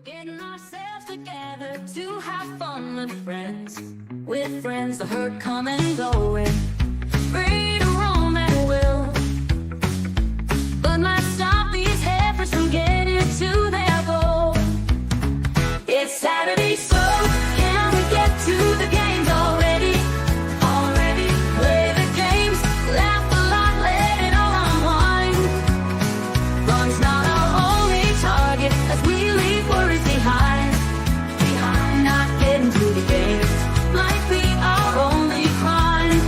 Getting ourselves together to have fun with friends. With friends, the hurt come and go, and free to roam at will. But might stop these heifers from getting to their goal. It's Saturday, so can we get to the games already? Already play the games, laugh a lot, let it all unwind. Fun's not our only target as we leave worries behind. Not getting to the games might be our only crime.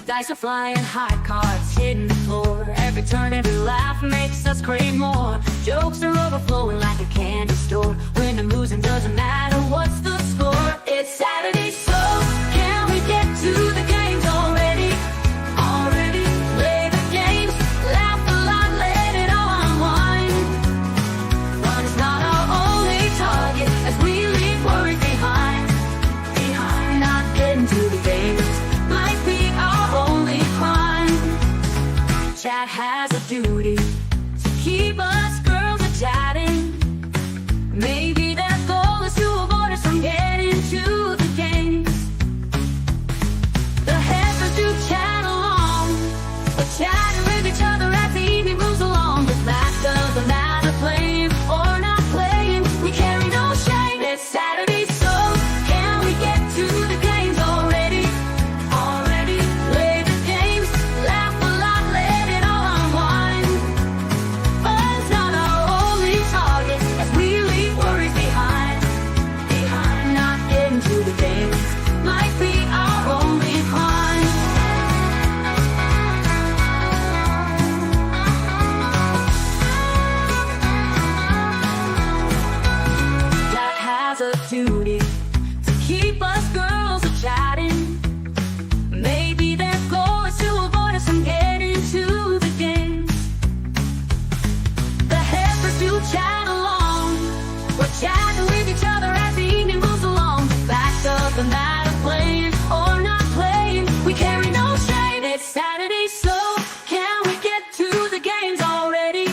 Dice are flying, high cards hitting the floor. Every turn, every laugh makes us crave more. Jokes are overflowing like a candy store. Winning and losing doesn't matter, what's the score? It's Saturday, so can we get to the games already? Already play the games, laugh a lot, let it all unwind. Fun is not our only target as we leave worries behind. Not getting to the games might be our only crime. Chat has a duty to keep us girls a chatting. Maybe their goal is to avoid us from getting to the games. The heifers do chat along, but chatting with each other as the evening moves along. The fact doesn't matter, playing or not playing, we carry no shame. It's Saturday, so can we get to the games already? Already play the games, laugh a lot, let it all unwind. Fun's not our only target as we leave worries behind. Not getting to the games might be our only crime. That has a duty to keep us girls a chatting. Maybe their goal is to avoid us from getting to the games. The heifers do chat along, we're chatting with each other as the evening moves along. The fact doesn't matter, playing or not playing, we carry no shame. It's Saturday, so can we get to the games already?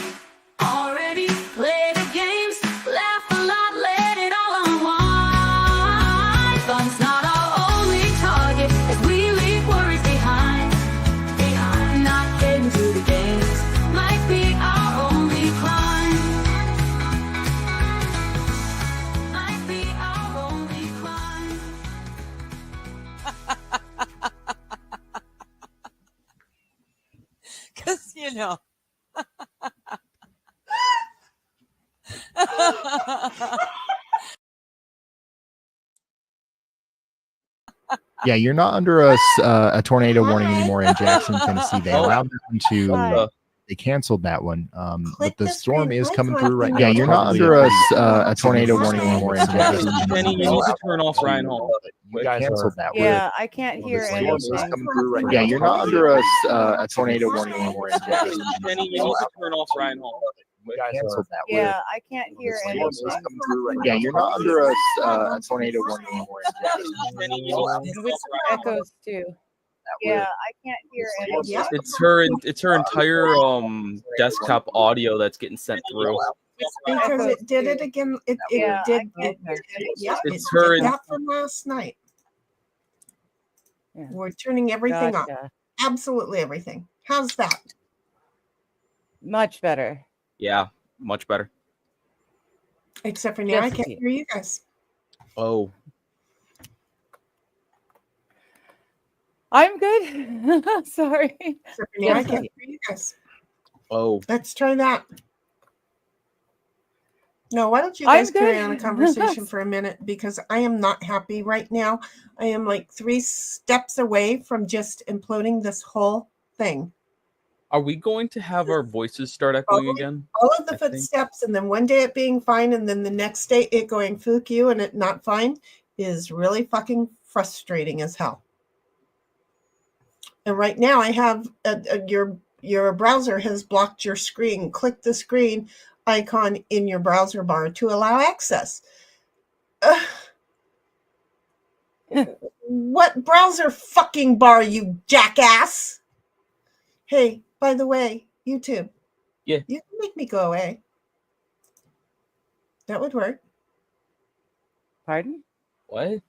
Already play the games, laugh a lot, let it all unwind. Fun's not our only target as we leave worries behind. Not getting to the games might be our only crime. Might be our only crime. Because, you know. Yeah, you're not under a tornado warning anymore in Jackson, Tennessee. They allowed them to. They canceled that one, but the storm is coming through right now. Yeah, you're not under a tornado warning anymore in Jackson. Jenny, you need to turn off Ryan Hall. You guys canceled that one. Yeah, I can't hear anything. Yeah, you're not under a tornado warning anymore in Jackson. Jenny, you need to turn off Ryan Hall. You guys canceled that one. Yeah, I can't hear anything. Yeah, you're not under a tornado warning anymore in Jackson. Jenny, you need to turn And off which Ryan Hall. echoes too. Yeah, I can't hear anything. It's her entire desktop audio that's getting sent through. Because it did it again. It Yeah, did. I can't Yeah, It's it her did that from last night. Yeah. We're turning everything up. Gotcha. Absolutely everything. How's that? Much better. Yeah, much better. Except for now, I Just can't you. hear you guys. Oh, I'm good. Sorry. Except for now, I can't hear you guys. oh. Let's try that. No, why don't you guys I'm carry good. on a conversation for a minute, because I am not happy right now. I am like 3 steps away from just imploding this whole thing. Are we going to have our voices start echoing again? All of the I think. footsteps, and then one day it being fine, and then the next day it going fuck you and it not fine is really fucking frustrating as hell. And right now I have your browser has blocked your screen. Click the screen icon in your browser bar to allow access. What browser fucking bar, you jackass? Hey, by the way, YouTube. Yeah. You can make me go away. That would work. Pardon? What?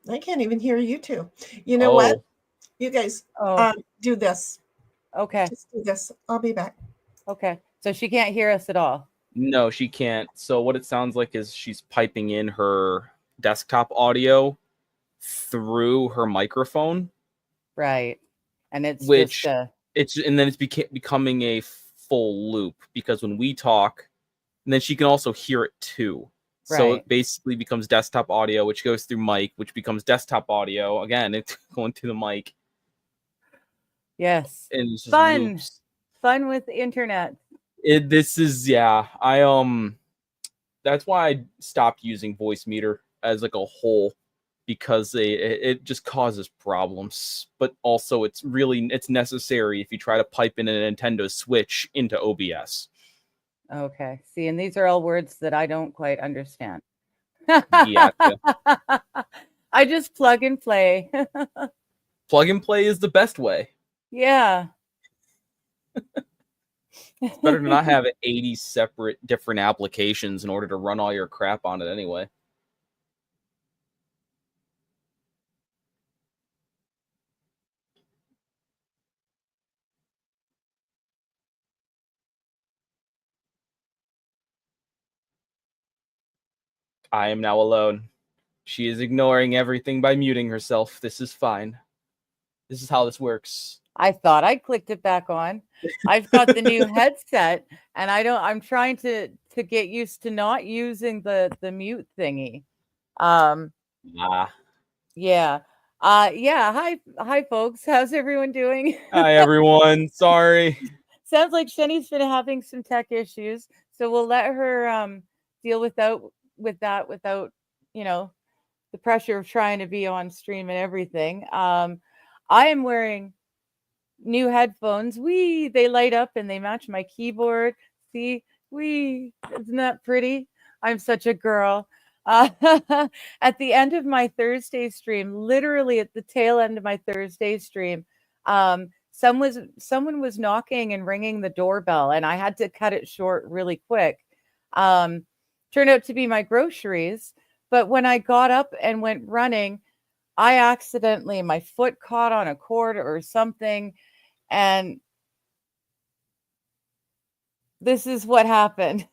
I can't even hear you two. You know what? You guys do this. Okay. Just do this. I'll be back. Okay. So she can't hear us at all. No, she can't. So what it sounds like is she's piping in her desktop audio through her microphone. Right. And it's which just and then it's becoming a full loop, because when we talk, and then she can also hear it too. So it basically becomes desktop audio, which goes through mic, which becomes desktop audio. Again, it's going to the mic. Yes. And it's just fun. loops. Fun with the internet. This is that's why I stopped using voice meter as like a whole, because it just causes problems. But also it's necessary if you try to pipe in a Nintendo Switch into OBS. Okay. See, and these are all words that I don't quite understand. Yeah. I just plug and play. Plug and play is the best way. Yeah. It's better to not have 80 separate different applications in order to run all your crap on it anyway. I am now alone. She is ignoring everything by muting herself. This is fine. This is how this works. I thought I clicked it back on. I've got the new headset, and I'm trying to get used to not using the mute thingy. Yeah. Yeah. Hi folks. How's everyone doing? Hi everyone. Sorry. Sounds like Shani's been having some tech issues, so we'll let her deal with that without, you know, the pressure of trying to be on stream and everything. I am wearing new headphones. They light up and they match my keyboard. See, isn't that pretty? I'm such a girl. At the end of my Thursday stream, literally at the tail end of my Thursday stream, someone was knocking and ringing the doorbell, and I had to cut it short really quick. Turned out to be my groceries, but when I got up and went running, my foot caught on a cord or something, and this is what happened.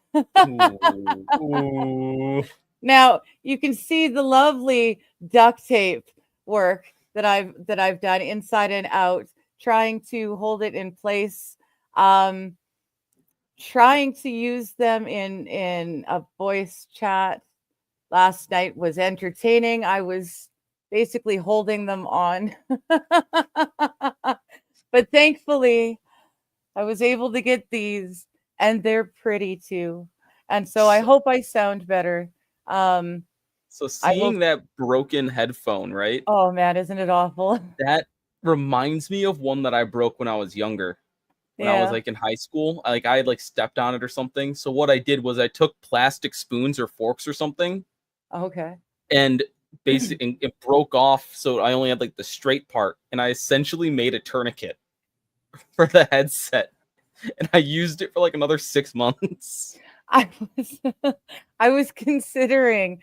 Ooh. Now you can see the lovely duct tape work that I've done inside and out, trying to hold it in place. Trying to use them in a voice chat last night was entertaining. I was basically holding them on. But thankfully, I was able to get these, and they're pretty too. And so I hope I sound better. So seeing that broken headphone, right? Oh man, isn't it awful? That reminds me of one that I broke when I was younger. When I was like in high school, I had like stepped on it or something. So what I did was I took plastic spoons or forks or something. Okay. And basically it broke off, so I only had like the straight part, and I essentially made a tourniquet for the headset, and I used it for like another 6 months. I was considering,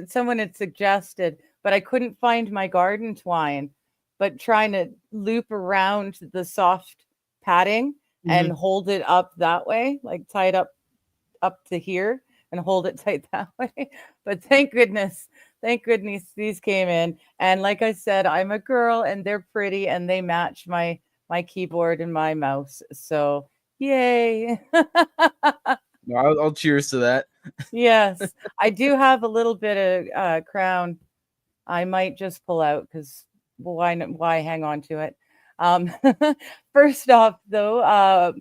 someone had suggested, but I couldn't find my garden twine, but trying to loop around the soft padding and hold it up that way, like tie it up to here and hold it tight that way. But thank goodness these came in. And like I said, I'm a girl and they're pretty and they match my keyboard and my mouse. So yay. I'll cheers to that. Yes, I do have a little bit of crown. I might just pull out because why hang on to it? First off, though,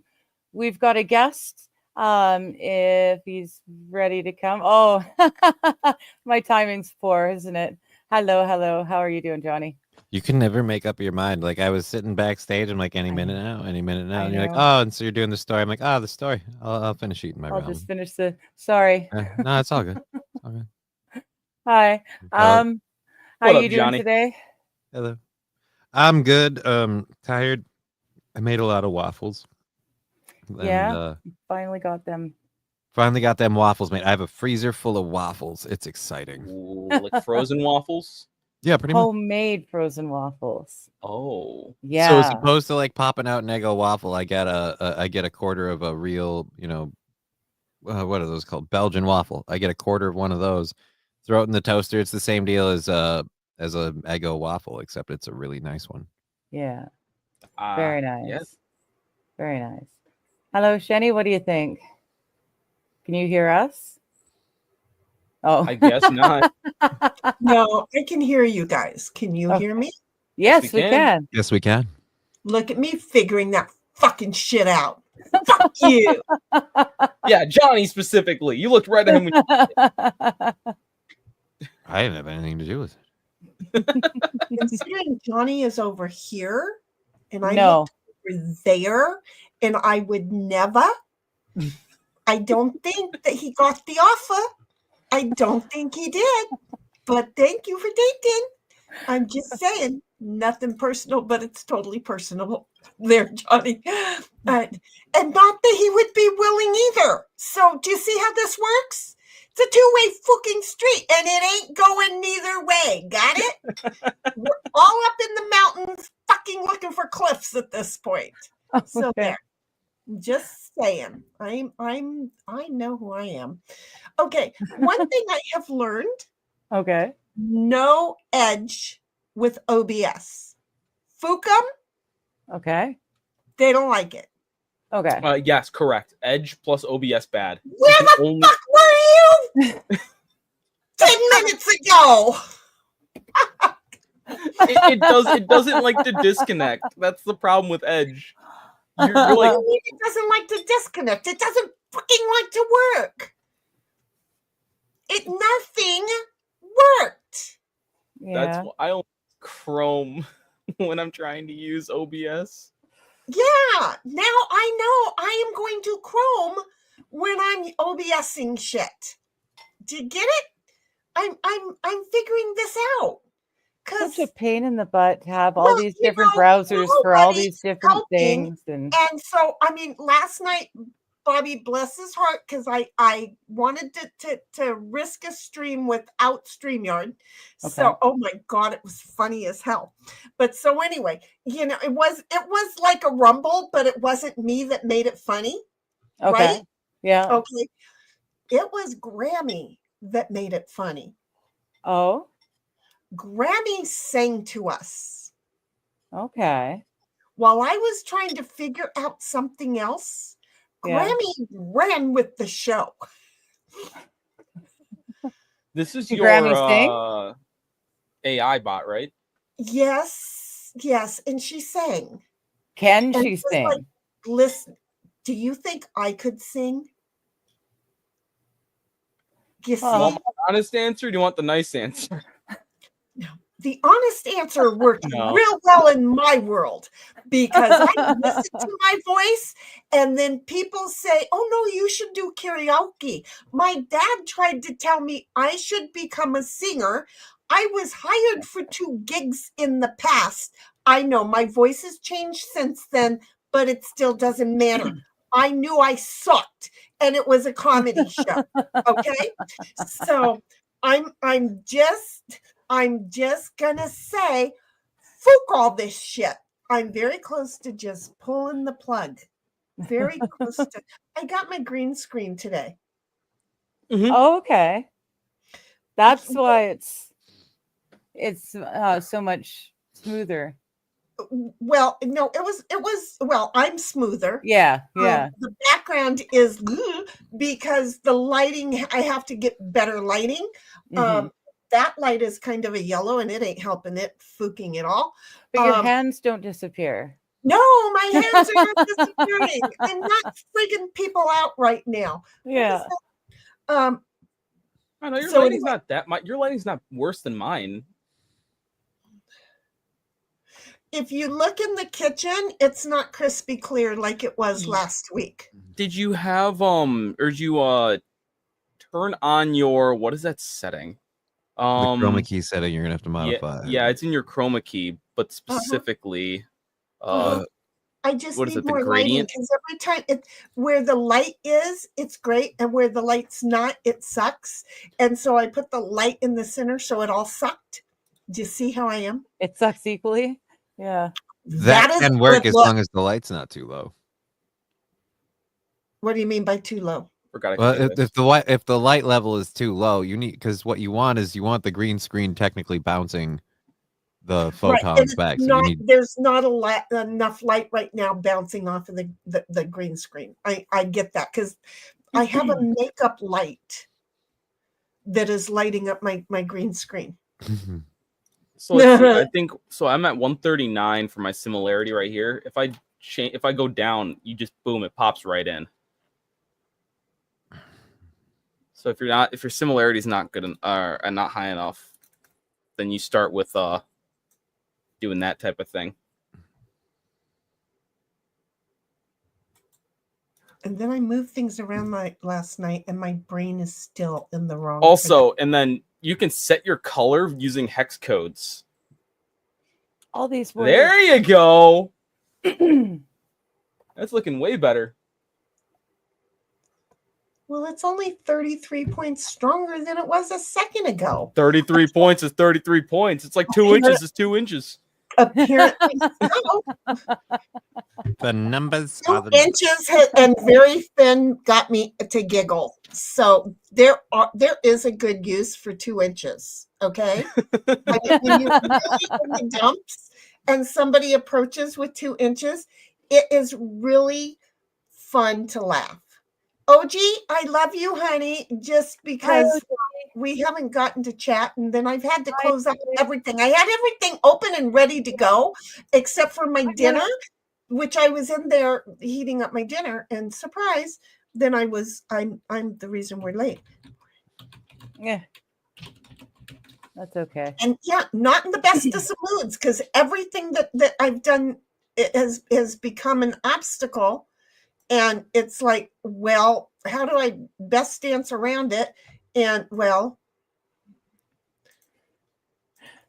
we've got a guest. If he's ready to come. Oh, my timing's poor, isn't it? Hello. How are you doing, Johnny? You can never make up your mind. Like I was sitting backstage, I'm like, any minute now. And you're like, oh, and so you're doing the story. I'm like, oh, the story. I'll finish eating my ramen. I'll just finish sorry. No, it's all good. It's all good. Hi. How are you doing Johnny? Today? Hello. I'm good. Tired. I made a lot of waffles. And, finally got them. Finally got them waffles made. I have a freezer full of waffles. It's exciting. Ooh, like frozen waffles. Yeah, pretty much. Homemade frozen waffles. Oh, yeah. So as opposed to like popping out an Eggo waffle, I get a quarter of a real, what are those called? Belgian waffle. I get a quarter of one of those. Throw it in the toaster. It's the same deal as a Eggo waffle, except it's a really nice one. Yeah. Very nice. Yes. Very nice. Hello, Shenny. What do you think? Can you hear us? Oh, I guess not. No, I can hear you guys. Can you hear me? Yes, we can. Yes, we can. Look at me figuring that fucking shit out. Fuck you. Yeah, Johnny specifically. You looked right at him. I didn't have anything to do with it. Considering Johnny is over here and I No. looked over there, and I would never. I don't think that he got the offer. I don't think he did. But thank you for thinking. I'm just saying, nothing personal, but it's totally personal there, Johnny. And not that he would be willing either. So do you see how this works? It's a two-way fucking street, and it ain't going neither way. Got it? We're all up in the mountains fucking looking for cliffs at this point. So Okay. there. Just saying. I know who I am. Okay. One thing I have learned, Okay. no edge with OBS. Fukum, Okay. they don't like it. Okay. Yes, correct. Edge plus OBS bad. Where You can the only- fuck were you 10 minutes ago? it doesn't like to disconnect. That's the problem with Edge. You're like, It doesn't like to disconnect. It doesn't fucking like to work. Nothing worked. Yeah. that's why I only use Chrome when I'm trying to use OBS. Yeah, now I know I am going to Chrome when I'm OBSing shit. Do you get it? I'm figuring this out. Such Cause a pain in the butt to have all Well, these you different know, browsers for all nobody's these different helping, things. And so I mean last night, Bobby bless his heart, because I wanted to risk a stream without StreamYard. So Okay. oh my god, it was funny as hell. But so anyway, it was like a rumble, but it wasn't me that made it funny. okay. Right? Yeah. Okay. It was Grammy that made it funny. Oh, Grammy sang to us okay. while I was trying to figure out something else. Yeah. Grammy ran with the show. This is Can your Grammy AI bot, right? Yes, and she sang. Can And she it was sing? like, listen, do you think I could sing? You see, Well, Want my honest answer? Or do you want the nice answer? the honest answer worked No. real well in my world, because I listen to my voice and then people say, oh no, you should do karaoke. My dad tried to tell me I should become a singer. I was hired for 2 gigs in the past. I know my voice has changed since then, but it still doesn't matter. I knew I sucked, and it was a comedy show. Okay, so I'm just gonna say, fuck all this shit. I'm very close to just pulling the plug. Very close to. I got my green screen today. Oh, okay. That's why it's so much smoother. Well, no, it was. Well, I'm smoother. Yeah. Yeah. The background is because the lighting. I have to get better lighting. Mhm. That light is kind of a yellow, and it ain't helping it, fooking it all. But your hands don't disappear. No, my hands are not disappearing. I'm not freaking people out right now. Yeah. I know your So lighting's anyway. not that. Your lighting's not worse than mine. If you look in the kitchen, it's not crispy clear like it was last week. Did you have or did you turn on your, what is that setting? The chroma key setting you're gonna have to modify. Yeah, it's in your chroma key, but specifically I I just What is need it, the more lighting gradient? because every time where the light is, it's great, and where the light's not, it sucks. And so I put the light in the center, so it all sucked. Do you see how I am? It sucks equally. Yeah. That is can a work good as look. long as the light's not too low. What do you mean by too low? Forgot I could Well, do this. if the light level is too low, you need, because what you want is the green screen technically bouncing the Right, photons and back. So you need there's not enough light right now bouncing off of the green screen. I get that because I have a makeup light that is lighting up my green screen. So let's see, I think so. I'm at 139 for my similarity right here. If I go down, you just boom, it pops right in. So if your similarity is not good and not high enough, then you start with doing that type of thing. And then I moved things around last night, and my brain is still in the wrong. Also, and then you can set your color using hex codes. All these words. There you go. That's looking way better. Well, it's only 33 points stronger than it was a second ago. 33 points is 33 points. It's like 2 inches is 2 inches. Apparently so. the numbers 2 are the inches and very thin got me to giggle. So there is a good use for 2 inches. Okay. I mean, when you're really in the dumps and somebody approaches with 2 inches, it is really fun to laugh. OG, I love you, honey, just because we haven't gotten to chat, and then I've had to close up everything. I had everything open and ready to go, except for my dinner, which I was in there heating up my dinner, and surprise, then I'm the reason we're late. Yeah. That's okay. And yeah, not in the best of some moods, because everything that I've done has become an obstacle. And it's like, well, how do I best dance around it? And well,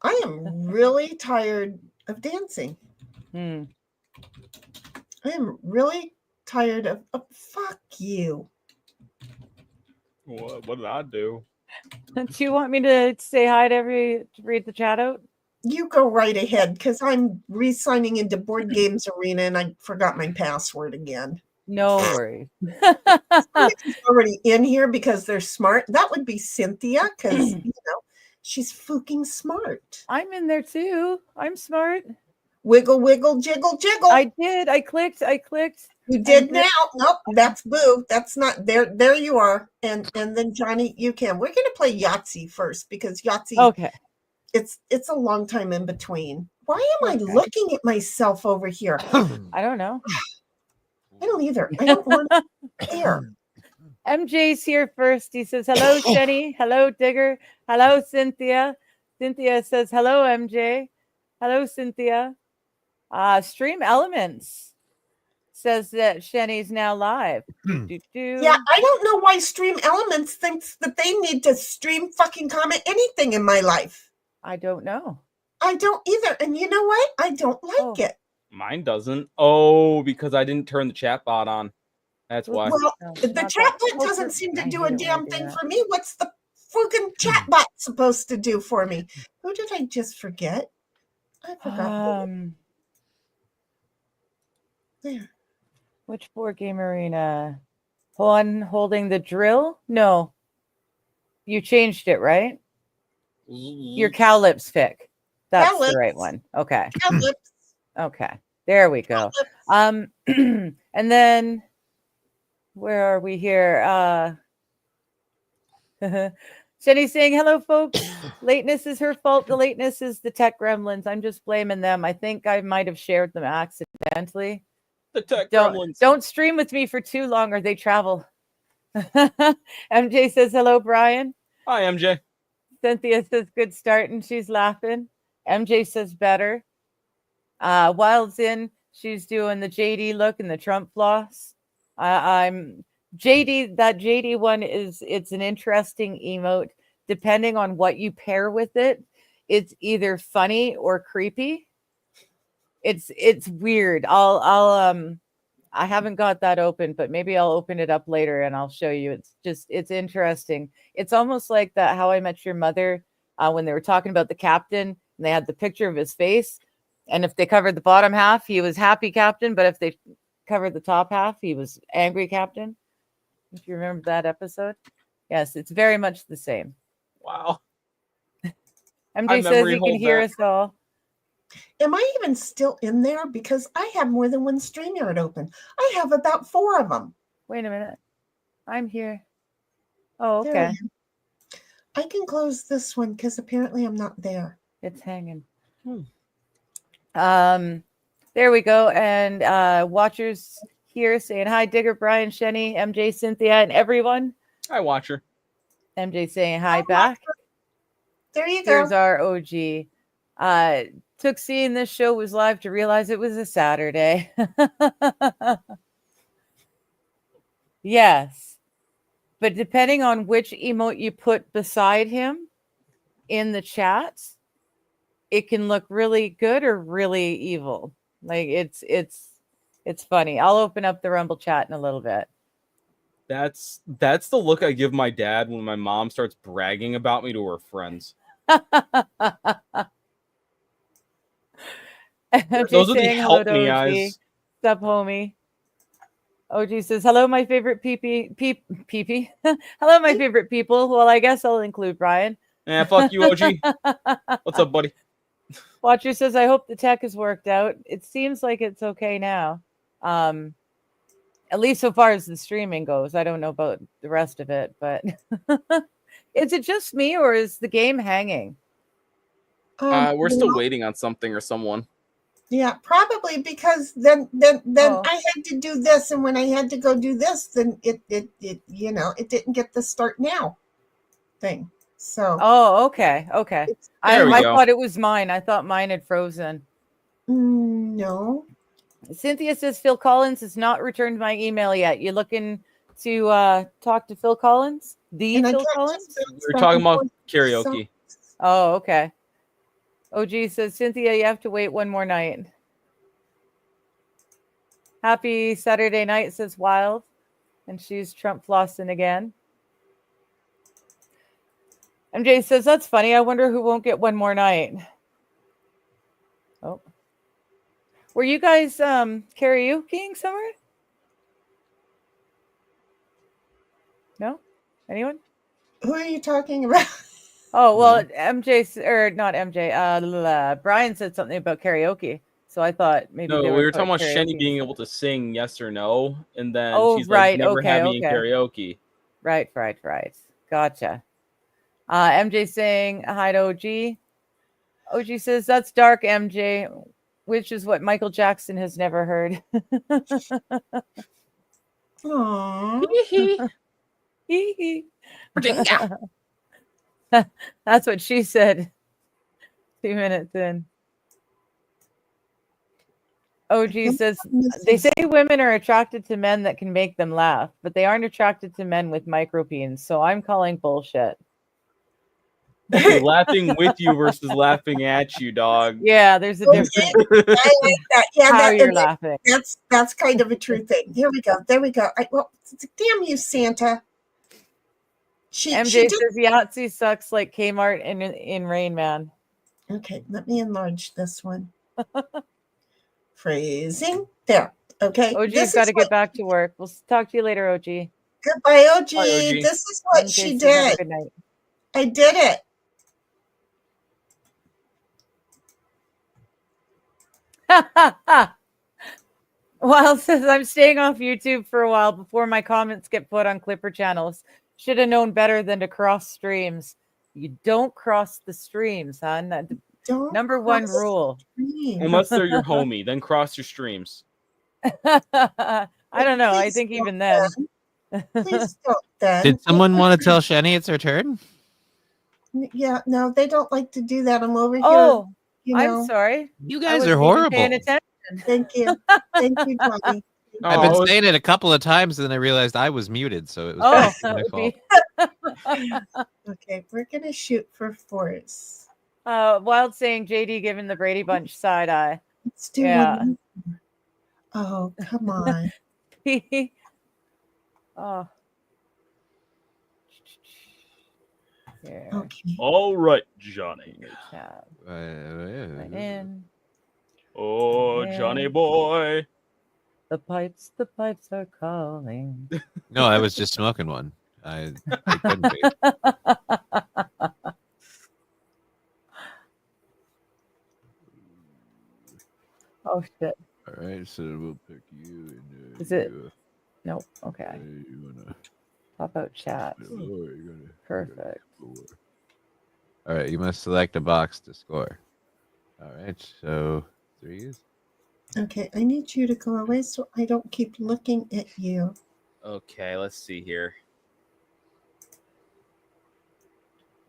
I am really tired of dancing. I am really tired of fuck you. What did I do? Do you want me to say hi to read the chat out? You go right ahead, because I'm re-signing into Board Games Arena and I forgot my password again. No worries. Somebody's already in here because they're smart. That would be Cynthia, because she's fucking smart. I'm in there too. I'm smart. Wiggle, wiggle, jiggle, jiggle. I did. I clicked. You did now. Nope, that's Boo. That's not there. There you are. And then Johnny, you can. We're gonna play Yahtzee first, because Yahtzee. Okay. It's a long time in between. Why am I looking at myself over here? I don't know. I don't either. I don't want to care. MJ's here first. He says, hello, Jenny. Hello, Digger. Hello, Cynthia. Cynthia says, hello, MJ. Hello, Cynthia. Stream Elements says that Shenny's now live. Yeah, I don't know why Stream Elements thinks that they need to stream fucking comment anything in my life. I don't know. I don't either. And you know what? I don't like it. Mine doesn't. Oh, because I didn't turn the chat bot on. That's why. Well, the chat bot doesn't seem to do a damn thing for me. What's the fucking chat bot supposed to do for me? Who did I just forget? I forgot. There. Which board game arena? One holding the drill? No. You changed it, right? Your Cowlips pick. That's the right one. Okay. Cowlips. Okay. There we go. And then where are we here? Jenny's saying, hello, folks. Lateness is her fault. The lateness is the tech gremlins. I'm just blaming them. I think I might have shared them accidentally. The tech gremlins. Don't stream with me for too long or they travel. MJ says, hello, Brian. Hi, MJ. Cynthia says, good start, and she's laughing. MJ says, better. Wild's in. She's doing the JD look and the Trump floss. I'm JD. That JD one it's an interesting emote. Depending on what you pair with it, it's either funny or creepy. It's weird. I haven't got that open, but maybe I'll open it up later and I'll show you. It's interesting. It's almost like that How I Met Your Mother when they were talking about the captain and they had the picture of his face. And if they covered the bottom half, he was happy captain. But if they covered the top half, he was angry captain. If you remember that episode. Yes, it's very much the same. Wow. MJ says he can hear us all. Am I even still in there? Because I have more than one StreamYard open. I have about 4 of them. Wait a minute. I'm here. Oh, There I okay. am. I can close this one because apparently I'm not there. It's hanging. There we go. And watchers here saying hi, Digger, Brian, Shenny, MJ, Cynthia, and everyone. Hi, Watcher. MJ saying hi Hi, back. Watcher. There you go. Here's our OG. Took seeing this show was live to realize it was a Saturday. Yes. But depending on which emote you put beside him in the chat, it can look really good or really evil. Like it's funny. I'll open up the Rumble chat in a little bit. That's the look I give my dad when my mom starts bragging about me to her friends. Those are the help me eyes. Sup, homie. OG says, hello, my favorite pee-pee. Hello, my favorite people. Well, I guess I'll include Brian. Yeah, fuck you, OG. What's up, buddy? Watcher says, I hope the tech has worked out. It seems like it's okay now. At least so far as the streaming goes. I don't know about the rest of it, but is it just me or is the game hanging? We're still waiting on something or someone. Yeah, probably because then I had to do this, and when I had to go do this, then it it didn't get the start now thing. So Okay. I thought it was mine. I thought mine had frozen. No. Cynthia says Phil Collins has not returned my email yet. You looking to talk to Phil Collins? Phil Collins? We're talking about karaoke. Oh, okay. OG says, Cynthia, you have to wait one more night. Happy Saturday night, says Wild. And she's Trump flossing again. MJ says, that's funny. I wonder who won't get one more night. Oh. Were you guys karaokeing somewhere? No? Anyone? Who are you talking about? Oh, well, MJ, or not MJ, Brian said something about karaoke. So I thought maybe No, they we were talking about karaoke. Shenny being able to sing yes or no, and then she's right, like, never okay, had me in okay. karaoke. Right. Gotcha. MJ saying hi to OG. OG says, that's dark, MJ, which is what Michael Jackson has never heard. Aww. That's what she said 2 minutes in. OG says, they say women are attracted to men that can make them laugh, but they aren't attracted to men with micropeens. So I'm calling bullshit. Okay, laughing with you versus laughing at you, dog. Yeah, there's a difference. I like that. Yeah, How you're laughing. That's kind of a true thing. Here we go. There we go. Damn you, Santa. MJ says Yahtzee sucks like Kmart in Rain Man. Okay, let me enlarge this one. Phrasing. There. Okay. OG's got to get back to work. We'll talk to you later, OG. Goodbye, OG. Bye, OG. This is what MJ she says, have a did. good night. I did it. Wild says, I'm staying off YouTube for a while before my comments get put on Clipper channels. Should have known better than to cross streams. You don't cross the streams, hon. Number one rule. Unless they're your homie, then cross your streams. I don't know. I think even then. Please don't then. Did someone want to tell Shenny it's her turn? Yeah, no, they don't like to do that. I'm over here. Oh, you know. I'm sorry. You I guys wasn't are even horrible. paying attention. Thank you. Thank you, Johnny. I've been Oh, saying it a couple of times, and then I realized I was muted, so it was Oh, my that would fault. be. Okay, we're gonna shoot for force. Wild saying JD giving the Brady Bunch side eye. Let's do Yeah. one more. Oh, come on. Oh. Here. Okay. All right, Johnny. Tab. Uh, Right in. Oh, Johnny boy. The pipes are calling. No, I was just smoking one. I couldn't be. Oh shit. All right, so we'll pick you. And, Is it? Nope. Okay. You wanna, Pop out chat. you're gonna, Perfect. all right, you must select a box to score. All right, so 3s. Okay, I need you to go away so I don't keep looking at you. Okay, let's see here.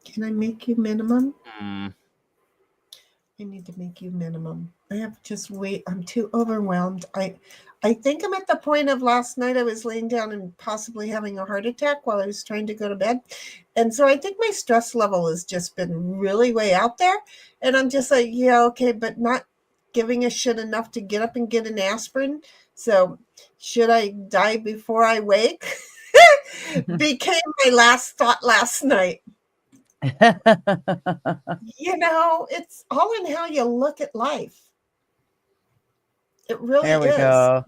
Can I make you minimum? Hmm. I need to make you minimum. I have just wait. I'm too overwhelmed. I think I'm at the point of last night I was laying down and possibly having a heart attack while I was trying to go to bed. And so I think my stress level has just been really way out there. And I'm just like, yeah, okay, but not giving a shit enough to get up and get an aspirin. So should I die before I wake? Became my last thought last night. You know, it's all in how you look at life. It really There we is. go.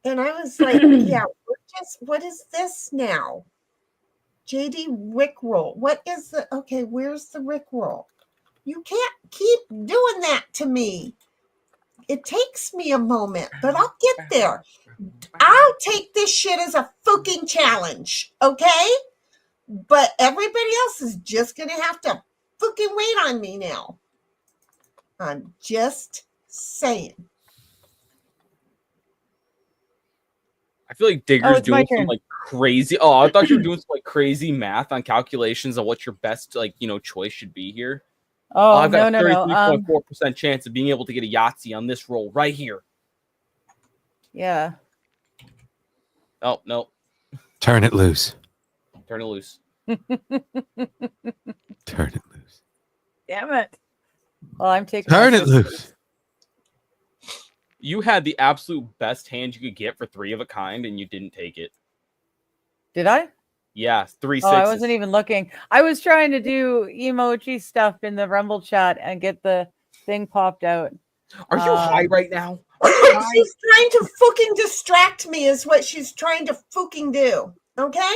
And I was like, yeah, what is this now? JD Rickroll. What is the, okay, where's the Rickroll? You can't keep doing that to me. It takes me a moment, but I'll get there. I'll take this shit as a fucking challenge, okay? But everybody else is just going to have to fucking wait on me now. I'm just saying. I feel like Digger's it's my doing some turn. like crazy. Oh, I thought you were doing some like crazy math on calculations on what your best choice should be here. Oh, I've got no. a 33.4% chance of being able to get a Yahtzee on this roll right here. Yeah. Oh no, Turn it loose. turn it loose. Turn it loose. Damn it. Well, I'm taking Turn my it loose. You had the absolute best hand you could get for 3 of a kind, and you didn't take it. Did I? Yeah, 3 Oh, sixes. I wasn't even looking. I was trying to do emoji stuff in the Rumble chat and get the thing popped out. Are you high right now? She's trying to fucking distract me is what she's trying to fucking do. Okay?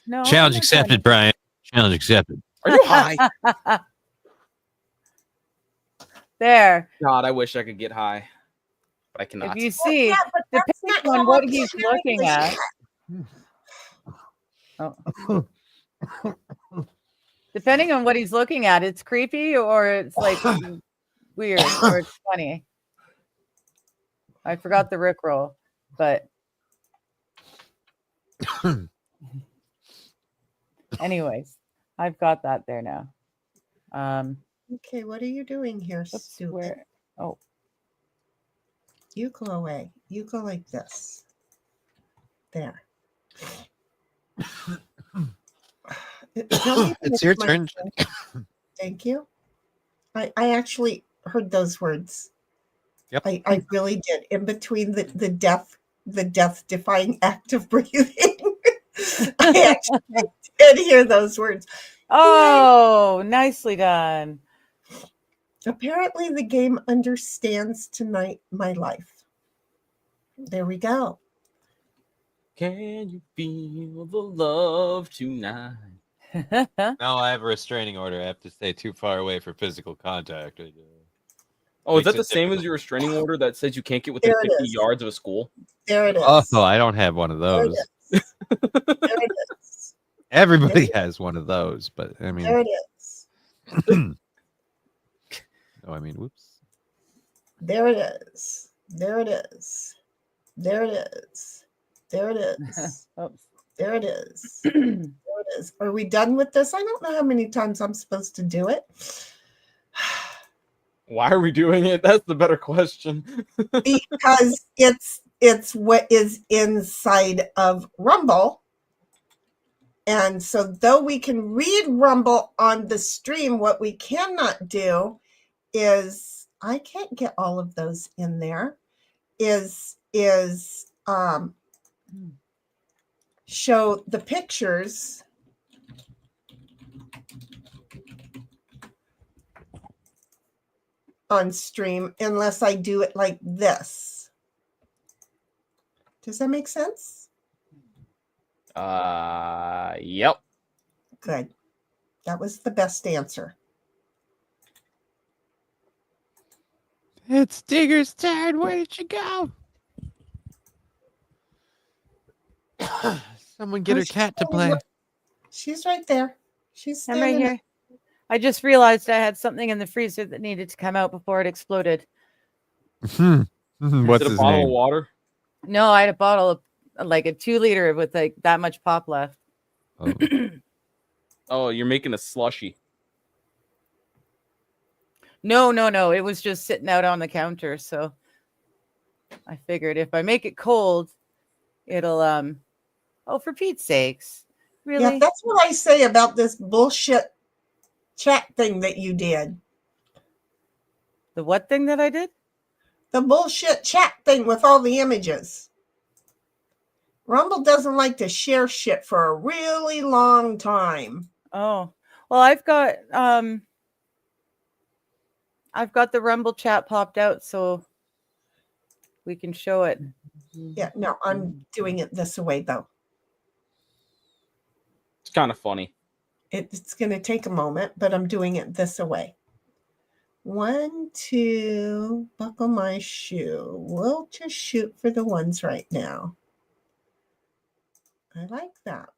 No. Challenge I'm not accepted, Brian. Challenge accepted. Are you high? trying. There. God, I wish I could get high, but I cannot. If you see, but that's depending not on how what I'm he's sharing looking this at. shit. Oh. Depending on what he's looking at, it's creepy or it's like weird or it's funny. I forgot the Rickroll, but anyways, I've got that there now. Okay, what are you doing here, stupid? Where? Oh, You go away. You go like this. There. It's your turn. Thank you. I actually heard those words. Yep. I really did. In between the death defying act of breathing. I actually did hear those words. oh, nicely done. Apparently the game understands tonight my life. There we go. Can you feel the love tonight? No, I have a restraining order. I have to stay too far away for physical contact. Oh, is that Makes the it same as difficult. your restraining order that says you can't get within There it 50 is. yards of a school? There it is. Oh, I don't have one of There it those. is. There it is. Everybody has one of those, but I There mean, it is. oh, I mean, whoops. There it is. There it is. There it is. There it is. Oops. There it is. There it is. Are we done with this? I don't know how many times I'm supposed to do it. Why are we doing it? That's the better question. Because it's what is inside of Rumble. And so though we can read Rumble on the stream, what we cannot do is I can't get all of those in there, is show the pictures on stream unless I do it like this. Does that make sense? Yep. Good. That was the best answer. It's Digger's turn. Where did you go? Someone get her cat to play. She's right there. She's I'm standing right here. I just realized I had something in the freezer that needed to come out before it exploded. What's Is it a his bottle name? of water? No, I had a bottle of like a 2-liter with like that much pop left. Oh. Oh, you're making a slushy. No. It was just sitting out on the counter. So I figured if I make it cold, it'll oh, for Pete's sakes. Really? Yeah, that's what I say about this bullshit chat thing that you did. The what thing that I did? The bullshit chat thing with all the images. Rumble doesn't like to share shit for a really long time. Oh, well, I've got the Rumble chat popped out so we can show it. Yeah, no, I'm doing it this way though. It's kind of funny. It's going to take a moment, but I'm doing it this way. 1, 2, buckle my shoe. We'll just shoot for the ones right now. I like that.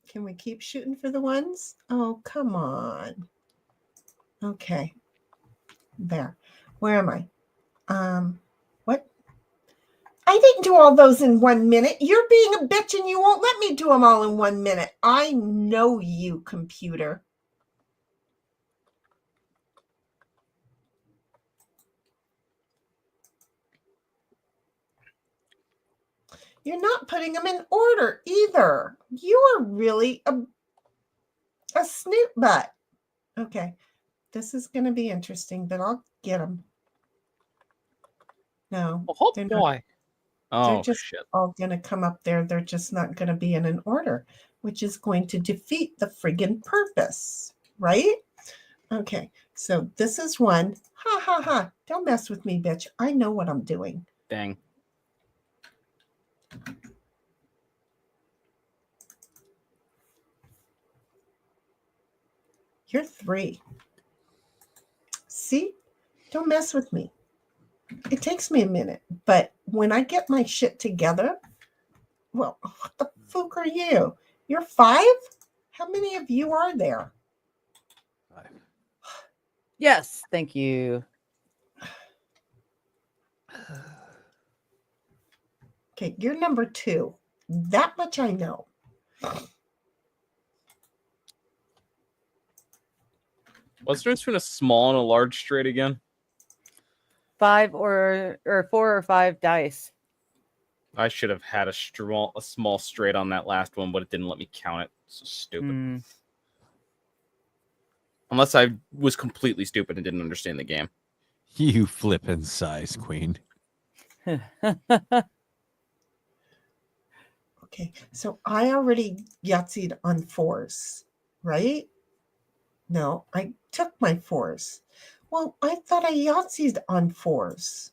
Can we keep shooting for the ones? Oh, come on. Okay. There. Where am I? What? I didn't do all those in 1 minute. You're being a bitch and you won't let me do them all in 1 minute. I know you, computer. You're not putting them in order either. You are really a snoot butt. Okay. This is going to be interesting, but I'll get them. No. Oh they're boy. They're Oh just shit. all going to come up there. They're just not going to be in an order, which is going to defeat the friggin' purpose, right? Okay. So this is one. Ha, ha, ha. Don't mess with me, bitch. I know what I'm doing. Dang. You're 3. See? Don't mess with me. It takes me a minute, but when I get my shit together, well, what the fuck are you? You're 5? How many of you are there? 5. Yes, thank you. Okay, you're number 2. That much I know. What's the difference between a small and a large straight again? 5 or 4 or 5 dice. I should have had a small straight on that last one, but it didn't let me count it. So stupid. Unless I was completely stupid and didn't understand the game. You flippin' size queen. Okay, so I already Yahtzeed on 4s, right? No, I took my 4s. Well, I thought I Yahtzeed on 4s.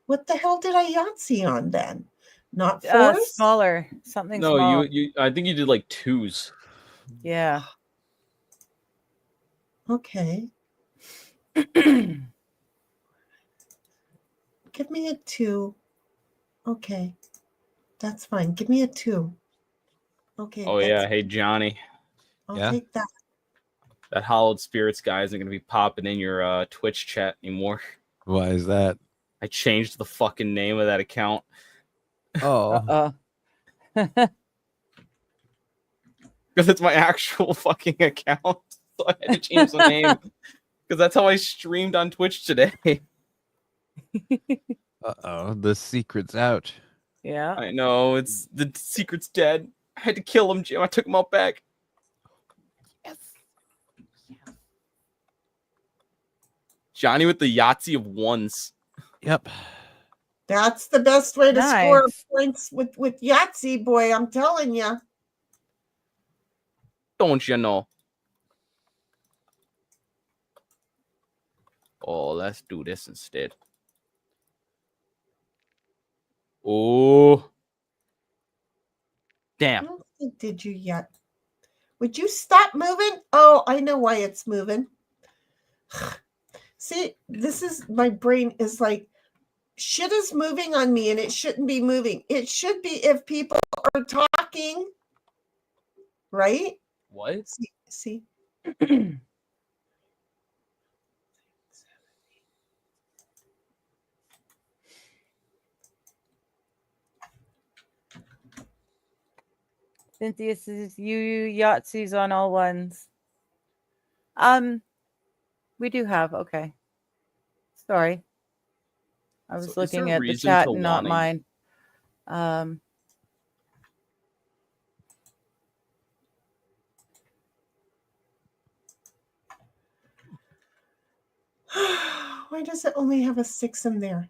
What the hell did I Yahtzee on then? Not 4s? Smaller. Something No, small. you I think you did like 2s. Yeah. Okay. Give me a 2. Okay. That's fine. Give me a 2. Okay. Oh yeah, hey Johnny. I'll take that. That Hollowed Spirits guy isn't going to be popping in your Twitch chat anymore. Why is that? I changed the fucking name of that account. Oh. Because it's my actual fucking account. So I had to change the name. Because that's how I streamed on Twitch today. Uh-oh, the secret's out. Yeah. I know, the secret's dead. I had to kill him, Jim. I took him out back. Yes. Johnny with the Yahtzee of ones. Yep. That's the best way to score Nice. points with Yahtzee, boy. I'm telling you. Don't you know? Oh, let's do this instead. Oh. I Damn. don't think did you yet. Would you stop moving? Oh, I know why it's moving. See, this is my brain is like shit is moving on me and it shouldn't be moving. It should be if people are talking, right? What? See? Cynthia says you Yahtzees on all ones. We do have, okay. Sorry. I was So is there looking a at the reason chat to and not wanna- mine. Why does it only have a 6 in there?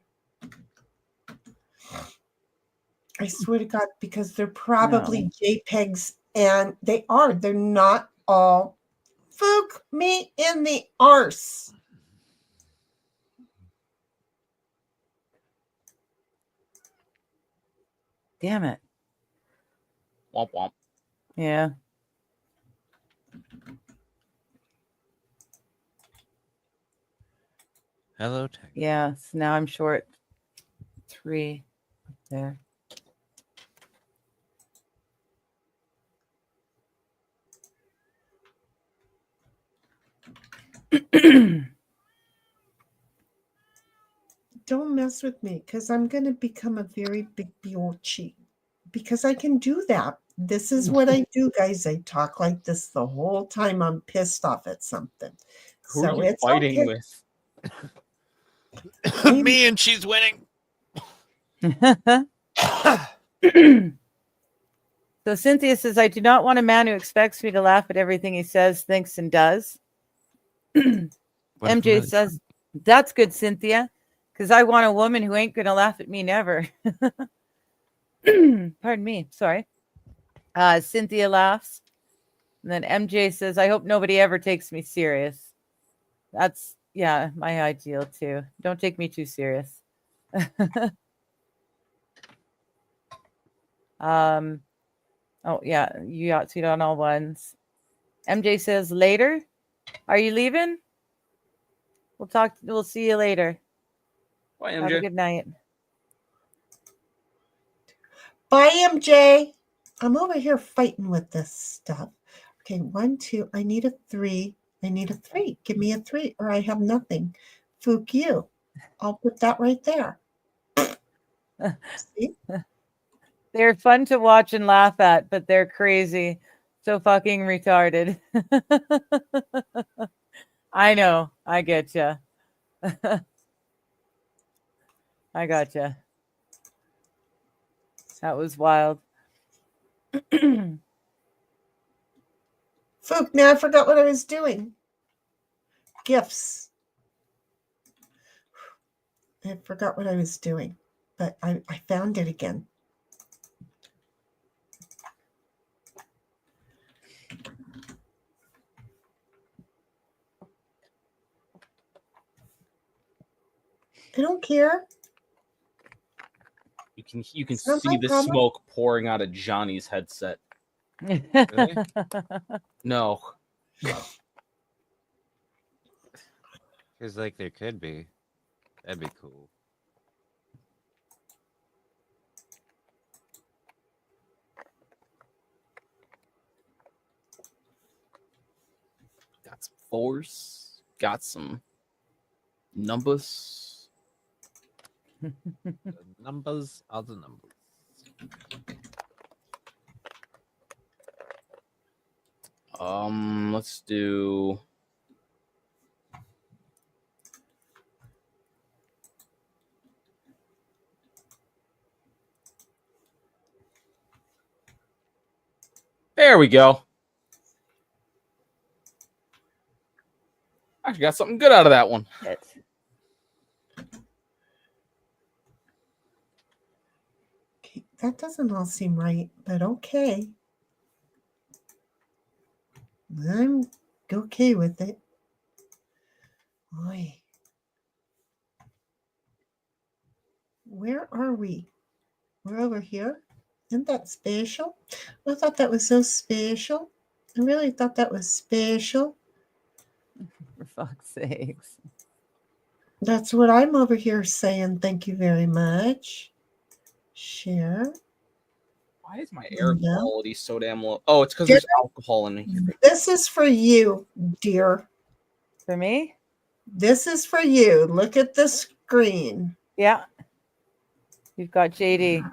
I swear to God, because they're probably JPEGs and they're not all Fook me in the arse. Damn it. Womp womp. Yeah. Hello, Tech. Yeah. So now I'm short 3 there. Don't mess with me because I'm going to become a very big biolchi because I can do that. This is what I do, guys. I talk like this the whole time I'm pissed off at something. Who So are you it's fighting okay. with? Me, and she's winning. So Cynthia says, I do not want a man who expects me to laugh at everything he says, thinks, and does. MJ says, that's good, Cynthia, because I want a woman who ain't going to laugh at me never. Pardon me. Sorry. Cynthia laughs. And then MJ says, I hope nobody ever takes me serious. That's, yeah, my ideal too. Don't take me too serious. Oh, yeah, you got to on all ones. MJ says, later. Are you leaving? We'll see you later. Bye, Have a MJ. good night. Bye, MJ. I'm over here fighting with this stuff. Okay, 1, 2. I need a 3. I need a 3. Give me a 3 or I have nothing. Fook you. I'll put that right there. See? They're fun to watch and laugh at, but they're crazy. So fucking retarded. I know. I get you. I got you. That was wild. Fook, now I forgot what I was doing. Gifts. I forgot what I was doing, but I found it again. I don't care. You can not see my the problem. smoke pouring out of Johnny's headset. Really? No. Feels like there could be. That'd be cool. Got some force. Got some numbers. The numbers are the numbers. Let's do. There we go. Actually got something good out of that one. That doesn't all seem right, but okay. I'm okay with it. Boy. Where are we? We're over here. Isn't that special? I thought that was so special. I really thought that was special. For fuck's sakes. That's what I'm over here saying. Thank you very much. Share. Why is my air quality so damn low? Oh, it's because there's alcohol in here. This is for you, dear. For me? This is for you. Look at the screen. Yeah. You've got JD.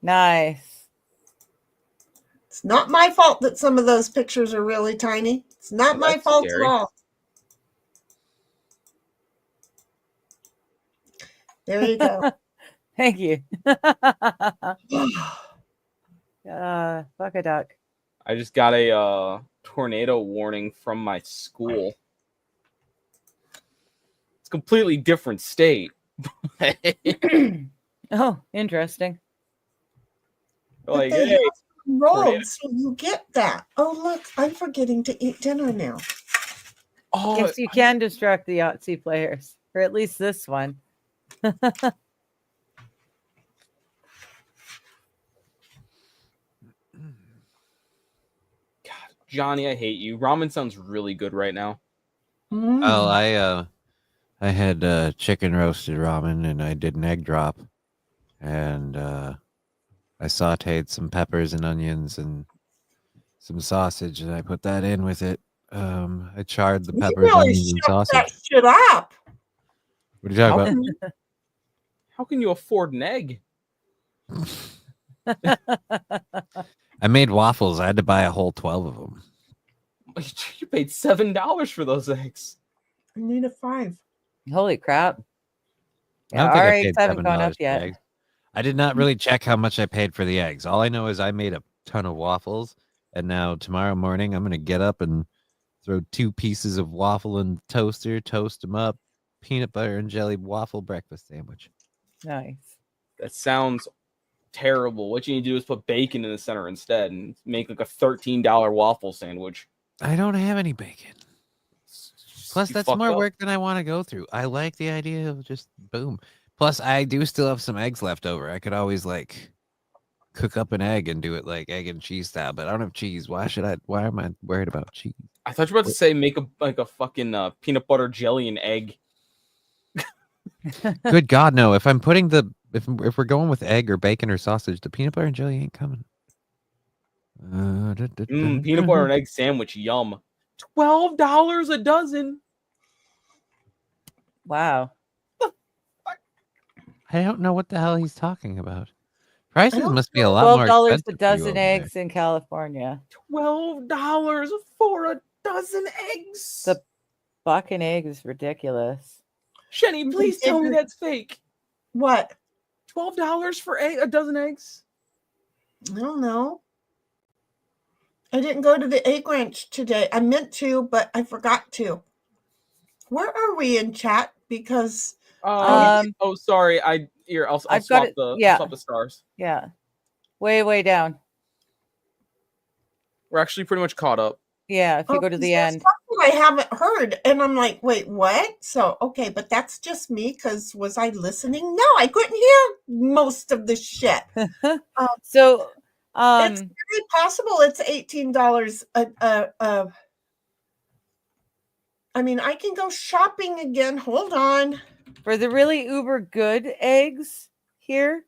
Nice. It's not my fault that some of those pictures are really tiny. It's not my fault at all. There you go. Thank you. Fuck a duck. I just got a tornado warning from my school. It's a completely different state. Oh, interesting. Like, they hey, rolled, so you get that. Oh, look, I'm forgetting to eat dinner now. oh, Yes, you can distract the Yahtzee players, or at least this one. God, Johnny, I hate you. Ramen sounds really good right now. Oh, I had chicken roasted ramen and I did an egg drop, and I sautéed some peppers and onions and some sausage, and I put that in with it. I charred the peppers, really onions, and shoved that sausage. shit up. What are you talking about? How can you afford an egg? I made waffles. I had to buy a whole 12 of them. You paid $7 for those eggs. I need a 5. Holy crap. I don't Yeah, think our I eggs paid haven't gone $7 up for yet. eggs. I did not really check how much I paid for the eggs. All I know is I made a ton of waffles, and now tomorrow morning I'm going to get up and throw 2 pieces of waffle in the toaster, toast them up, peanut butter and jelly waffle breakfast sandwich. Nice. That sounds terrible. What you need to do is put bacon in the center instead and make like a $13 waffle sandwich. I don't have any bacon. Plus, You that's fucked more up. work than I want to go through. I like the idea of just boom. Plus, I do still have some eggs left over. I could always like cook up an egg and do it like egg and cheese style, but I don't have cheese. Why am I worried about cheese? I thought you were about to say make a fucking peanut butter jelly and egg. Good God, no. If I'm putting if we're going with egg or bacon or sausage, the peanut butter and jelly ain't coming. Peanut butter and egg sandwich, yum. $12 a dozen. Wow. I don't know what the hell he's talking about. Prices must be a lot more $12 expensive a for you dozen over there. eggs in California. $12 for a dozen eggs. The fucking egg is ridiculous. Shenny, please tell me that's fake. What? $12 for a dozen eggs? I don't know. I didn't go to the egg ranch today. I meant to, but I forgot to. Where are we in chat? Because oh, sorry. I'll swap the stars. Yeah. Way down. We're actually pretty much caught up. Yeah, if you go to the end. I haven't heard, and I'm like, wait, what? So, okay, but that's just me, because was I listening? No, I couldn't hear most of the shit. So, it's very possible it's $18. I mean, I can go shopping again. Hold on. For the really uber good eggs here,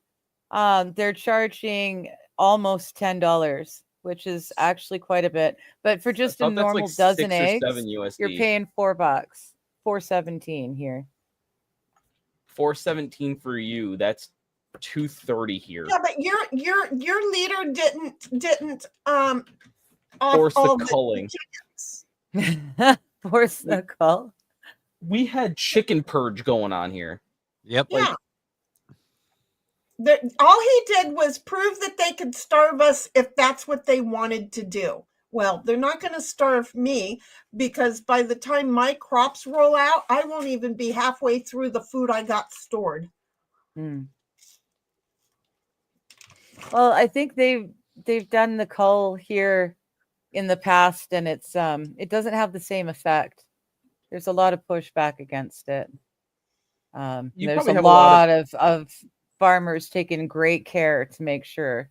they're charging almost $10, which is actually quite a bit. But for just a normal dozen eggs, you're paying $4, $4.17 here. $4.17 for you. That's $2.30 here. Yeah, but your leader didn't force the culling. Force the cull. We had chicken purge going on here. Yep. Yeah. All he did was prove that they could starve us if that's what they wanted to do. Well, they're not going to starve me because by the time my crops roll out, I won't even be halfway through the food I got stored. Well, I think they've done the cull here in the past, and it's it doesn't have the same effect. There's a lot of pushback against it. There's a lot of farmers taking great care to make sure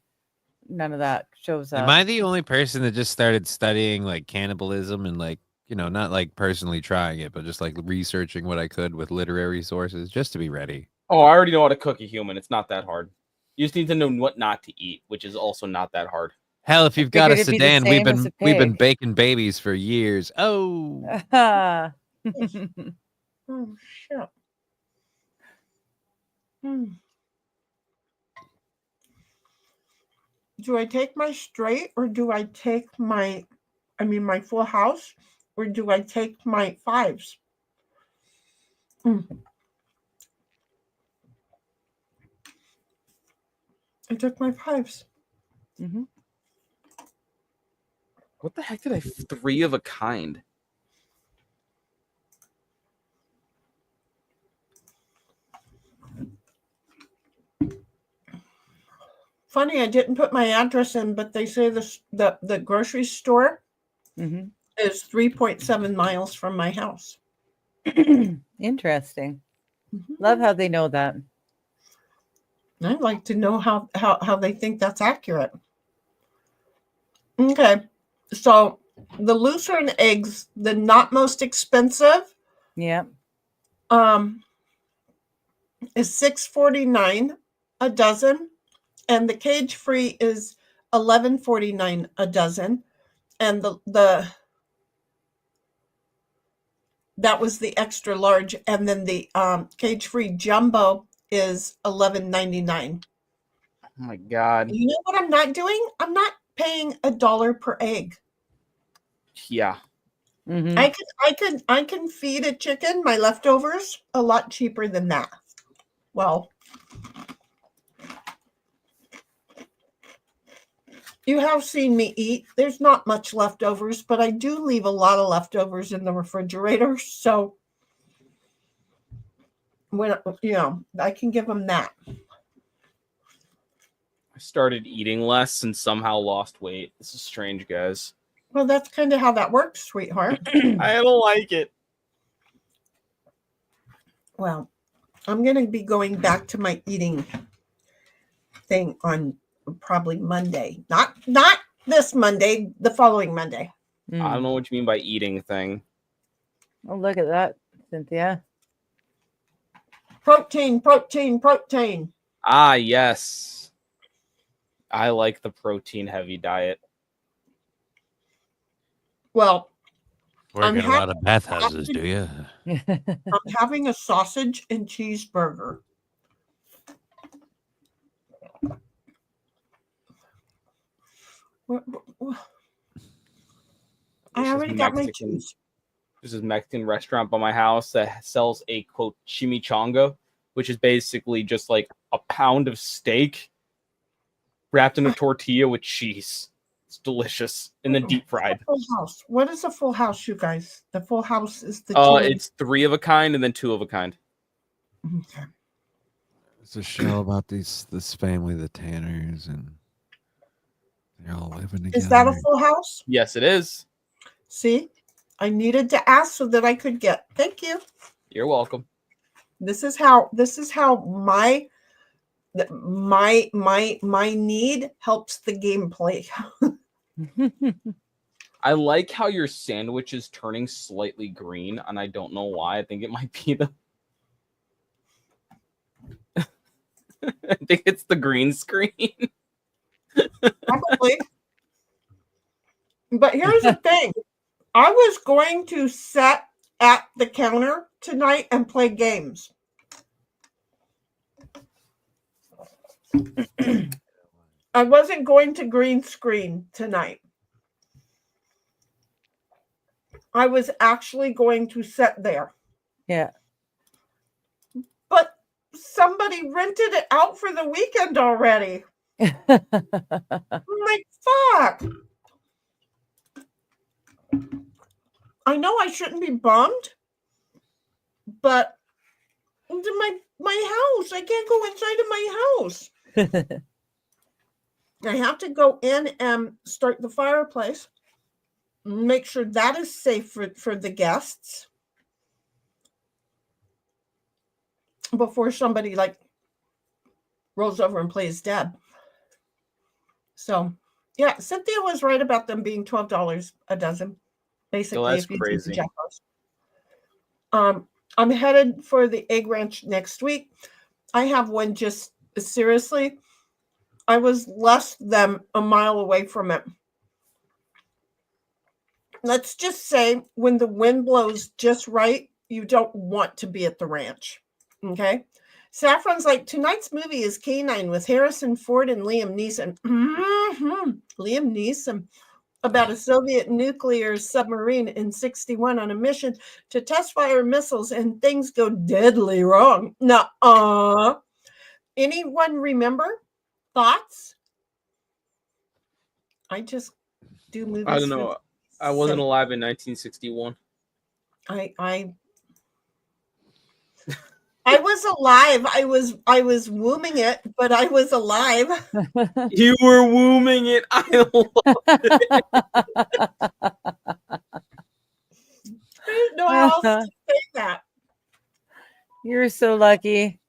none of that shows up. Am I the only person that just started studying like cannibalism and like, you know, not like personally trying it, but just like researching what I could with literary sources just to be ready? Oh, I already know how to cook a human. It's not that hard. You just need to know what not to eat, which is also not that hard. Hell, if you've got a sedan, we've been baking babies for years. Oh. Oh, shit. Do I take my straight or do I take my full house, or do I take my fives? I took my fives. What the heck did I 3 of a kind? Funny, I didn't put my address in, but they say the grocery store is 3.7 miles from my house. Interesting. Love how they know that. I'd like to know how they think that's accurate. Okay, so the lucerne eggs, the not most expensive, yeah, is $6.49 a dozen, and the cage free is $11.49 a dozen, and the that was the extra large, and then the cage free jumbo is $11.99. Oh my god! You know what I'm not doing? I'm not paying $1 per egg. Yeah. I can feed a chicken my leftovers a lot cheaper than that. Well, you have seen me eat. There's not much leftovers, but I do leave a lot of leftovers in the refrigerator. So when I can give them that. I started eating less and somehow lost weight. This is strange, guys. Well, that's kind of how that works, sweetheart. I don't like it. Well, I'm going to be going back to my eating thing on probably Monday. Not this Monday, the following Monday. I don't know what you mean by eating thing. Oh, look at that, Cynthia. Protein, protein, protein. Ah, yes. I like the protein-heavy diet. Well, work at a lot of bathhouses, do you? I'm having a sausage and cheeseburger. I already got my cheese. There's this Mexican restaurant by my house that sells a, quote, chimichanga, which is basically just like a pound of steak wrapped in a tortilla with cheese. It's delicious. And then deep fried. Full house. What is a full house, you guys? The full house is the it's 3 of a kind and then 2 of a kind. Okay. It's a show about this family, the Tanners, and they're all living together. Is that a full house? Yes, it is. See, I needed to ask so that I could get. Thank you. You're welcome. This is how my need helps the gameplay. I like how your sandwich is turning slightly green, and I don't know why. I think it might be the I think it's the green screen. Probably. But here's the thing. I was going to sit at the counter tonight and play games. I wasn't going to green screen tonight. I was actually going to sit there. Yeah. But somebody rented it out for the weekend already. I'm like, fuck. I know I shouldn't be bummed, but my house, I can't go inside of my house. I have to go in and start the fireplace, make sure that is safe for the guests before somebody like rolls over and plays dead. So yeah, Cynthia was right about them being $12 a dozen, basically. That's if you crazy. do Jackos. I'm headed for the egg ranch next week. I have one just seriously. I was less than a mile away from it. Let's just say when the wind blows just right, you don't want to be at the ranch. Okay. Saffron's like, tonight's movie is Canine with Harrison Ford and Liam Neeson. Liam Neeson, about a Soviet nuclear submarine in 1961 on a mission to test fire missiles, and things go deadly wrong. Nuh-uh. Anyone remember? Thoughts? I just do movies. I don't know. I wasn't alive in 1961. I was alive. I was wombing it, but I was alive. You were wombing it. I love it. I didn't know how else to say that. You're so lucky.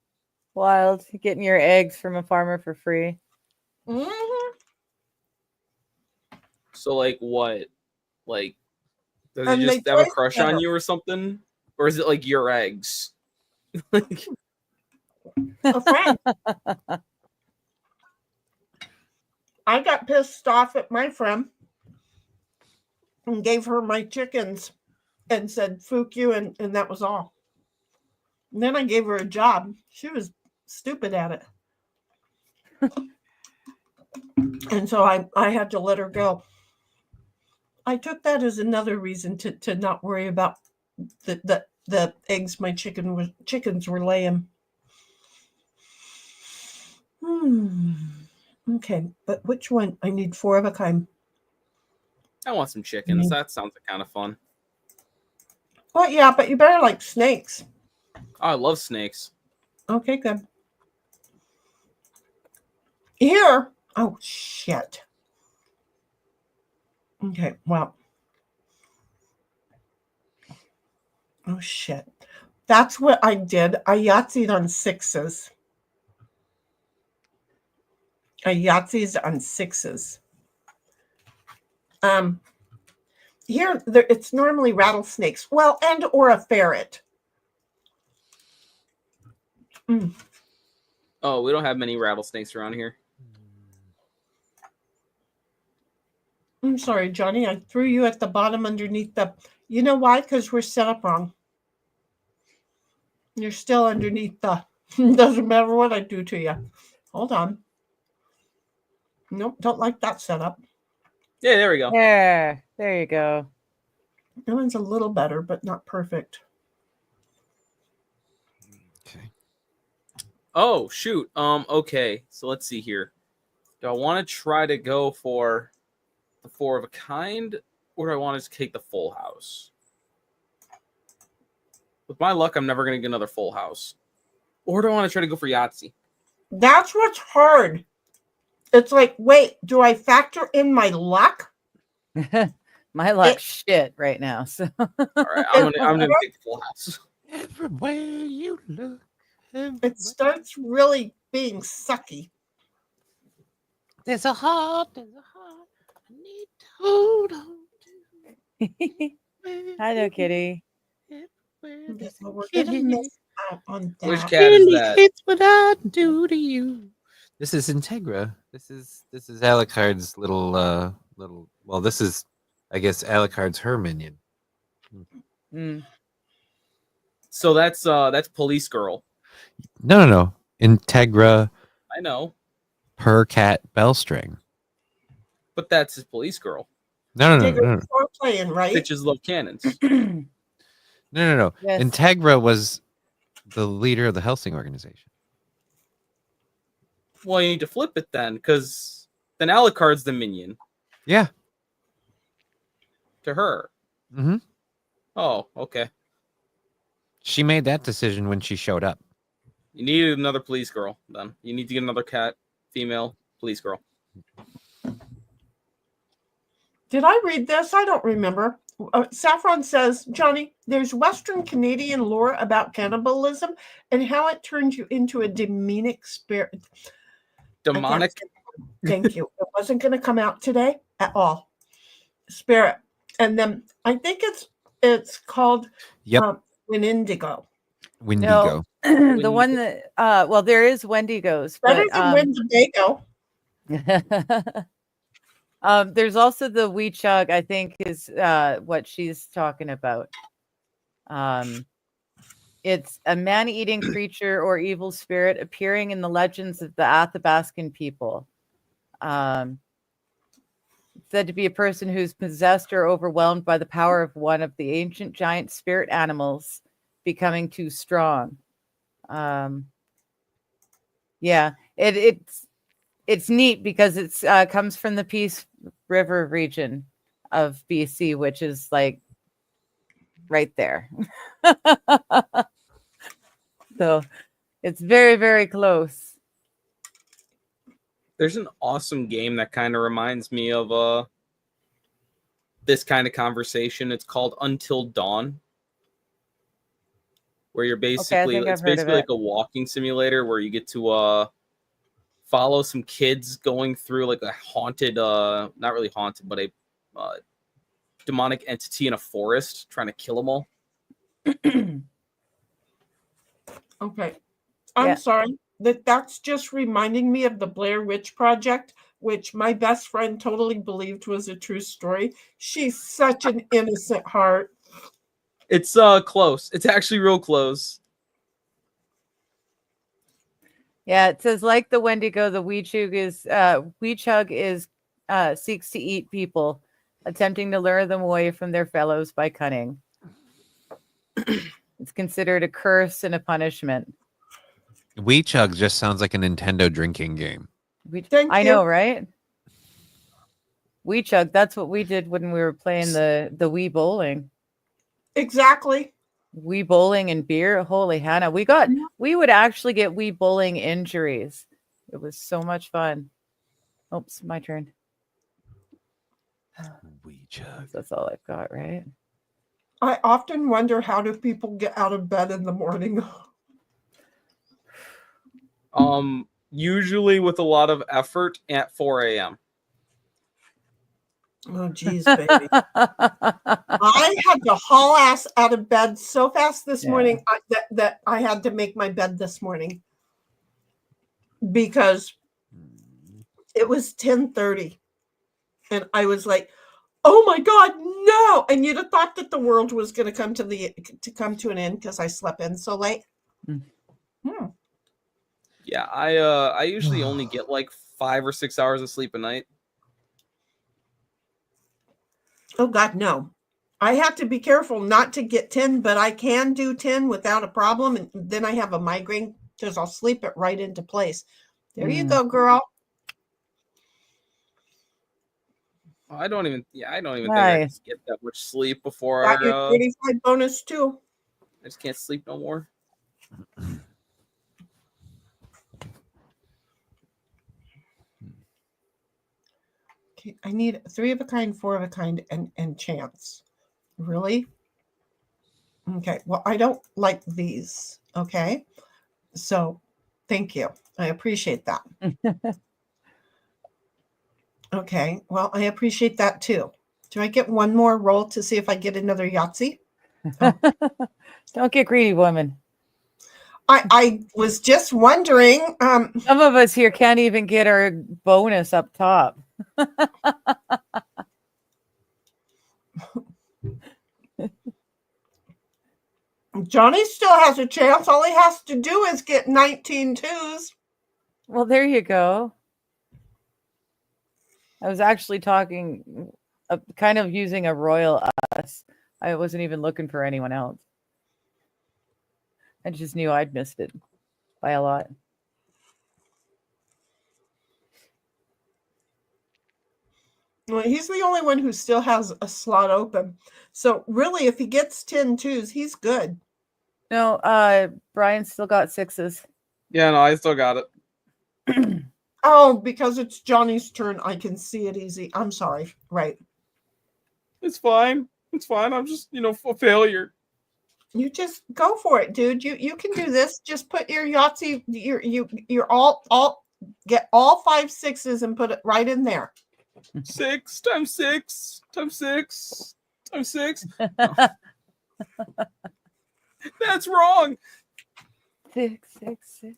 Wild, getting your eggs from a farmer for free. Mm-hmm. So like what? Like does And he they just have a taste crush better. on you or something? Or is it like your eggs? Like, A friend. I got pissed off at my friend and gave her my chickens and said, "Fook you," and that was all. And then I gave her a job. She was stupid at it. And so I had to let her go. I took that as another reason to not worry about the eggs my chickens were laying. Okay, but which one? I need 4 of a kind. I want some chickens. That sounds kind of fun. Well, yeah, but you better like snakes. Oh, I love snakes. Okay, good. Here. Oh, shit. Okay, well. Oh, shit. That's what I did. I Yahtzeed on 6s. I Yahtzeed on 6s. Here, it's normally rattlesnakes. Well, and or a ferret. Oh, we don't have many rattlesnakes around here. I'm sorry, Johnny. I threw you at the bottom underneath the... You know why? Because we're set up wrong. You're still underneath the... Doesn't matter what I do to you. Hold on. Nope, don't like that setup. Yeah, there we go. There you go. That one's a little better, but not perfect. Okay. Oh, shoot. Okay. So let's see here. Do I want to try to go for the 4 of a kind, or do I want to take the full house? With my luck, I'm never going to get another full house. Or do I want to try to go for Yahtzee? That's what's hard. It's like, wait, do I factor in my luck? My luck's shit right now. So All right, I'm gonna take the full house. Everywhere you look. It starts really being sucky. There's a heart. I need to hold on to. hello, kitty. So we're gonna miss out on that. Which cat is that? It's what I do to you. This is Integra. This is Alucard's little. Well, this is, I guess, Alucard's her minion. So that's Police Girl. No. Integra. I know, Per cat bellstring. but that's his Police Girl. No. We're playing, right? Bitches love cannons. No. Yes. Integra was the leader of the Helsing organization. Well, you need to flip it then, because then Alucard's the minion Yeah. to her. Mm-hmm. Oh, okay. She made that decision when she showed up. You need another police girl, then. You need to get another cat, female police girl. Did I read this? I don't remember. Saffron says, Johnny, there's Western Canadian lore about cannibalism and how it turns you into a demonic spirit. Demonic? Thank you. It wasn't going to come out today at all. Spirit. And then I think it's called Wendigo. Wendigo. No, the one that well, there is Wendigos, Better but than Wendigo. there's also the Weechug, I think is what she's talking about. It's a man-eating creature or evil spirit appearing in the legends of the Athabascan people. Said to be a person who's possessed or overwhelmed by the power of one of the ancient giant spirit animals becoming too strong. Yeah, it's neat because it's comes from the Peace River region of BC, which is like right there. So it's very, very close. There's an awesome game that kind of reminds me of this kind of conversation. It's called Until Dawn, where you're basically it's basically like a walking simulator where you get to follow some kids going through like a haunted not really haunted, but a demonic entity in a forest trying to kill them all. Okay. I'm sorry. That's just reminding me of the Blair Witch Project, which my best friend totally believed was a true story. She's such an innocent heart. It's close. It's actually real close. Yeah, it says like the Wendigo, the Weechug is seeks to eat people, attempting to lure them away from their fellows by cunning. It's considered a curse and a punishment. Weechug just sounds like a Nintendo drinking game. I know, right? Weechug, that's what we did when we were playing the Wii bowling. Exactly. Wii bowling and beer. Holy Hannah. We would actually get Wii bowling injuries. It was so much fun. Oops, my turn. Weechug. That's all I've got, right? I often wonder, how do people get out of bed in the morning? Usually with a lot of effort at 4 a.m. Oh, geez, baby. I had to haul ass out of bed so fast this morning that I had to make my bed this morning because it was 10:30 and I was like, oh my God, no. And you'd have thought that the world was going to come to an end because I slept in so late. Yeah, I usually only get like 5 or 6 hours of sleep a night. Oh God, no. I have to be careful not to get 10, but I can do 10 without a problem. And then I have a migraine because I'll sleep it right into place. There you go, girl. I don't even think I can get that much sleep before Got your 35 bonus too. I just can't sleep no more. Okay, I need 3 of a kind, 4 of a kind, and chance. Really? Okay, well, I don't like these. Okay, so thank you. I appreciate that. Okay, well, I appreciate that too. Do I get one more roll to see if I get another Yahtzee? Oh. Don't get greedy, woman. I was just wondering. Some of us here can't even get our bonus up top. Johnny still has a chance. All he has to do is get 19 twos. Well, there you go. I was actually talking, kind of using a royal us. I wasn't even looking for anyone else. I just knew I'd missed it by a lot. Well, he's the only one who still has a slot open. So really, if he gets 10 twos, he's good. No, Brian still got 6s. Yeah, no, I still got it. Oh, because it's Johnny's turn, I can see it easy. I'm sorry. Right. It's fine. It's fine. I'm just, a failure. You just go for it, dude. You can do this. Just put your Yahtzee, you're all get all 5 6s and put it right in there. 6 times 6 times 6 times 6. That's wrong. 6, 6, 6.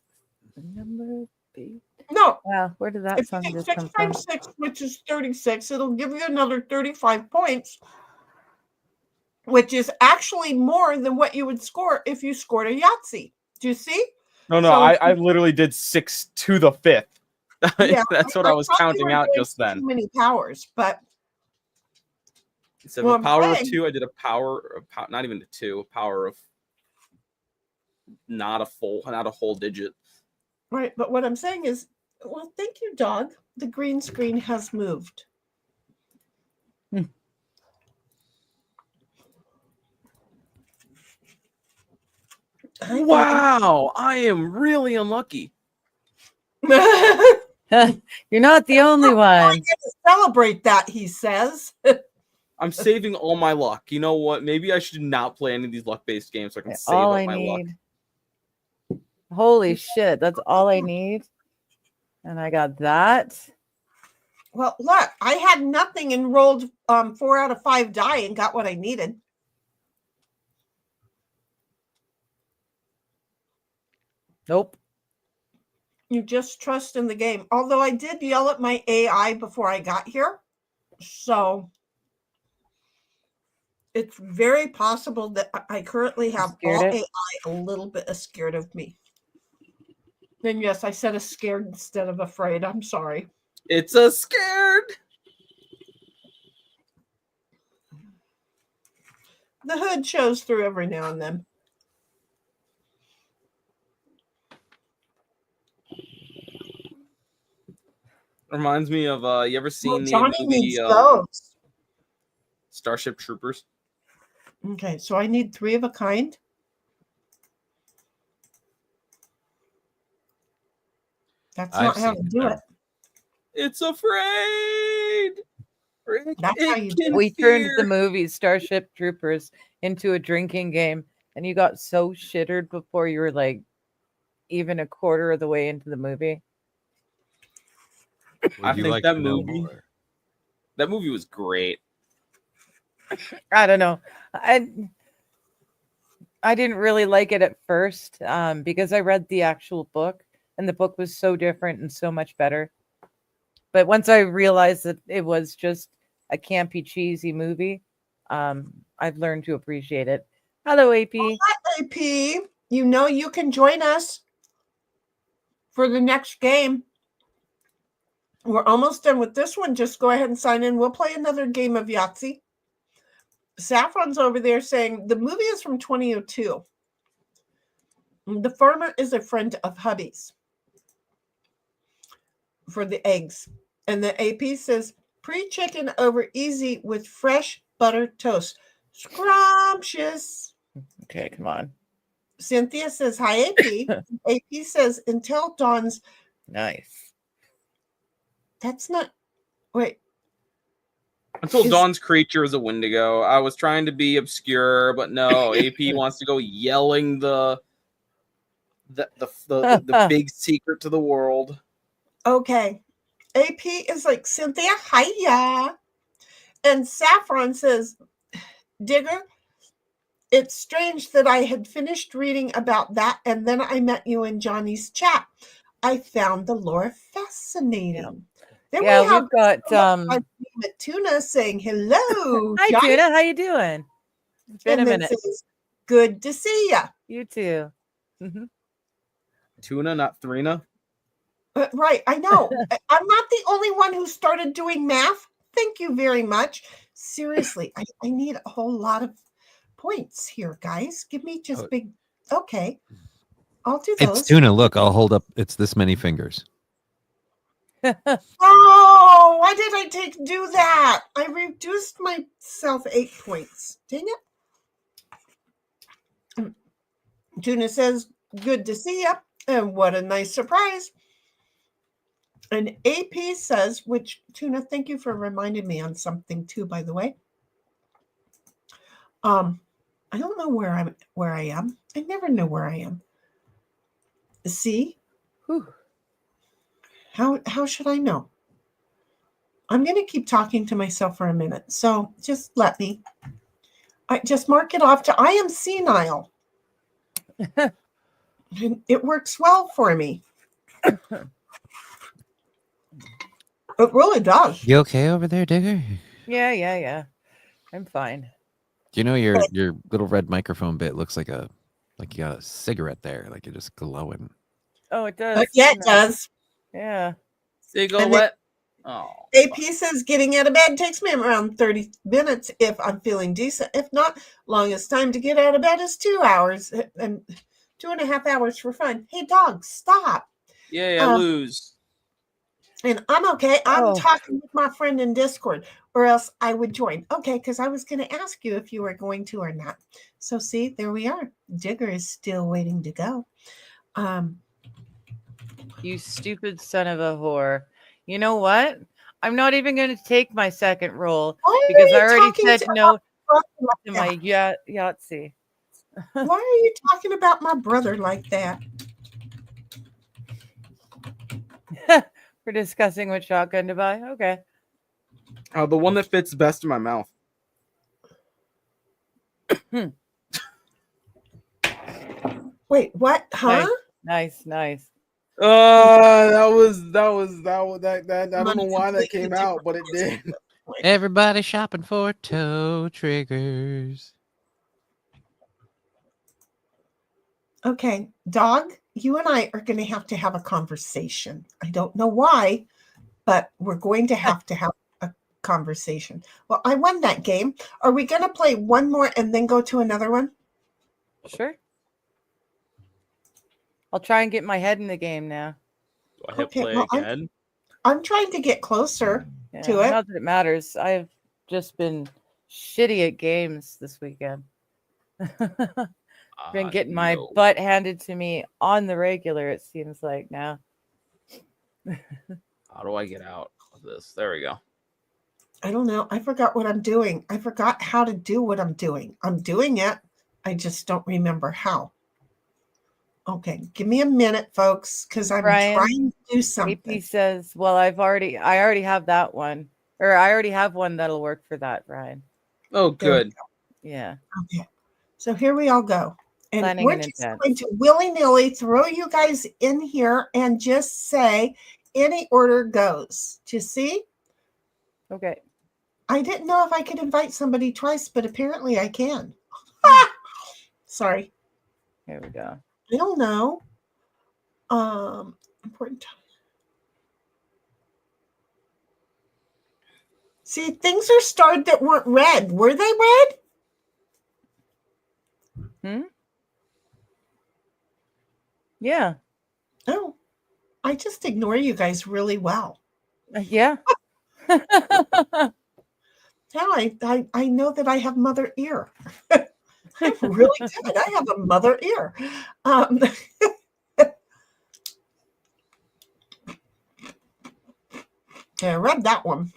Number 8. No. Wow, where did that If song you just take come 6 from? times 6, which is 36, it'll give you another 35 points, which is actually more than what you would score if you scored a Yahtzee. Do you see? No, So- I literally did 6 to the 5th. Yeah, That's what I was thought you counting were out doing just then. Too many powers, but Instead Well, of a power of Greg- 2, I did a power of not even a 2, a power of not a whole digit. right. But what I'm saying is, well, thank you, dog. The green screen has moved. Wow, I am really unlucky. You're not the only one. Celebrate that, he says. I'm saving all my luck. You know what? Maybe I should not play any of these luck-based games so I can save All up I my luck. need. Holy shit, that's all I need. And I got that. Well, look, I had nothing and rolled 4 out of 5 die and got what I needed. Nope. You just trust in the game. Although I did yell at my AI before I got here. So it's very possible that I currently have all Scared it? AI a little bit scared of me. Then yes, I said a scared instead of afraid. I'm sorry. It's a scared. The hood shows through every now and then. Reminds me of you ever seen the Johnny movie needs those. Starship Troopers? Okay, so I need 3 of a kind. That's not I've how seen to do them. it. It's afraid. That's how you do it. We turned the movie Starship Troopers into a drinking game, and you got so shittered before you were like even a quarter of the way into the movie. I Would you think like that to know movie- more? That movie was great. I don't know. I didn't really like it at first because I read the actual book, and the book was so different and so much better. But once I realized that it was just a campy, cheesy movie, I've learned to appreciate it. Hello, AP. AP, you know you can join us for the next game. We're almost done with this one. Just go ahead and sign in. We'll play another game of Yahtzee. Saffron's over there saying the movie is from 2002. The farmer is a friend of hubby's for the eggs. And the AP says pre-chicken over easy with fresh butter toast. Scrumptious. Okay, come on. Cynthia says, hi, AP. AP says, until dawn's. Nice. That's not. Wait. Until Is- Dawn's creature is a Wendigo. I was trying to be obscure, but no. AP wants to go yelling the big secret to the world. Okay. AP is like, Cynthia, hiya. And Saffron says, Digger, it's strange that I had finished reading about that and then I met you in Johnny's chat. I found the lore fascinating. Then Yeah, we have we've got Tuna saying hello. hi Johnny, Tuna, how you doing? It's been a and then minute. says, good to see ya. You too. Mhm. Tuna, not Thrina. Right, I know. I'm not the only one who started doing math. Thank you very much. Seriously, I need a whole lot of points here, guys. Give me just big. Okay, I'll do those. It's tuna. Look, I'll hold up. It's this many fingers. Oh, why did I do that? lost myself 8 points. Dang it. Tuna says, good to see you. And what a nice surprise. And AP says, which, Tuna, thank you for reminding me on something too, by the way. I don't know where I am. I never know where I am. See? Whew. How should I know? I'm going to keep talking to myself for a minute. So just let me. I just mark it off to I am senile. And it works well for me. It really does. You okay over there, Digger? Yeah. I'm fine. Do you know your little red microphone bit looks like you got a cigarette there, like you're just glowing. Oh, it does. Yeah, it does. Yeah. Cigarette. Oh. AP says getting out of bed takes me around 30 minutes if I'm feeling decent. If not, longest time to get out of bed is 2 hours and 2.5 hours for fun. Hey, dog, stop. Yeah, I lose. And I'm okay. I'm talking with my friend in Discord, or else I would join. Okay, because I was going to ask you if you were going to or not. So see, there we are. Digger is still waiting to go. You stupid son of a whore. You know what? I'm not even going to take my second roll because I already said no to my Yahtzee. Why are you talking about my brother like that? We're discussing what shotgun to buy. Okay. The one that fits best in my mouth. Wait, what? Huh? Nice. That I don't know why that came out, but it did. Everybody shopping for toe triggers. Okay, dog, you and I are going to have a conversation. I don't know why, but we're going to have a conversation. Well, I won that game. Are we going to play one more and then go to another one? Sure. I'll try and get my head in the game now. Do I hit play again? I'm trying to get closer to it. Not that it matters. I've just been shitty at games this weekend. Been getting my butt handed to me on the regular, it seems like now. How do I get out of this? There we go. I don't know. I forgot what I'm doing. I forgot how to do what I'm doing. I'm doing it. I just don't remember how. Okay, give me a minute, folks, because I'm trying to do something. AP says, well, I already have that one. Or I already have one that'll work for that, Brian. Oh, good. Yeah. Okay. So here we all go. And Planning we're in just advance. going to willy-nilly throw you guys in here and just say any order goes. Do you see? Okay. I didn't know if I could invite somebody twice, but apparently I can. Sorry. Here we go. I don't know. Important time. See, things are starred that weren't red. Were they red? Yeah. Oh, I just ignore you guys really well. Yeah. Now I know that I have mother ear. I'm really good. I have a mother ear. Okay, I read that one.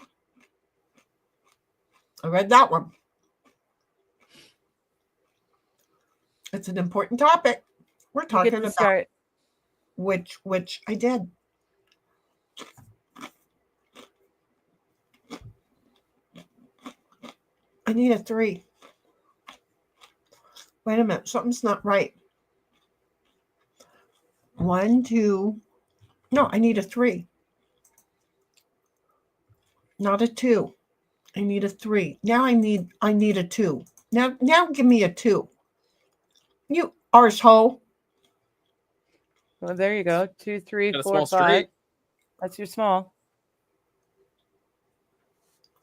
It's an important topic. We're talking about which I did. I need a 3. Wait a minute, something's not right. 1, 2. No, I need a 3. Not a 2. I need a 3. Now I need a 2. Now give me a 2. You arsehole. Well, there you go. 2, 3, Got a 4, small 5. straight. That's your small.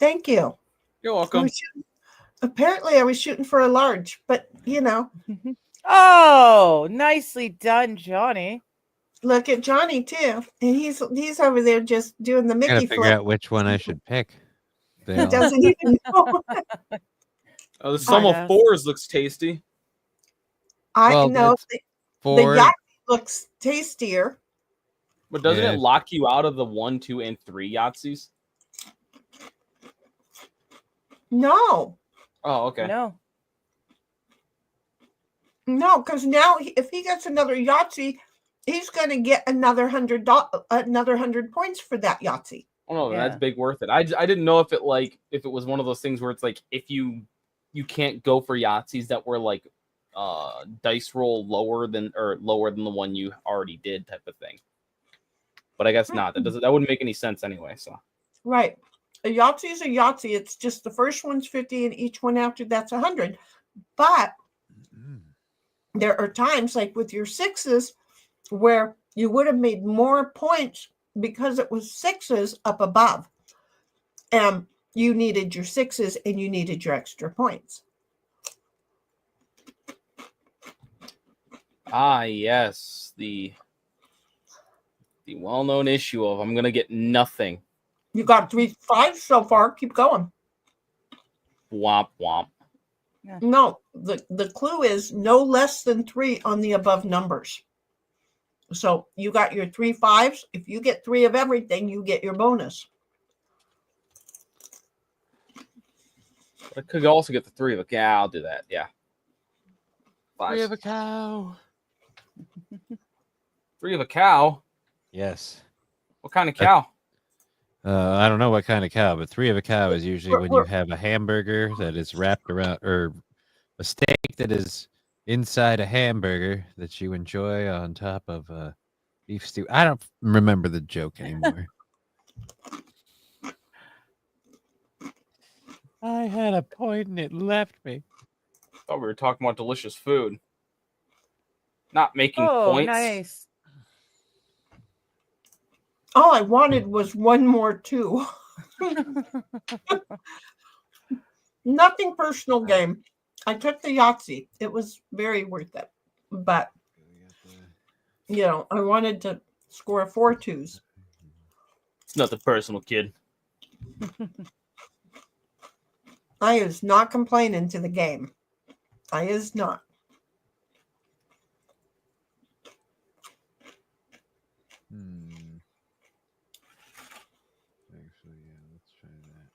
Thank you. You're welcome. Apparently I was shooting for a large, but you know. Oh, nicely done, Johnny. Look at Johnny too. And he's over there just doing the Gotta Mickey figure flip. out which one I should pick. They He all- doesn't even know. Oh, the sum of Yes. fours looks tasty. I Well, know that's the four. Yahtzee looks tastier. But doesn't Yeah. it lock you out of the 1, 2, and 3 Yahtzees? No, Oh, okay. No. no, because now if he gets another Yahtzee, he's going to get another $100 points for that Yahtzee. Oh no, Yeah. that's big worth it. I didn't know if it was one of those things where it's like if you can't go for Yahtzees that were like dice roll lower than the one you already did type of thing. But I guess not. That wouldn't make any sense anyway. So Right. A Yahtzee is a Yahtzee. It's just the first one's 50 and each one after that's 100. But there are times like with your sixes where you would have made more points because it was sixes up above. And you needed your sixes and you needed your extra points. ah yes, the well-known issue of I'm gonna get nothing. You got 3 5s so far. Keep going. Womp womp. No, the clue is no less than 3 on the above numbers. So you got your 3 5s. If you get 3 of everything, you get your bonus. I could also get the 3 of a cow. I'll do that. Yeah. 5. a cow. 3 of a cow. Yes. What kind of cow? I don't know what kind of cow, but 3 of a cow is usually when you We're- have a hamburger that is wrapped around, or a steak that is inside a hamburger that you enjoy on top of a beef stew. I don't remember the joke anymore. I had a point and it left me. Thought we were talking about delicious food. Not making Oh, points. nice. All I wanted was one more 2. Nothing personal game. I took the Yahtzee. It was very worth it. But, I wanted to score 4 2s. It's nothing personal, kid. I is not complaining to the game. I is not. Actually, yeah, let's try that.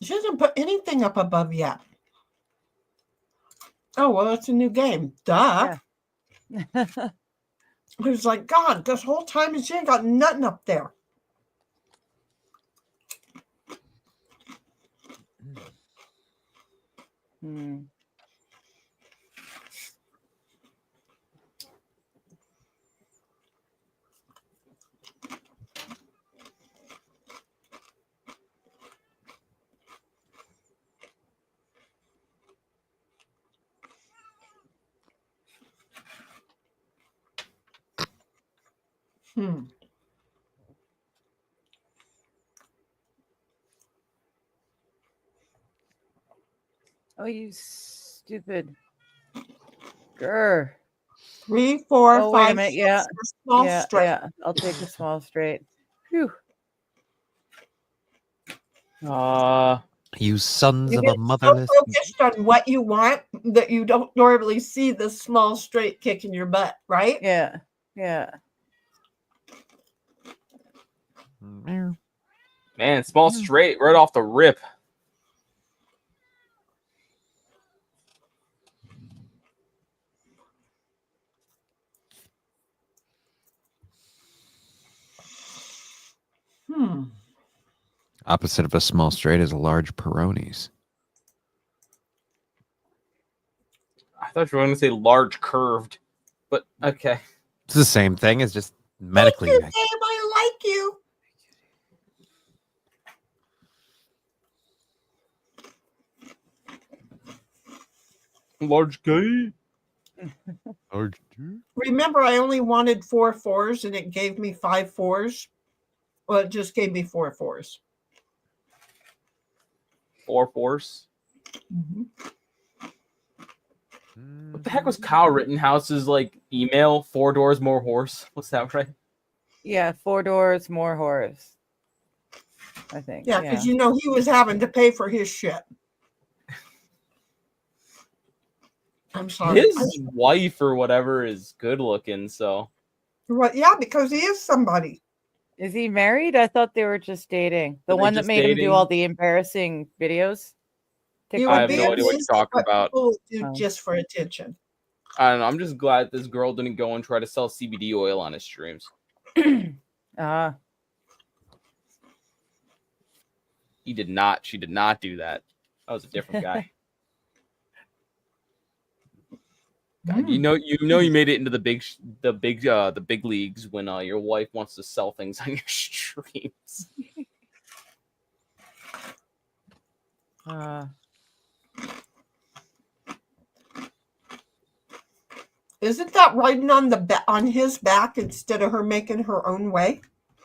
She hasn't put anything up above yet. Oh, well, that's a new game. Duh. I was like, God, this whole time she ain't got nothing up there. Hmm. Hmm. Oh, you stupid. Grr. 3, 4, Oh, wait a 5, minute. 6, Yeah. a small Yeah, straight. yeah. I'll take a small straight. Phew. You sons You of get a motherless. so focused on what you want that you don't normally see the small straight kick in your butt, right? Yeah. Yeah. Man, small straight right off the rip. Hmm. Opposite of a small straight is a large Peronis. I thought you were going to say large curved, but okay. It's the same thing. It's just medically. Thank you, Gabe. I like you. Large K. Remember, I only wanted 4 4s, and it gave me 5 4s. Well, it just gave me 4 4s. 4 4s. Mm-hmm. What the heck was Kyle Rittenhouse's like email? 4 doors, more horse. What's that, right? Yeah, 4 doors, more horse. I think. Yeah, because you know he was having to pay for his shit. I'm sorry. His wife or whatever is good looking, so. Well, yeah, because he is somebody. Is he married? I thought they were just dating. The one that made him do all the embarrassing videos. I have no idea what you're talking about. Do just for attention. I don't know. I'm just glad this girl didn't go and try to sell CBD oil on his streams. He did not. She did not do that. That was a different guy. God, you made it into the big leagues when your wife wants to sell things on your streams. Isn't that riding on his back instead of her making her own way?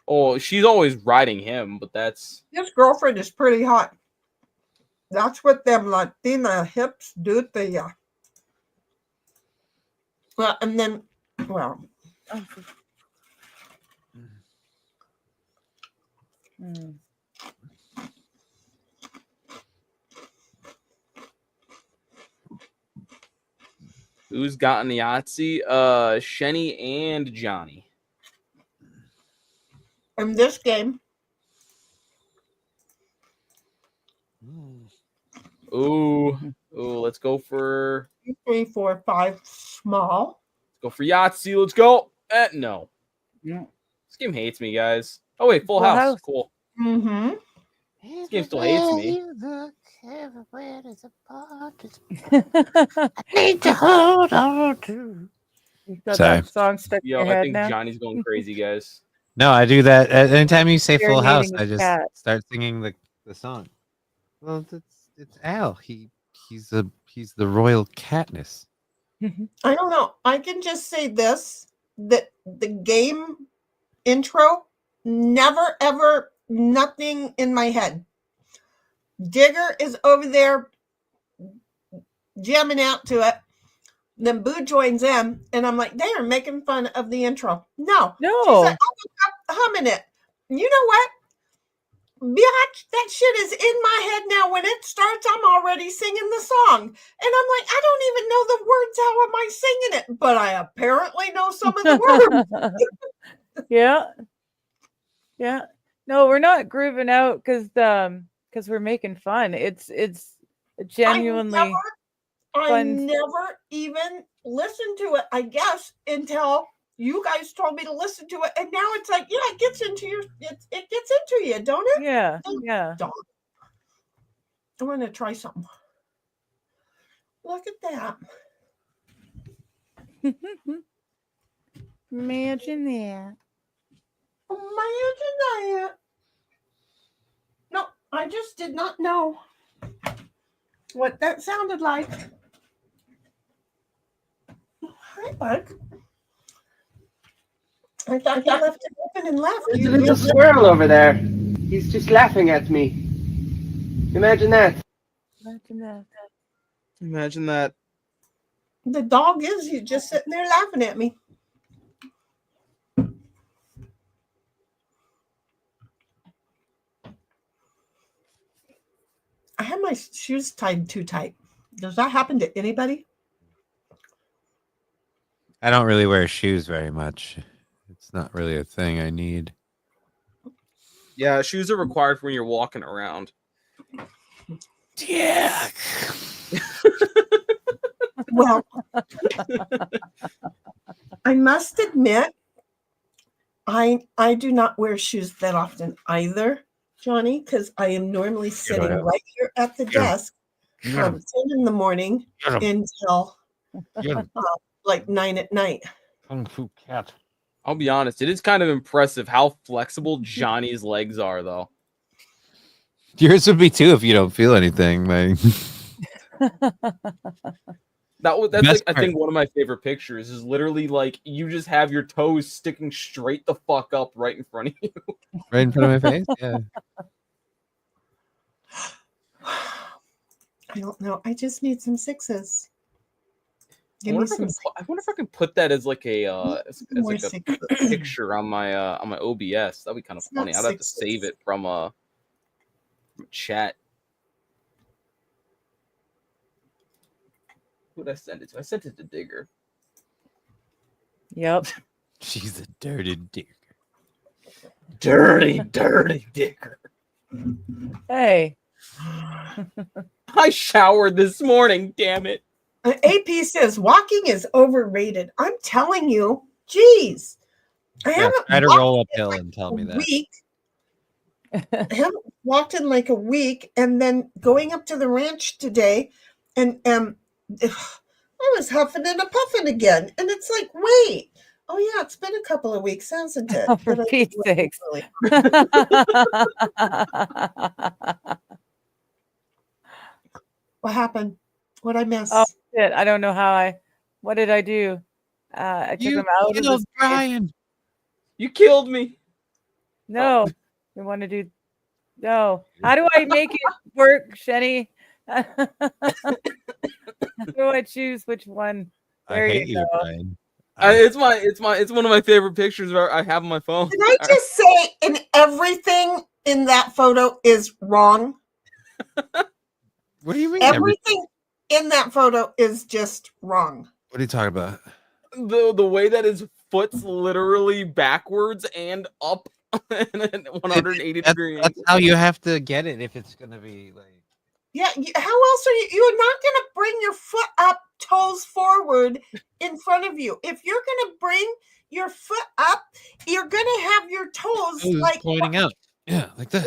Oh, she's always riding him, but that's his girlfriend is pretty hot. That's what them Latina hips do to you. Well, and then, well. Who's gotten the Yahtzee? Shenny and Johnny. In this game. Ooh, let's go for 2, 3, 4, 5 small. Let's go for Yahtzee. Let's go. No. Yeah. This game hates me, guys. Oh wait, full house. Cool. Mm-hmm. This game still hates me. Everywhere there's a pocket. I need to hold on to. Sorry. That song stuck in Yo, your I head think now? Johnny's going crazy, guys. No, I do that. Anytime you say Full House, Serenading I his just cat. start singing the song. Well, it's Al. He's the royal Katniss. I don't know. I can just say this, that the game intro, never, ever, nothing in my head. Digger is over there jamming out to it. Then Boo joins in, and I'm like, they are making fun of the intro. No. She's like, I'm humming it. You know what? Biatch, that shit is in my head now. When it starts, I'm already singing the song. And I'm like, I don't even know the words. How am I singing it? But I apparently know some of the words. Yeah. No, we're not grooving out because we're making fun. It's genuinely I never even listened to it, I guess, until you guys told me to listen to it, and now it's like, yeah, it gets into you, don't it? Yeah. Don't. I want to try something. Look at that. Imagine that. Imagine that. No, I just did not know what that sounded like. Hi, Bug. I thought you left it open and left. There's a little squirrel over there. He's just laughing at me. Imagine that. Imagine that. The dog he's just sitting there laughing at me. I have my shoes tied too tight. Does that happen to anybody? I don't really wear shoes very much. It's not really a thing I need. Yeah, shoes are required for when you're walking around. Yeah. Well, I must admit, I do not wear shoes that often either, Johnny, because I am normally sitting right here at the desk from 10 in the morning until like 9 at night. Kung Fu Cat. I'll be honest, it is kind of impressive how flexible Johnny's legs are, though. Yours would be too if you don't feel anything. Like. That's Best like I part. think one of my favorite pictures is literally like you just have your toes sticking straight the fuck up right in front of you. Right in front of my face. Yeah. I don't know. I just need some sixes. I Give wonder, me some. I wonder if I can put that as like a as More like a sixes. picture on my OBS. That'd be kind of It's not funny. I'd have to sixes. save it from chat. Who would I send it to? I sent it to Digger. Yep. She's a dirty digger. Dirty Digger. Hey. I showered this morning. Damn it. AP says walking is overrated. I'm telling you, geez. I Yeah, haven't try to walked roll in uphill like and tell a me that. week. I haven't walked in like a week, and then going up to the ranch today, and I was huffing and a puffing again, and it's like, wait, oh yeah, it's been a couple of weeks, hasn't it? Oh, for But I Pete's wasn't sakes. really- What happened? What I miss? Oh shit! I don't know how what did I do? I took him out of the killed space. Brian. You killed me. No, we want to do. No, how do I make it work, Shenny? How do I choose which one? There I hate you, go. Brian. It's one of my favorate pictures I have on my phone. Did I just say and everything in that photo is wrong? What do you mean? Everything in that photo is just wrong. What are you talking about? The way that his foot's literally backwards and up and 180 degrees. That's how you have to get it if it's gonna be like. Yeah, how else are you? You're not going to bring your foot up, toes forward in front of you. If you're going to bring your foot up, you're going to have your toes like pointing out. Yeah, like this.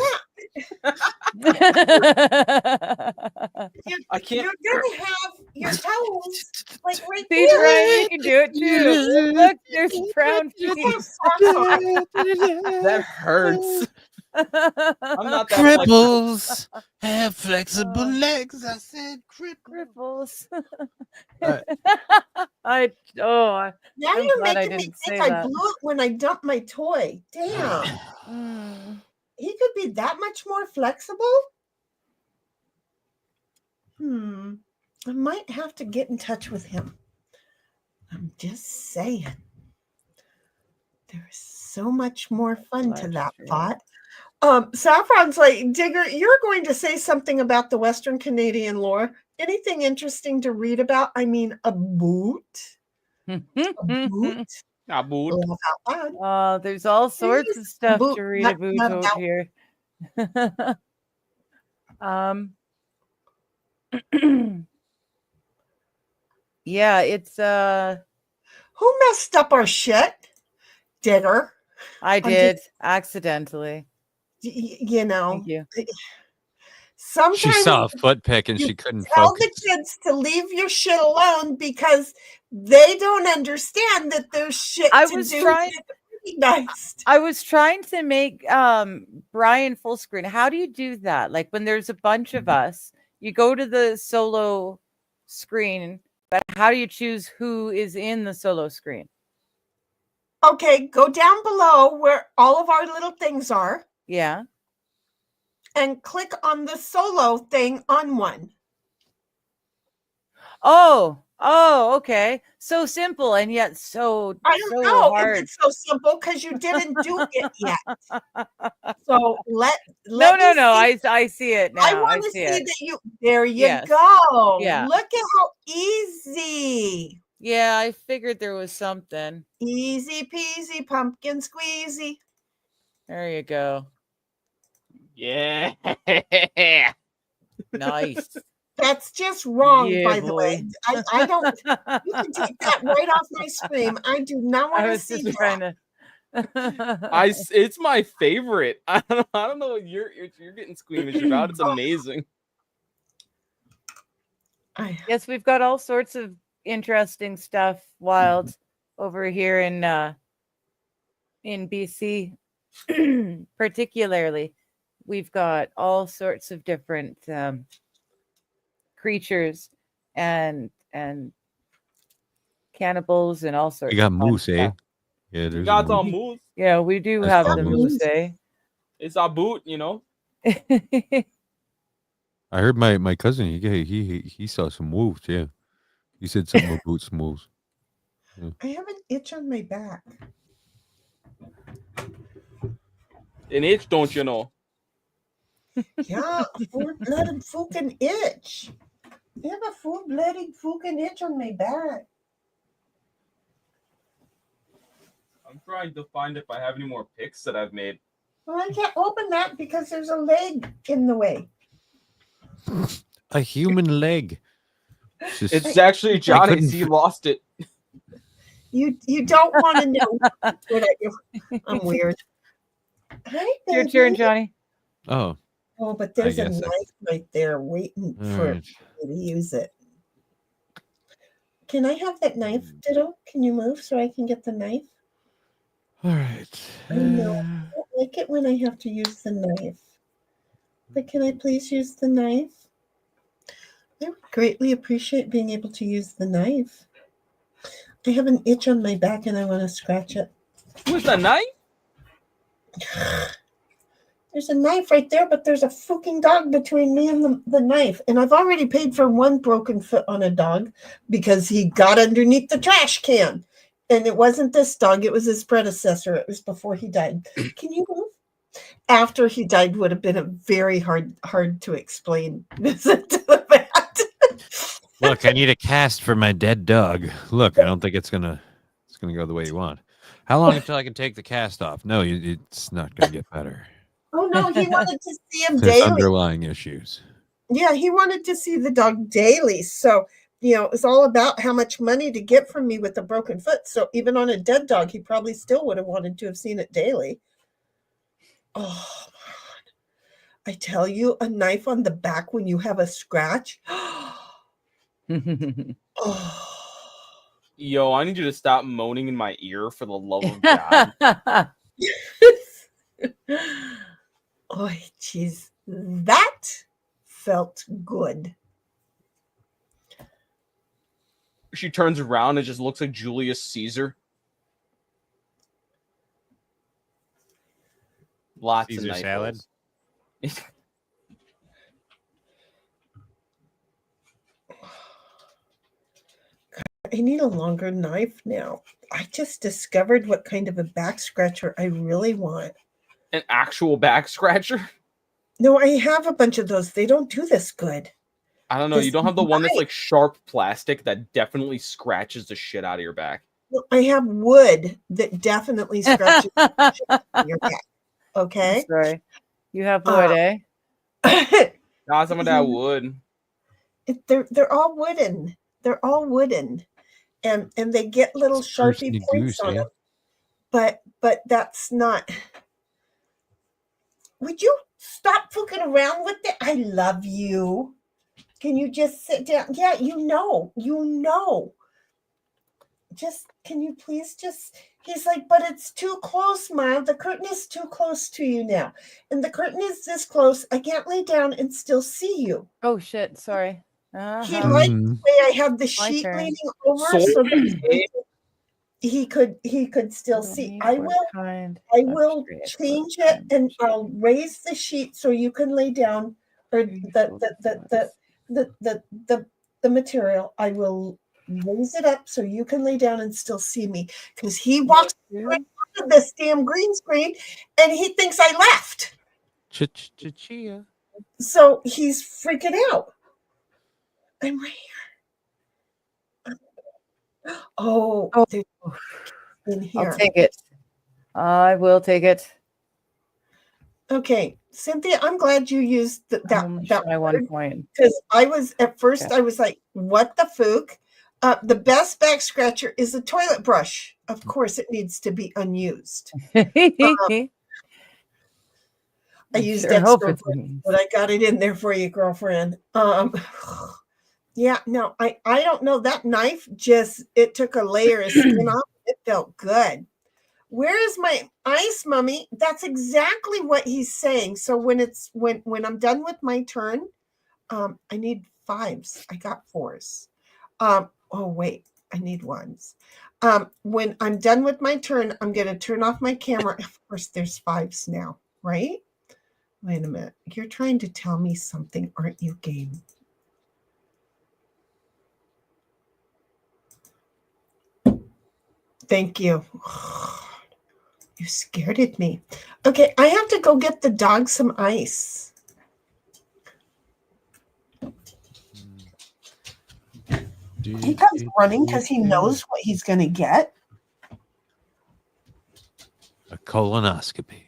I can't. You're going to have your toes like right See, there. Brian, you can do it too. Look, there's brown feet. That hurts. I'm not that Cripples have flexible legs. I said cripples. Right. Now Now I'm you're glad I making me didn't think say I that. blew it when I dumped my toy. Damn. He could be that much more flexible? I might have to get in touch with him. I'm just saying. There's so much more fun to that thought. Saffron's like, Digger, you're going to say something about the Western Canadian lore. Anything interesting to read about? I mean, a boot? A boot? A boot. There's all sorts of stuff boot, to read not about out. here. Yeah, it's Who messed up our shit? Digger. I did accidentally. You know. Thank you. Sometimes She saw a foot pick and you she couldn't tell focus. the kids to leave your shit alone because they don't understand that there's shit I to was do trying- to get recognized. I was trying to make Brian full screen. How do you do that? Like when there's a bunch of us, you go to the solo screen, but how do you choose who is in the solo screen? Okay, go down below where all of our little things are Yeah. and click on the solo thing on one. Oh, okay. So simple and yet so I don't so know hard. if it's so simple because you didn't do it yet. So let No. me see. I see it now. I want to see it. that you. There you Yes. go. Yeah. Look at how easy. Yeah, I figured there was something. Easy peasy pumpkin squeezy. There you go. Yeah. Nice. That's just wrong, Yeah, by the way. boy. I don't. You can take that right off my screen. I do not want I to was see just that. trying to. It's my favorite. I don't know what you're getting squeamish about. It's amazing. Yes, we've got all sorts of interesting stuff wild over here in BC. Particularly, we've got all sorts of different creatures and cannibals and all sorts. You got of fun moose, eh? stuff. Yeah, You there's got a some moose. moose. Yeah, we do That's have all the moose. moose, eh? It's a boot, you know. I heard my cousin. He saw some wolves. Yeah, he said something about some wolves. Yeah. I have an itch on my back. An itch, don't you know? Yeah, a full-blooded fucking itch. I have a full-blooded fucking itch on my back. I'm trying to find if I have any more pics that I've made. Well, I can't open that because there's a leg in the way. A human leg. It's actually Johnny's. He lost it. You don't want to know what I do. I'm weird. Hi, Your baby. turn, Johnny. Oh. Oh, but there's a guess knife that's- right there waiting All for right. me to use it. Can I have that knife, Ditto? Can you move so I can get the knife? All right. I know. I don't like it when I have to use the knife. But can I please use the knife? I would greatly appreciate being able to use the knife. I have an itch on my back and I want to scratch it. With a knife? There's a knife right there, but there's a fucking dog between me and the knife. And I've already paid for one broken foot on a dog because he got underneath the trash can. And it wasn't this dog, it was his predecessor. It was before he died. Can you move? After he died would have been a very hard to explain visit to the vet. Look, I need a cast for my dead dog. Look, I don't think it's gonna go the way you want. How long until I can take the cast off? No, it's not gonna get better. Oh no, he wanted to see him There's daily. underlying issues. Yeah, he wanted to see the dog daily. So, it was all about how much money to get from me with a broken foot. So even on a dead dog, he probably still would have wanted to have seen it daily. Oh, man. I tell you, a knife on the back when you have a scratch. Oh. Yo, I need you to stop moaning in my ear for the love of God. Oh, jeez. That felt good. She turns around and just looks like Julius Caesar. Lots Caesar of knife salad? holes. I need a longer knife now. I just discovered what kind of a back scratcher I really want. An actual back scratcher? No, I have a bunch of those. They don't do this good. I don't know. You don't have the one that's like sharp plastic that definitely scratches the shit out of your back. Well, I have wood that definitely scratches the shit out of your back. Okay. Sorry. You have wood, eh? Nah, some of that wood. They're all wooden. They're all wooden. And they get little Sharpie points on them. But that's not. Would you stop fucking around with it? I love you. Can you just sit down? Yeah, you know. Can you please just, he's like, but it's too close, Ma. The curtain is too close to you now. And the curtain is this close. I can't lay down and still see you. Oh, shit. Sorry. He Uh-huh. liked the way I had the My sheet turn. leaning over so that he could still see. I will change it and I'll raise the sheet so you can lay down, or the material. I will raise it up so you can lay down and still see me, because he walks right onto this damn green screen and he thinks I left. Chia. So he's freaking out. I'm right here. Oh, they're in here. I'll take it. I will take it. Okay, Cynthia, I'm glad you used that my 1 point. because I was at first I was like, "What the fuck?" The best back scratcher is a toilet brush. Of course, it needs to be unused. I used extra, but I got it in there for you, girlfriend. Yeah, no, I don't know. That knife it took a layer of skin off. It felt good. Where is my ice, Mummy? That's exactly what he's saying. So when I'm done with my turn, I need 5s. I got 4s. Oh wait, I need ones. When I'm done with my turn, I'm going to turn off my camera. Of course, there's 5s now, right? Wait a minute. You're trying to tell me something, aren't you, game? Thank you. You scared me. Okay, I have to go get the dog some ice. He comes running because he knows what he's going to get. A colonoscopy.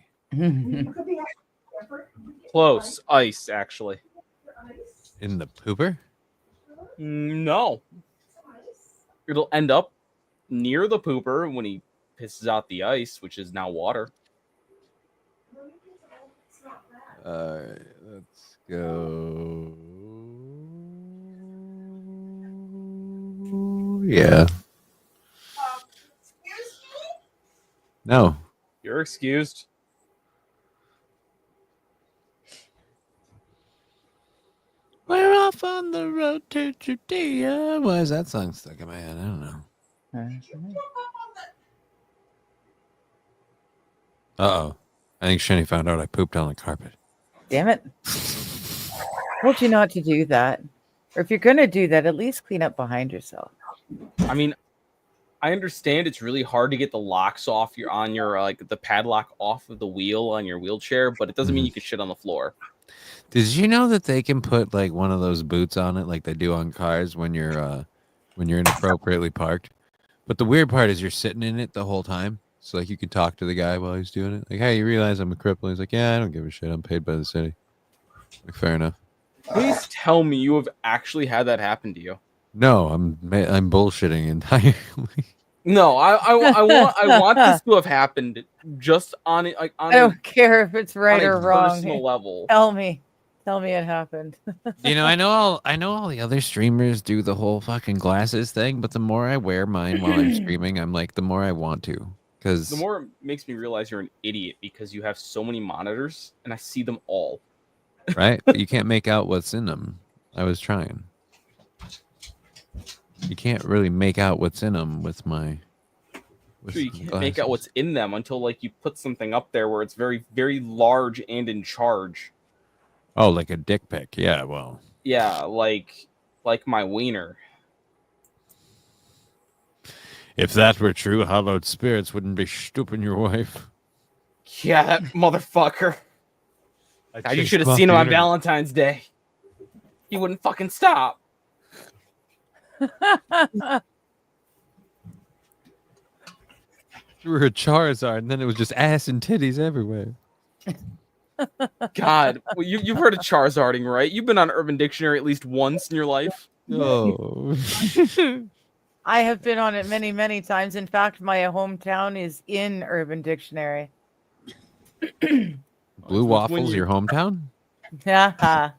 Close. Ice, actually. In the pooper? No. It'll end up near the pooper when he pisses out the ice, which is now water. All right, let's go. Yeah. No. You're excused. We're off on the road to Judea. Why is that song stuck in my head? I don't know. Uh-oh. I think Shenny found out I pooped on the carpet. Damn it. Told you not to do that. Or if you're going to do that, at least clean up behind yourself. I mean, I understand it's really hard to get the locks off the padlock off of the wheel on your wheelchair, but it doesn't mean you can shit on the floor. Did you know that they can put like one of those boots on it like they do on cars when you're inappropriately parked? But the weird part is you're sitting in it the whole time. So like you can talk to the guy while he's doing it. Like, hey, you realize I'm a cripple? He's like, yeah, I don't give a shit. I'm paid by the city. Like, fair enough. Please tell me you have actually had that happen to you. No, I'm bullshitting entirely. No, I want this to have happened just on it. Like, I don't care if it's right or wrong. Personal level. Tell me it happened. You know, I know all the other streamers do the whole fucking glasses thing, but the more I wear mine while I'm streaming, I'm like, the more I want to. Because the more it makes me realize you're an idiot because you have so many monitors and I see them all. Right? But you can't make out what's in them. I was trying. You can't really make out what's in them with my. Sure, you can't make out what's in them until like you put something up there where it's very, very large and in charge. Oh, like a dick pic. Yeah, well. Yeah, like my wiener. If that were true, hallowed spirits wouldn't be stooping your wife. Yeah, that motherfucker. You should have seen him on Valentine's Day. He wouldn't fucking stop. You were a Charizard, and then it was just ass and titties everywhere. God, well, you've heard of Charizarding, right? You've been on Urban Dictionary at least once in your life. Oh. I have been on it many, many times. In fact, my hometown is in Urban Dictionary. Blue Waffles, your hometown? Yeah.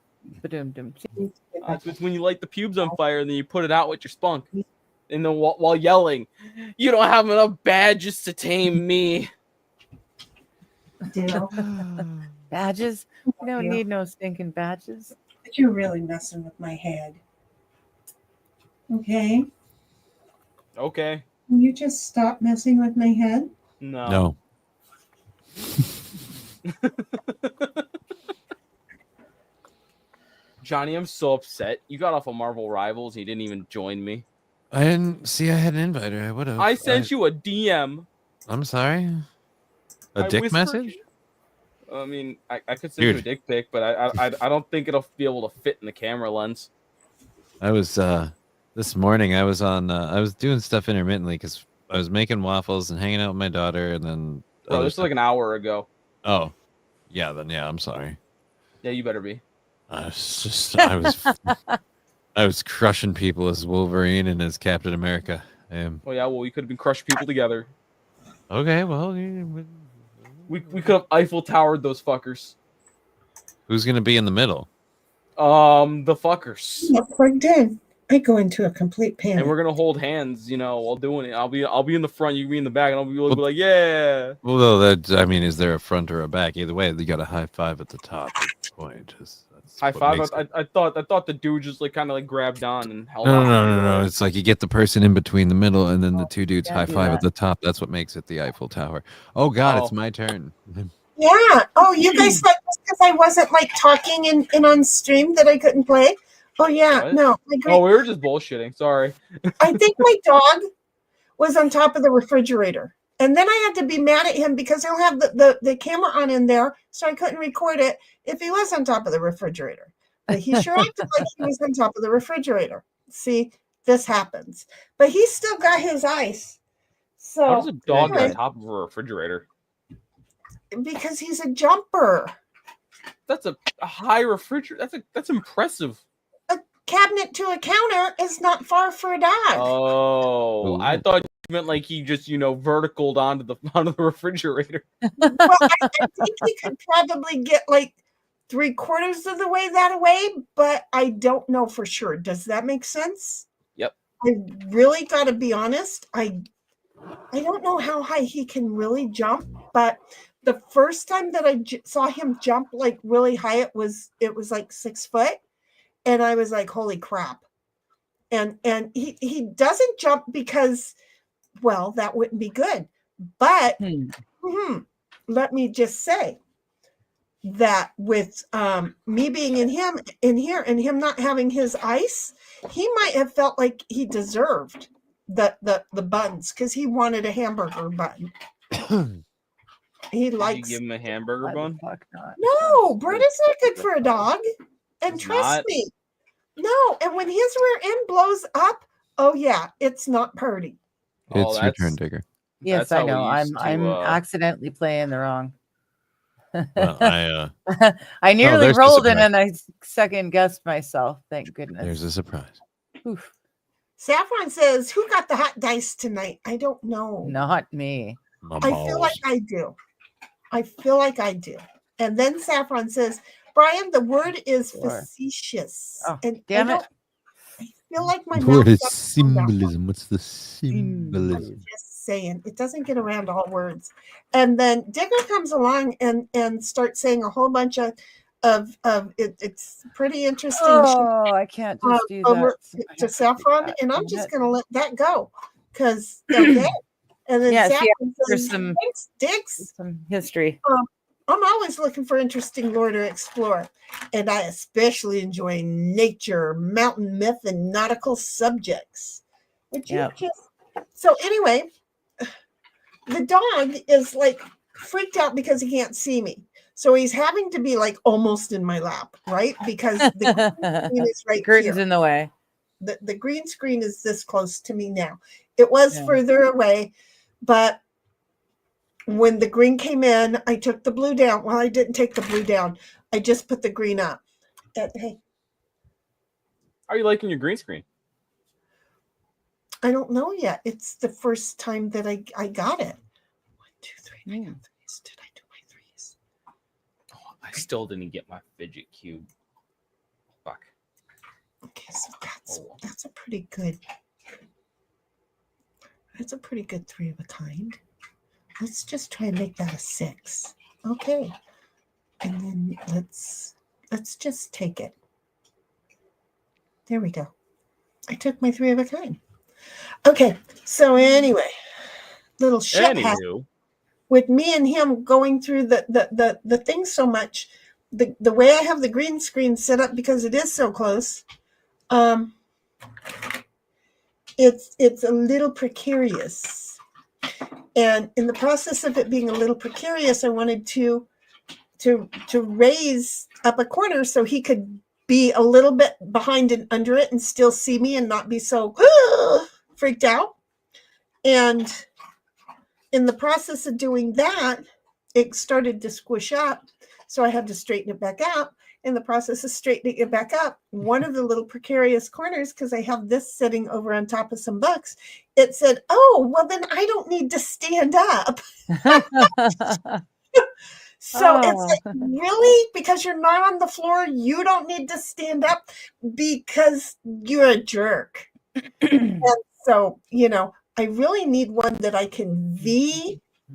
It's when you light the pubes on fire and then you put it out with your spunk. And then while yelling, you don't have enough badges to tame me. Badges? You don't need no stinking badges. But you're really messing with my head. Okay. Okay. Can you just stop messing with my head? No. Johnny, I'm so upset. You got off of Marvel Rivals and you didn't even join me. I didn't see I had an invite. I would have. I sent you a DM. I'm sorry? A dick message? I mean, I could send you a dick pic, but I don't think it'll be able to fit in the camera lens. I was this morning I was doing stuff intermittently because I was making waffles and hanging out with my daughter, and then this was like an hour ago. Oh, yeah. Then yeah, I'm sorry. Yeah, you better be. I was crushing people as Wolverine and as Captain America. Oh yeah, well we could have been crushing people together. Okay, well, we could have Eiffel Towered those fuckers. Who's gonna be in the middle? The fuckers. Not plugged in. I go into a complete panic. And we're gonna hold hands, while doing it. I'll be in the front, you be in the back, and I'll be like, yeah. Well, is there a front or a back? Either way, you got a high five at the top. At the point. High five. I thought the dude just kind of grabbed on and held No, on. no. It's like you get the person in between the middle, and then the two dudes high five that. at the top. That's what makes it the Eiffel Tower. Oh God, it's my turn. Yeah. Oh, you guys thought just because I wasn't talking in on stream that I couldn't play? Oh yeah, What? no. Oh, we were just bullshitting. Sorry. I think my dog was on top of the refrigerator. And then I had to be mad at him because he'll have the camera on in there, so I couldn't record it if he was on top of the refrigerator. But he sure acted like he was on top of the refrigerator. See, this happens. But he still got his ice. So How does a dog get anyway, on top of a refrigerator? because he's a jumper. That's a high refrigerator. That's impressive. A cabinet to a counter is not far for a dog. Oh, I thought you meant he just verticaled onto the refrigerator. Well, I think he could probably get 3/4 of the way that way, but I don't know for sure. Does that make sense? Yep. I really got to be honest. I don't know how high he can really jump, but the first time that I saw him jump really high, it was 6 foot, and I was like, holy crap. And he doesn't jump because, well, that wouldn't be good. But let me just say that with me being in here and him not having his ice, he might have felt like he deserved the buns because he wanted a hamburger bun. He likes. You give him a hamburger bun? No, bread is not good for a dog. And It's trust not? me, no. And when his rear end blows up, oh yeah, it's not pretty. It's your turn, Digger. Yes, That's I how we know. used I'm to, accidentally playing the wrong. Well, I nearly there's a rolled and surprise. then I second guessed myself. Thank goodness. There's a surprise. Oof, Saffron says, "Who got the hot dice tonight?" I don't know. not me. I feel like I do. I feel like I do. And then Saffron says, "Brian, the word is Sure. facetious." Oh, and damn I it. feel like my The word mouth is doesn't go that way. symbolism. What's the I'm symbolism? just saying, it doesn't get around all words. And then Digger comes along and starts saying a whole bunch of it's pretty interesting. Oh, I can't just do Over that. I to have to do Saffron, that. and I'm Damn just it. gonna let that go because okay. And then Yeah, see, Saffron there's says, some- "Thanks, Dix. Some history. I'm always looking for interesting lore to explore, and I especially enjoy nature, mountain myth, and nautical subjects." Which you Yep. just so anyway, the dog is freaked out because he can't see me. So he's having to be almost in my lap, right? Because the green is right Curtains here. in the way. The green screen is this close to me now. It was Yeah. further away, but when the green came in, I took the blue down. Well, I didn't take the blue down. I just put the green up. And, hey, How are you liking your green screen? I don't know yet. It's the first time that I got it. 1, 2, 3. I got threes. Did I do my threes? Oh, I still didn't get my fidget cube. Fuck. Okay, so that's a pretty good. That's a pretty good 3 of a kind. Let's just try and make that a 6. Okay. And then let's just take it. There we go. I took my 3 of a kind. Okay. So anyway, little shit hat Anywho, with me and him going through the thing so much. The way I have the green screen set up because it is so close. It's a little precarious. And in the process of it being a little precarious, I wanted to raise up a corner so he could be a little bit behind and under it and still see me and not be so freaked out. And in the process of doing that, it started to squish up. So I had to straighten it back up. In the process of straightening it back up, one of the little precarious corners, because I have this sitting over on top of some books, it said, "Oh, well, then I don't need to stand up." So it's like, really? Because you're not on the floor, you don't need to stand up because you're a jerk. And so, you know, I really need one that I can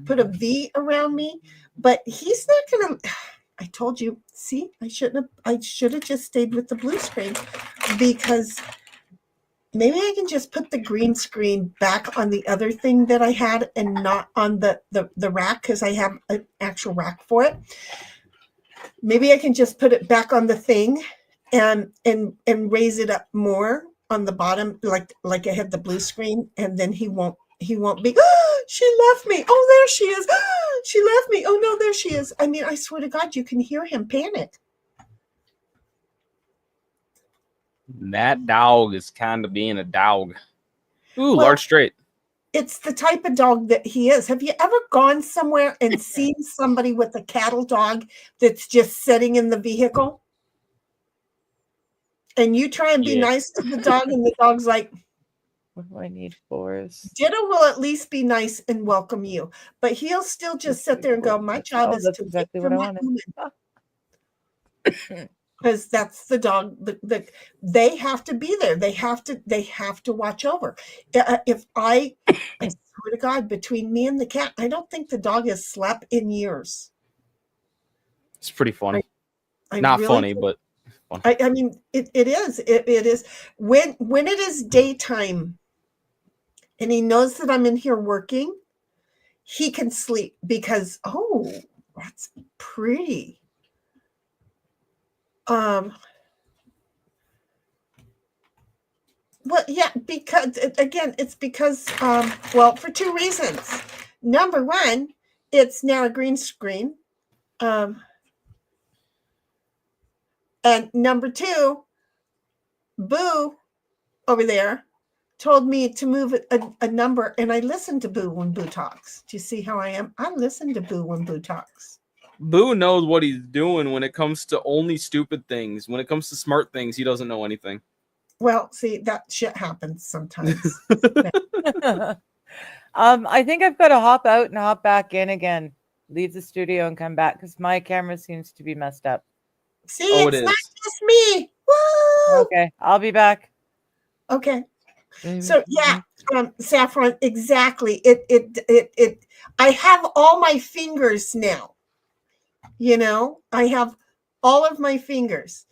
put a V around me, but he's not going to. I told you, see, I should have just stayed with the blue screen, because maybe I can just put the green screen back on the other thing that I had and not on the rack, because I have an actual rack for it. Maybe I can just put it back on the thing and raise it up more on the bottom, like I had the blue screen, and then he won't be, oh, she left me. Oh, there she is. Oh, she left me. Oh no, there she is. I mean, I swear to God, you can hear him panic. That dog is kind of being a dog. Ooh, Well, large straight. It's the type of dog that he is. Have you ever gone somewhere and seen somebody with a cattle dog that's just sitting in the vehicle? And you try and be nice to the dog, and the dog's like, what do I need for? Ditto will at least be nice and welcome you. But he'll still just sit there and go, my job is to wait for my human. Because that's the dog. They have to be there. They have to watch over. If I swear to God, between me and the cat, I don't think the dog has slept in years. It's pretty funny. Not really funny, but fun. I mean, it is. It is when it is daytime, and he knows that I'm in here working, he can sleep because, oh, that's pretty. Well, yeah, because again, it's because, well, for two reasons. Number one, it's now a green screen. And number two, Boo over there told me to move a number, and I listen to Boo when Boo talks. Do you see how I am? I listen to Boo when Boo talks. Boo knows what he's doing when it comes to only stupid things. When it comes to smart things, he doesn't know anything. Well, see, that shit happens sometimes. I think I've got to hop out and hop back in again. Leave the studio and come back because my camera seems to be messed up. See, it's not just me. Woo! Okay, I'll be back. Okay. So yeah, Saffron, exactly. It I have all my fingers now. You know, I have all of my fingers.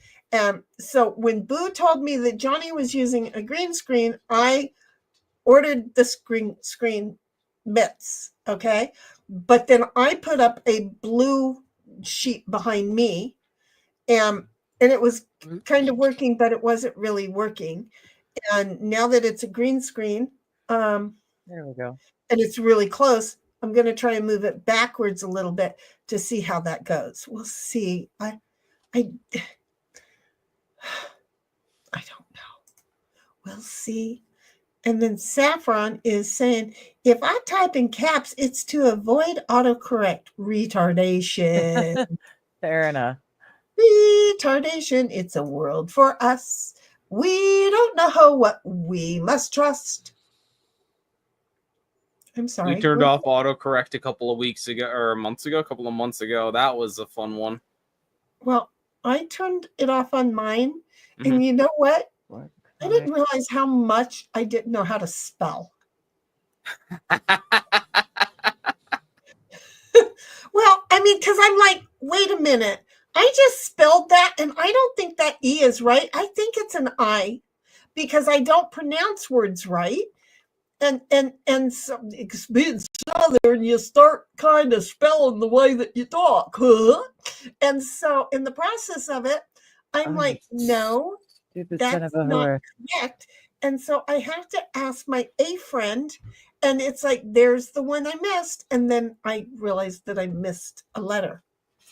So when Boo told me that Johnny was using a green screen, I ordered the screen bits. Okay. But then I put up a blue sheet behind me, and it was kind of working, but it wasn't really working. And now that it's a green screen, there we go. And it's really close, I'm going to try and move it backwards a little bit to see how that goes. We'll see. I don't know. We'll see. And then Saffron is saying, if I type in caps, it's to avoid autocorrect. Retardation. Fair enough. Retardation. It's a world for us. We don't know what we must trust. I'm sorry. We turned off autocorrect a couple of weeks ago, or a couple of months ago. That was a fun one. Well, I turned it off on mine. Mm-hmm. And you know what? I didn't realize how much I didn't know how to spell. Well, I mean, because I'm like, wait a minute. I just spelled that, and I don't think that E is right. I think it's an I, because I don't pronounce words right. And so, being Southern, you start kind of spelling the way that you talk, huh? And so in the process of it, I'm like, no, that's not correct. And so I have to ask my A friend, and it's like, there's the one I missed. And then I realized that I missed a letter,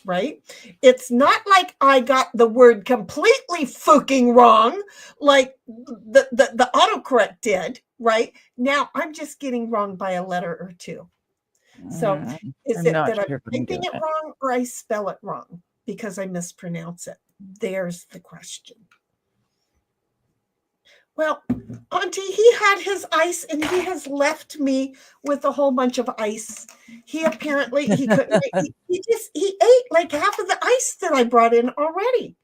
right? It's not like I got the word completely fucking wrong, like the autocorrect did, right? Now I'm just getting wrong by a letter or two. So is it that I'm typing it wrong, or I spell it wrong because I mispronounce it? There's the question. Well, Auntie, he had his ice and he has left me with a whole bunch of ice. He apparently he couldn't he ate like half of the ice that I brought in already.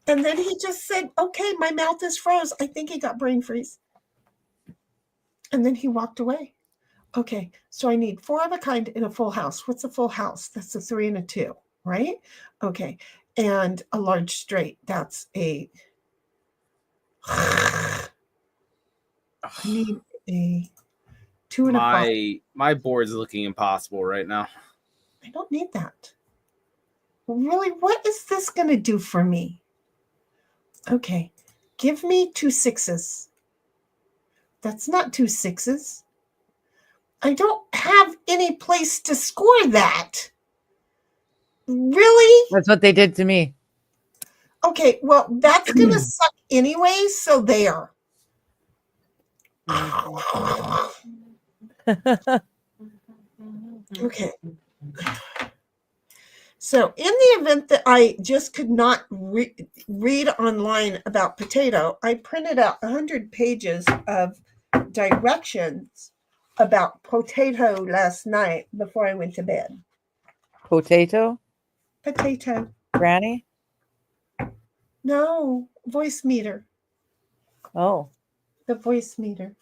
And then he just said, okay, my mouth is froze. I think he got brain freeze. And then he walked away. Okay, so I need 4 of a kind in a full house. What's a full house? That's a 3 and a 2, right? Okay, and a large straight. That's a I need a 2 and a 5. My board's looking impossible right now. I don't need that. Really, what is this going to do for me? Okay, give me 2 6s. That's not 2 6s. I don't have any place to score that. Really? That's what they did to me. Okay, well, that's going to suck anyway, so there. Okay. So in the event that I just could not read online about potato, I printed out 100 pages of directions about potato last night before I went to bed. Potato? Potato. Granny? No, voice meter. Oh. The voice meter.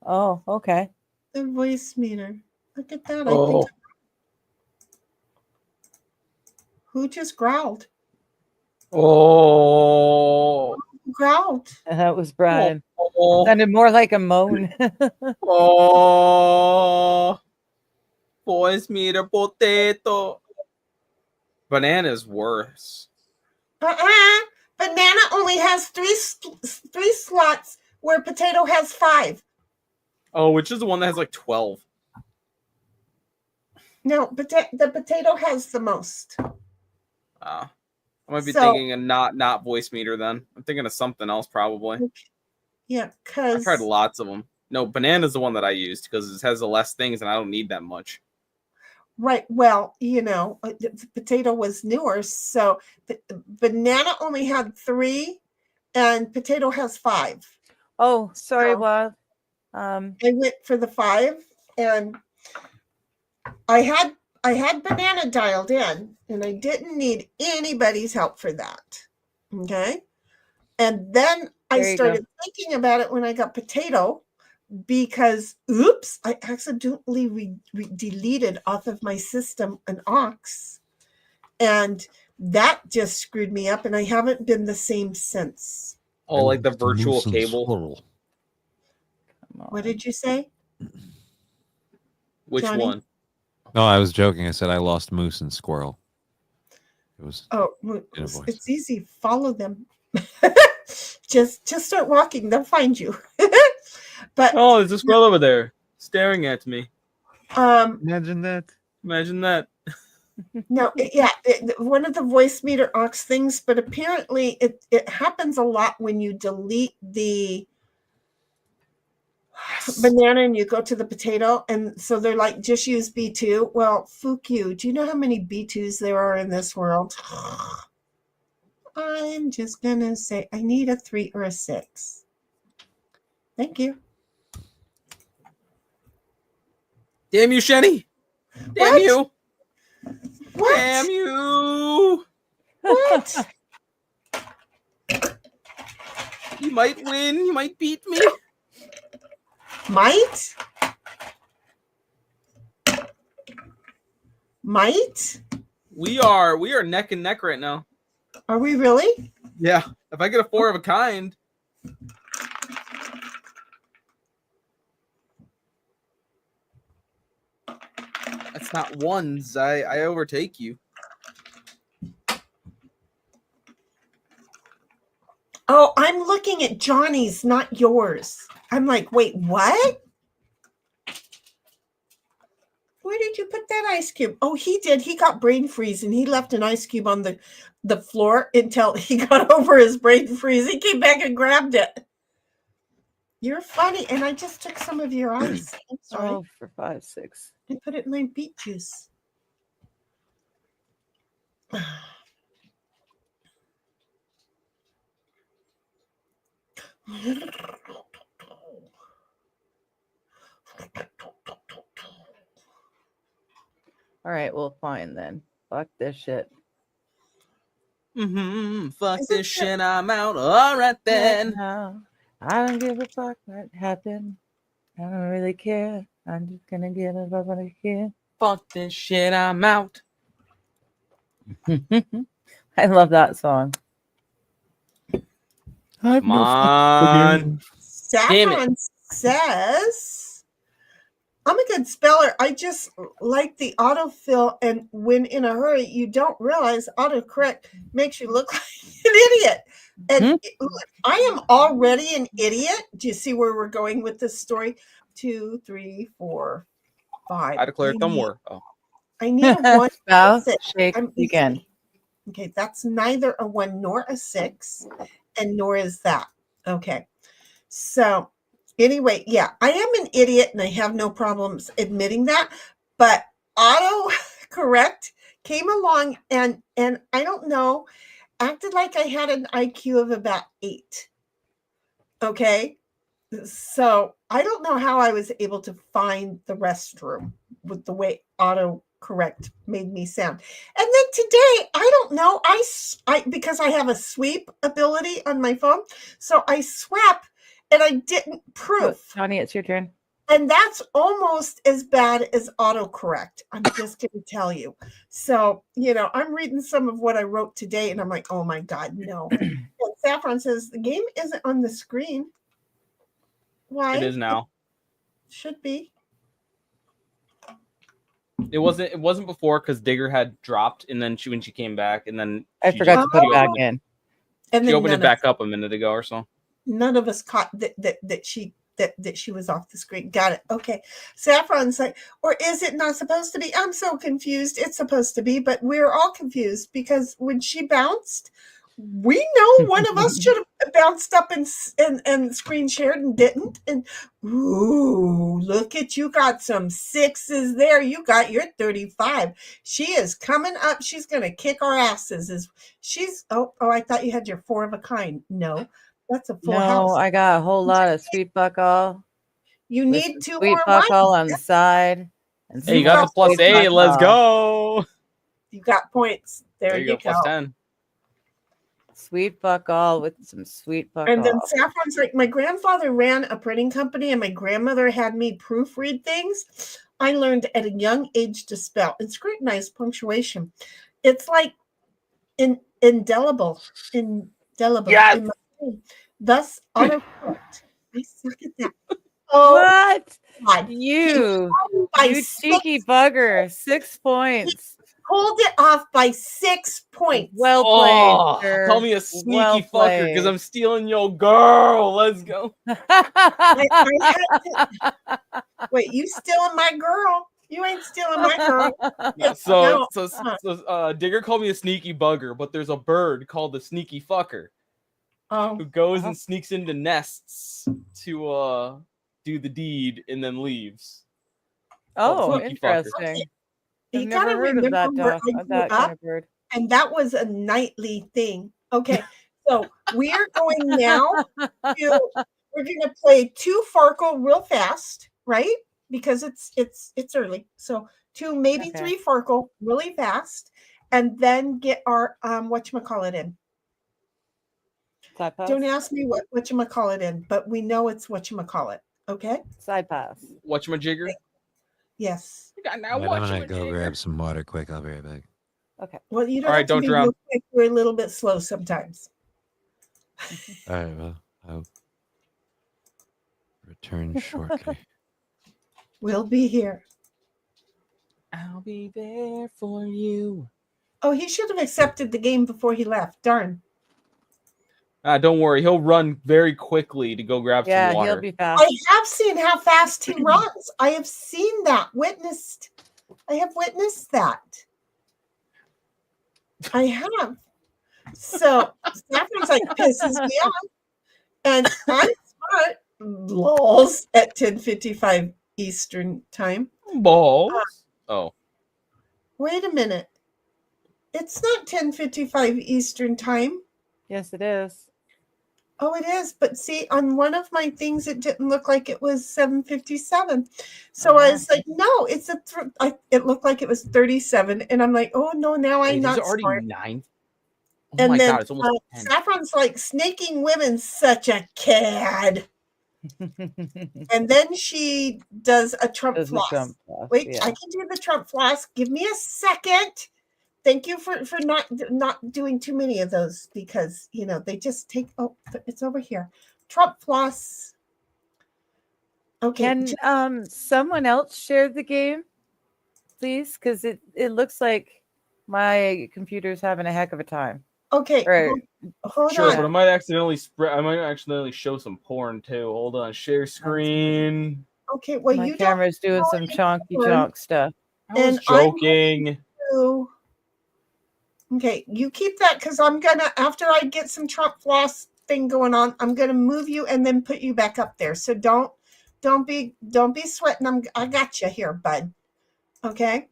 Oh, okay. The voice meter. Look at that. Oh. I think. Who just growled? Oh. Who growled? That was Brian. Oh. Sounded more like a moan. Oh. Voice meter potato. Banana's worse. Banana only has three slots where potato has 5. Oh, which is the one that has like 12? No, the potato has the most. I might be thinking a not voice meter then. I'm thinking of something else probably. Yeah, I've because tried lots of them. No, banana's the one that I used because it has the less things and I don't need that much. right. Well, the potato was newer, so banana only had 3, and potato has 5. Oh, sorry, So, Wild. I went for the 5, and I had banana dialed in, and I didn't need anybody's help for that. Okay. And then I started thinking about it when I got potato, because oops, I accidentally deleted off of my system an ox, and that just screwed me up, and I haven't been the same since. Oh, like the virtual cable. What did you say? Which Johnny? one? No, I was joking. I said I lost moose and squirrel. It was It's easy. Follow them. just start walking. They'll find you. But oh, there's a squirrel over there staring at me. Imagine that. Imagine that. No, one of the voice meter ox things, but apparently it happens a lot when you delete the banana and you go to the potato, and so they're like, just use B2. Well, fuck you. Do you know how many B2s there are in this world? I'm just gonna say I need a 3 or a 6. Thank you. Damn you, Shenny! Damn What? you! What? Damn you! What? You might win. You might beat me. Might? We are neck and neck right now. Are we really? Yeah. If I get a 4 of a kind. That's not ones. I overtake you. Oh, I'm looking at Johnny's, not yours. I'm like, wait, what? Where did you put that ice cube? Oh, he did. He got brain freeze, and he left an ice cube on the floor until he got over his brain freeze. He came back and grabbed it. You're funny, and I just took some of your ice. I'm sorry. Oh, for 5, 6. I put it in my beet juice. All right, well, fine then. Fuck this shit. Fuck Isn't this that- shit, I'm out. All right then. No, I don't give a fuck what happened. I don't really care. I'm just gonna give a fuck what I care. Fuck this shit, I'm out. I love that song. Come on. Saffron says, I'm a good speller. I just like the autofill, and when in a hurry, you don't realize autocorrect makes you look like an idiot. And I am already an idiot. Do you see where we're going with this story? 2, 3, 4, 5. I declare thumb war. Oh. I need a 1. Bow, Six. shake, begin. Okay, that's neither a 1 nor a 6, and nor is that. Okay, so anyway, yeah, I am an idiot, and I have no problems admitting that. But auto correct came along, and I don't know, acted like I had an IQ of about 8. Okay, so I don't know how I was able to find the restroom with the way auto correct made me sound. And then today, I don't know, I because I have a sweep ability on my phone, so I swept and I didn't proof. Johnny, it's your turn. And that's almost as bad as autocorrect. I'm just going to tell you. So, I'm reading some of what I wrote today, and I'm like, oh my God, no. And Saffron says, the game isn't on the screen. Why? It is now. Should be. It wasn't before because Digger had dropped, and then when she came back, and then I she forgot just- to put it she back opened in. And She then opened it back up a minute ago or so. none of us caught that she was off the screen. Got it. Okay. Saffron's like, or is it not supposed to be? I'm so confused. It's supposed to be, but we're all confused because when she bounced, we know one of us should have bounced up and screen shared and didn't. And ooh, look at you, got some 6s there. You got your 35. She is coming up. She's gonna kick our asses. Oh, I thought you had your 4 of a kind. No, that's a full house. No, I got a whole lot of sweet buck all. You with need some 2 sweet more buck all ones. on the side. And Hey, you some got more the plus sweet 8. buck Let's all. go. You got points. There you go. Plus 10. Sweet buck all with some sweet buck And then all. Saffron's like, my grandfather ran a printing company and my grandmother had me proofread things. I learned at a young age to spell and scrutinize punctuation. It's like indelible. Yes! In my brain. Thus, autocorrect. I suck at that. Oh, What? God. You By cheeky bugger. 6 points. Pulled it off by 6 points. Well played, Oh, sir. call me a sneaky Well fucker because played. I'm stealing your girl. Let's go. I had to, wait, you stealing my girl? You ain't stealing my girl. So No. Digger called me a sneaky bugger, but there's a bird called the sneaky fucker Oh, who goes and sneaks into nests to do the deed and then leaves. Oh, Sneaky fucker. interesting. you I've gotta never heard of remember where that, I grew that kind up, of bird. and that was a nightly thing. Okay, so we are going now to we're gonna play 2 Farkle real fast, right? Because it's early. So 2, maybe Okay. 3 Farkle really fast, and then get our whatchamacallit in. Side pass. Don't ask me what whatchamacallit in, but we know it's whatchamacallit. Okay? Side pass. Whatchamajigger? Yes. I'm gonna go grab some water quick. I'll be right back. Okay. Well, you don't All right, have to don't be drown. real quick. We're a little bit slow sometimes. All right. Well, I'll return shortly. We'll be here. I'll be there for you. Oh, he should have accepted the game before he left. Darn. Don't worry, he'll run very quickly to go grab Yeah, some water. he'll be fast. I have seen how fast he runs. I have seen that. I have witnessed that. I have. So Saffron's like pisses me off. And I'm smart. Lols at 10:55 Eastern time. Balls. Oh. Wait a minute. It's not 10:55 Eastern time. Yes, it is. Oh, it is. But see, on one of my things, it didn't look like it was 7:57. So I was like, no, it's it looked like it was 37. And I'm like, oh, no, now I'm not already smart. 9. Oh And my then God, it's almost 10. Saffron's like, snaking women's such a cad. And then she does a Trump floss. Wait, yeah. I can do the Trump floss. Give me a second. Thank you for not doing too many of those because, you know, they just take, oh, it's over here. Trump floss. Okay. Can someone else share the game, please? Because it looks like my computer's having a heck of a time. Okay. Hold sure, on. But I might accidentally show some porn too. Hold on. Share screen. Okay. Well, my camera's doing some chonky stuff. I was joking. Okay, you keep that because I'm gonna, after I get some Trump floss thing going on, I'm gonna move you and then put you back up there. So don't be sweating. I got you here, bud. Okay.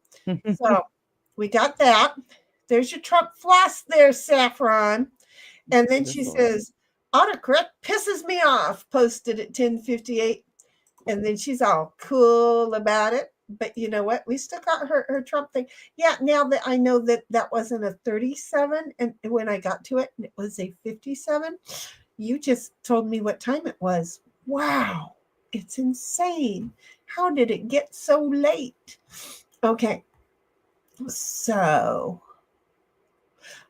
So we got that. There's your Trump floss there, Saffron. And then she says, autocorrect pisses me off, posted at 10:58. And then she's all cool about it. But you know what? We still got her Trump thing. Yeah, now that I know that wasn't a 37, and when I got to it, and it was a 57, you just told me what time it was. Wow, it's insane. How did it get so late? Okay, so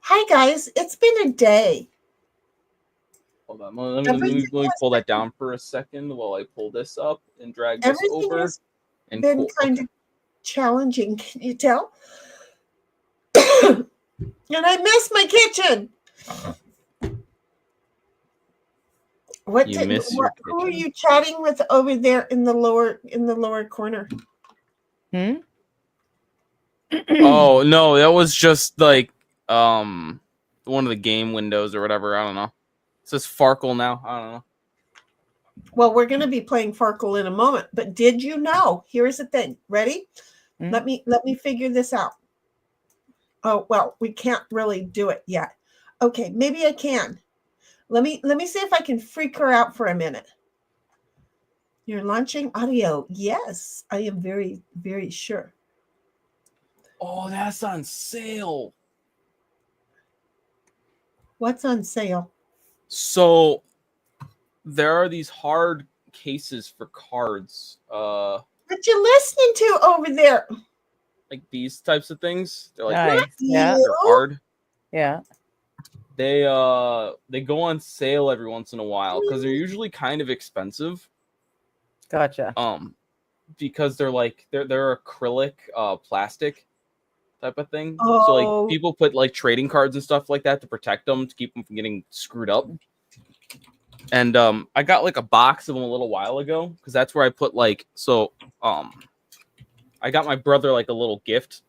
hi guys, it's been a day. Hold on, let me pull that down for a second while I pull this up and drag this over. And been kind of challenging, can you tell? And I miss my kitchen. Who are you chatting with over there in the lower corner? Oh no, that was just like one of the game windows or whatever. I don't know. It says Farkle now. I don't know. Well, we're going to be playing Farkle in a moment, but did you know? Here's the thing. Ready? Let me figure this out. Oh, well, we can't really do it yet. Okay, maybe I can. Let me see if I can freak her out for a minute. You're launching audio. Yes, I am very, very sure. Oh, that's on sale. What's on sale? So there are these hard cases for cards. What you listening to over there? Like these types of things. They're like nice. they're hard. Yeah. They go on sale every once in a while because they're usually kind of expensive. Gotcha. Because they're acrylic plastic type of thing. Oh. So like people put like trading cards and stuff like that to protect them, to keep them from getting screwed up. And I got like a box of them a little while ago because that's where I put like I got my brother like a little gift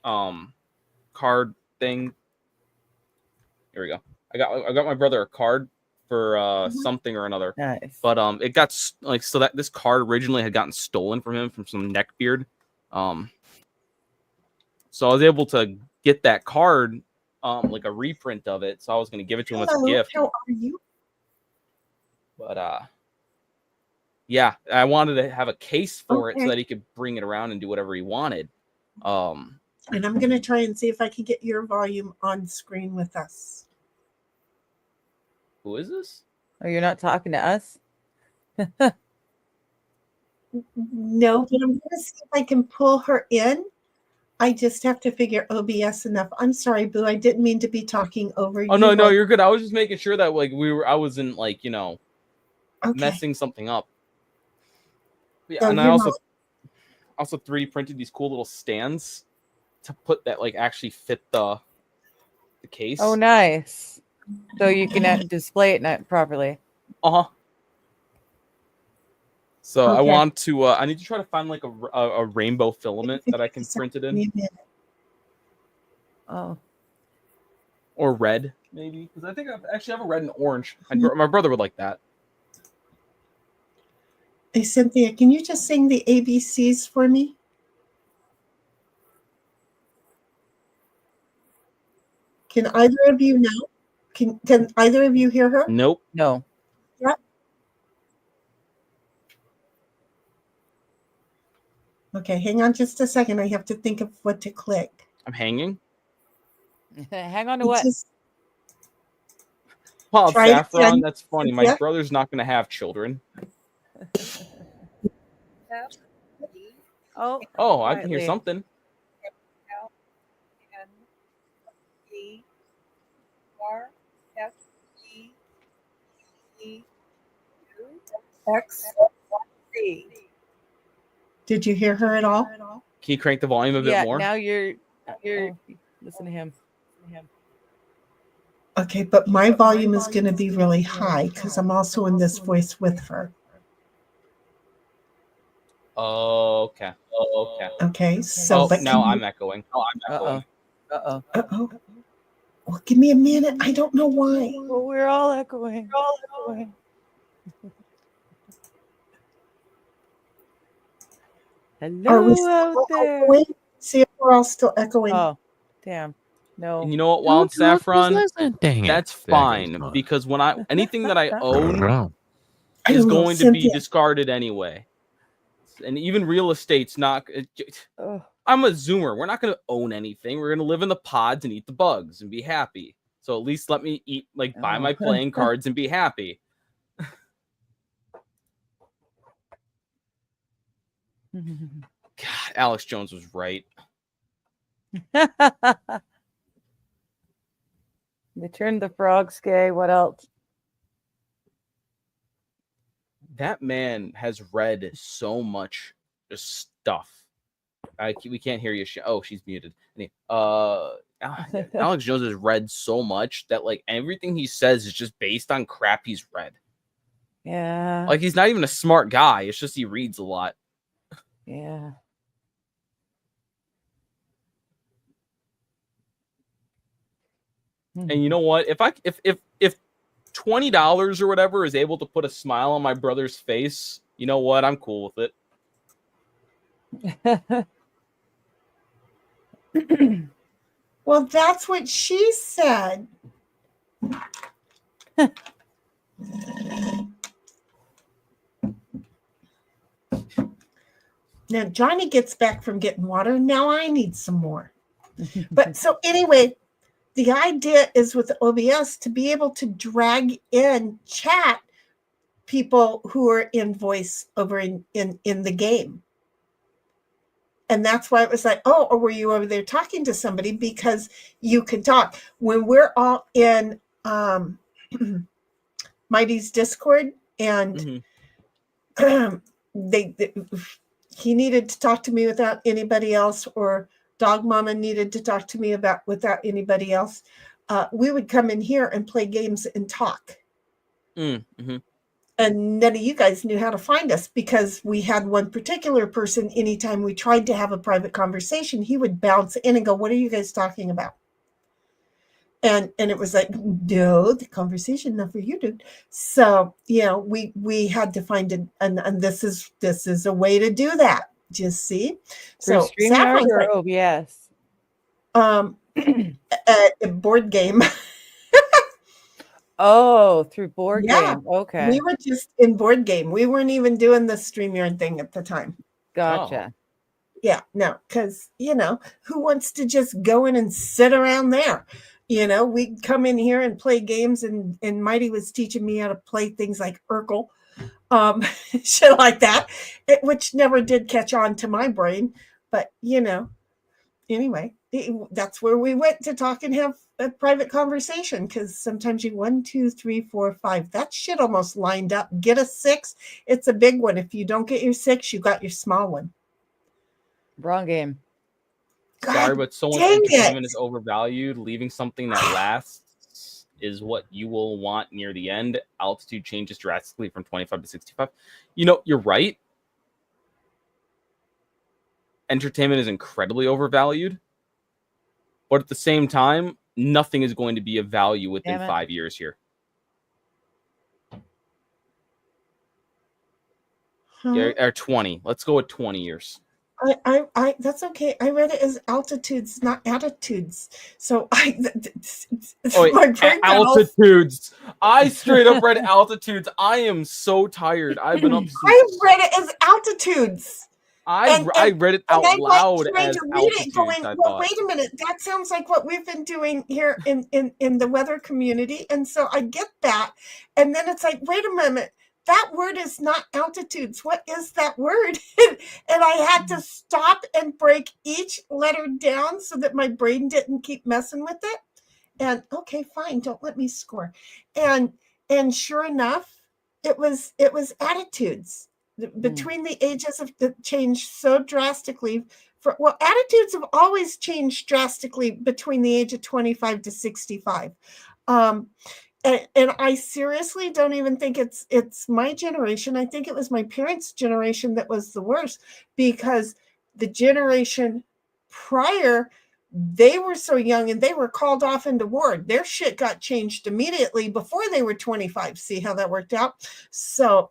card thing. Here we go. I got my brother a card for something or another. Nice. But it got like, so that this card originally had gotten stolen from him from some neckbeard. So I was able to get that card, like a reprint of it. So I was going to give it to him as a gift. How are you? But yeah, I wanted to have a case for it so that he could bring it around and do whatever he wanted. And I'm going to try and see if I can get your volume on screen with us. Who is this? Oh, you're not talking to us? No, but I'm going to see if I can pull her in. I just have to figure OBS enough. I'm sorry, Boo. I didn't mean to be talking over you. Oh, no, you're good. I was just making sure that like I wasn't like, messing something up. Yeah, and I also 3D printed these cool little stands to put that like actually fit the case. Oh, nice. So you can display it properly. So I want to. I need to try to find like a rainbow filament that I can print it in. Oh. Or red, maybe, because I think I actually have a red and orange. My brother would like that. Hey, Cynthia, can you just sing the ABCs for me? Can either of you know? Can either of you hear her? Nope. No. Yep. Okay, hang on just a second. I have to think of what to click. I'm hanging. Hang on to what? Wild Try it Saffron, again. that's funny. My Yeah. brother's not going to have children. Oh, Oh, I can hear quietly. something. Did you hear her at all? Can you crank the volume a bit Yeah, more? now you're listen to him. Okay, but my volume is going to be really high because I'm also in this voice with her. Okay. Okay, so Oh, but now can I'm echoing. Uh-oh. you, uh-oh. Well, give me a minute. I don't know why. Well, we're all echoing. Are we Hello out still there. echoing? See if we're all still echoing. Oh, damn. No. And you know what, Wild Saffron? Dang it. That's There goes fine mine. because when anything that I own Wrong. I is don't know, going to be Cynthia. discarded anyway. And even real estate's not. Oh. I'm a Zoomer. We're not going to own anything. We're going to live in the pods and eat the bugs and be happy. So at least let me eat, buy my playing cards and be happy. God, Alex Jones was right. They turned the frogs gay. What else? That man has read so much just stuff. We can't hear you. Oh, she's muted. Alex Jones has read so much that everything he says is just based on crap he's read. Yeah. He's not even a smart guy. It's just he reads a lot. Yeah. And you know what? If $20 or whatever is able to put a smile on my brother's face, you know what? I'm cool with it. Well, that's what she said. Now Johnny gets back from getting water. Now I need some more. But so anyway, the idea is with OBS to be able to drag in chat people who are in voice over in the game. And that's why it was like, oh, or were you over there talking to somebody? Because you can talk. When we're all in Mighty's Discord and he needed to talk to me without anybody else, or Dog Mama needed to talk to me without anybody else, we would come in here and play games and talk. Mm-hmm. And none of you guys knew how to find us because we had one particular person, anytime we tried to have a private conversation, he would bounce in and go, what are you guys talking about? And it was like, no, the conversation, not for you, dude. So, we had to find it. And this is a way to do that. Just see. So StreamYard or OBS? A board game. Oh, through board game. Okay. We were just in board game. We weren't even doing the StreamYard thing at the time. Gotcha. Yeah, no, because, who wants to just go in and sit around there? We'd come in here and play games, and Mighty was teaching me how to play things like Urkel, shit like that, which never did catch on to my brain. But, anyway, that's where we went to talk and have a private conversation, because sometimes you 1, 2, 3, 4, 5. That shit almost lined up. Get a 6. It's a big one. If you don't get your 6, you got your small one. Wrong game. Sorry, but so much entertainment is overvalued. Leaving something that lasts is what you will want near the end. Altitude changes drastically from 25 to 65. You're right. Entertainment is incredibly overvalued. But at the same time, nothing is going to be of value within 5 years here. Or 20. Let's go with 20 years. I that's okay. I read it as altitudes, not attitudes. So Oh, my brain altitudes. I straight up read altitudes. I am so tired. I've been up since I read it as altitudes. I read it out loud trying as to read it altitudes. going, I well, thought. wait a minute, that sounds like what we've been doing here in the weather community. And so I get that. And then it's like, wait a minute, that word is not altitudes. What is that word? And I had to stop and break each letter down so that my brain didn't keep messing with it. And okay, fine, don't let me score. And sure enough, it was attitudes. Between the ages of the changed so drastically. Attitudes have always changed drastically between the age of 25 to 65. And I seriously don't even think it's my generation. I think it was my parents' generation that was the worst, because the generation prior, they were so young and they were called off into war. Their shit got changed immediately before they were 25. See how that worked out? So,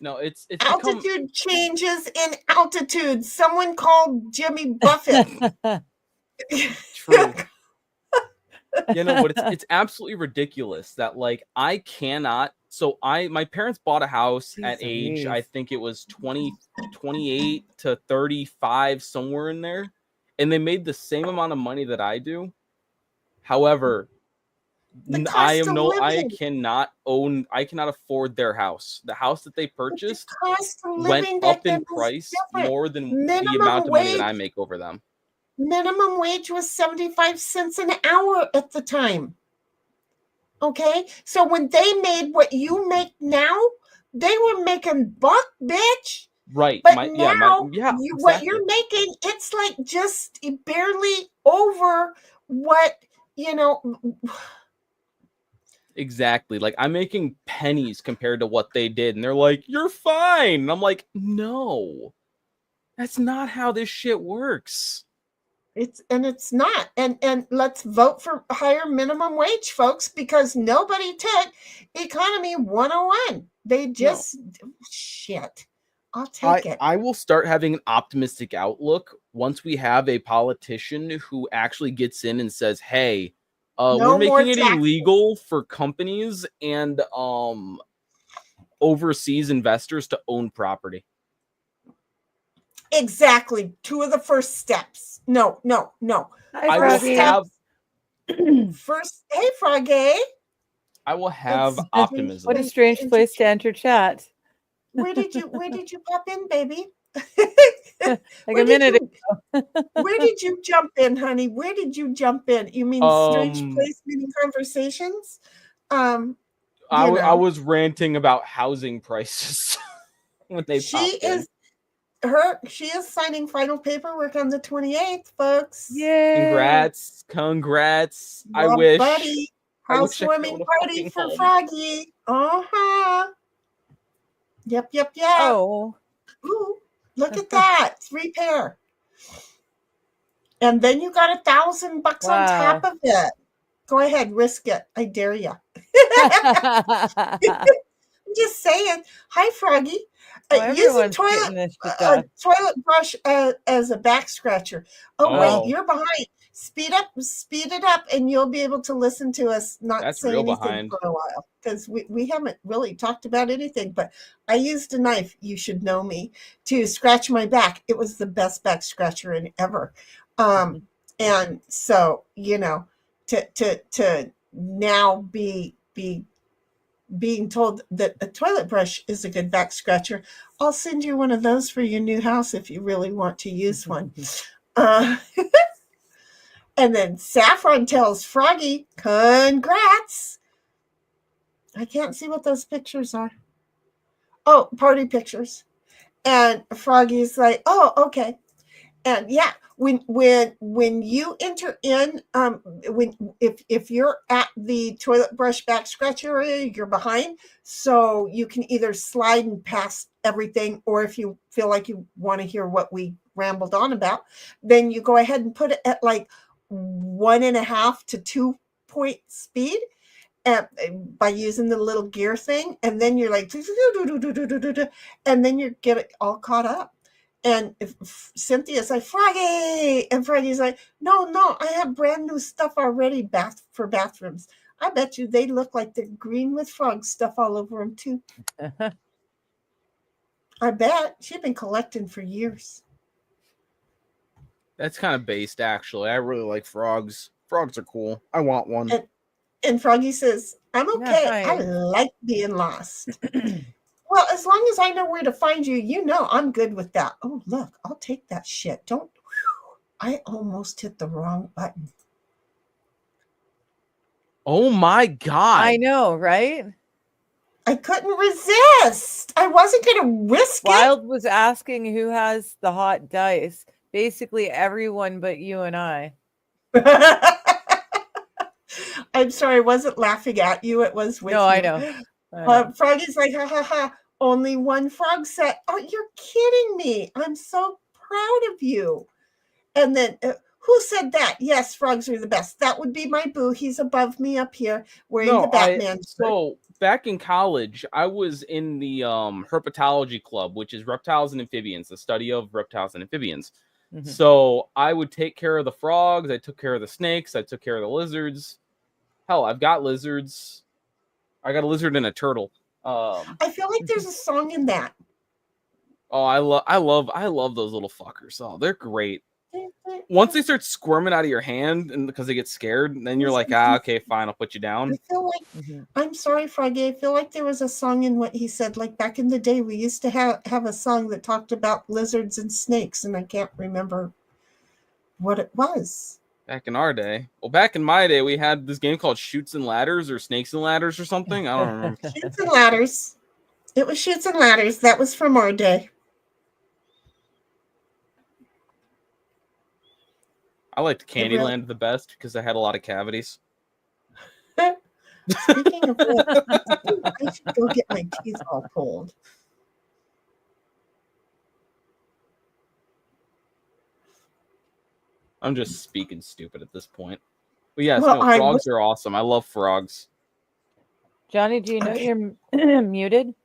no, it's altitude changes in altitude. Someone called Jimmy Buffett. True. But it's absolutely ridiculous that I cannot. So my parents bought a house at age, I think it was 28 to 35, somewhere in there, and they made the same amount of money that I do. However, I cannot afford their house. The house that they purchased went up in price more than the amount of money that I make over them. Minimum wage was 75 cents an hour at the time. Okay, so when they made what you make now, they were making buck, bitch. Right. But what you're making, it's like just barely over what, Exactly. I'm making pennies compared to what they did. And they're like, you're fine. And I'm like, no, that's not how this shit works. It's not. And let's vote for higher minimum wage, folks, because nobody took Economy 101. They just shit. I'll take it. I will start having an optimistic outlook once we have a politician who actually gets in and says, hey, we're making it illegal for companies and overseas investors to own property. Exactly. Two of the first steps. No. Hi, Froggy. First, hey, Froggy. I will have optimism. What a strange place to enter chat. Where did you pop in, baby? A minute ago. Where did you jump in, honey? Where did you jump in? You mean strange place meeting conversations? I was ranting about housing prices when they popped in. She is signing final paperwork on the 28th, folks. Yay! Congrats. Well, I wish. Buddy, housewarming party for home. Froggy. Yep. Oh. Ooh, look at that. 3 pair. And then you got $1,000 on top of it. Go ahead, risk it. I dare you. I'm just saying. Hi, Froggy. Use a toilet brush as a back scratcher. Wait, you're behind. Speed it up, and you'll be able to listen to us not say anything for a while, because we haven't really talked about anything. But I used a knife, you should know me, to scratch my back. It was the best back scratcher ever. And so, to now be being told that a toilet brush is a good back scratcher, I'll send you one of those for your new house if you really want to use one. And then Saffron tells Froggy, congrats. I can't see what those pictures are. Oh, party pictures. And Froggy's like, oh, okay. And yeah, when you enter in, if you're at the toilet brush back scratch area, you're behind, so you can either slide and pass everything, or if you feel like you want to hear what we rambled on about, then you go ahead and put it at 1.5 to 2 point speed, by using the little gear thing, and then you're like, and then you get it all caught up. And if Cynthia's like, Froggy, and Froggy's like, no, I have brand new stuff already for bathrooms. I bet you they look like they're green with frog stuff all over them too. I bet she's been collecting for years. That's kind of based, actually. I really like frogs. Frogs are cool. I want one. And Froggy says, I'm okay. I like being lost. Well, as long as I know where to find you, you know I'm good with that. Oh, look, I'll take that shit. I almost hit the wrong button. Oh my God. I know, right? I couldn't resist. I wasn't going to risk it. Wild was asking who has the hot dice. Basically everyone but you and I. I'm sorry, I wasn't laughing at you. It was with you. I know. Froggy's like, ha, ha, ha. Only one frog said, oh, you're kidding me. I'm so proud of you. And then, who said that? Yes, frogs are the best. That would be my boo. He's above me up here wearing the Batman shirt. So back in college, I was in the herpetology club, which is reptiles and amphibians, the study of reptiles and amphibians. Mm-hmm. So I would take care of the frogs. I took care of the snakes. I took care of the lizards. Hell, I've got lizards. I got a lizard and a turtle. I feel like there's a song in that. Oh, I love those little fuckers. Oh, they're great. Once they start squirming out of your hand and because they get scared, then you're like, okay, fine, I'll put you down. I feel like I'm sorry, Froggy. I feel like there was a song in what he said. Like back in the day, we used to have a song that talked about lizards and snakes, and I can't remember what it was. Back in our day. Well, back in my day, we had this game called Chutes and Ladders or Snakes and Ladders or something. I don't remember. Chutes and Ladders. It was Chutes and Ladders. That was from our day. I liked Candyland the best because I had a lot of cavities. Speaking of which, I should go get my teeth all pulled. I'm just speaking stupid at this point. But yes, frogs are awesome. I love frogs. Johnny, do you know you're muted?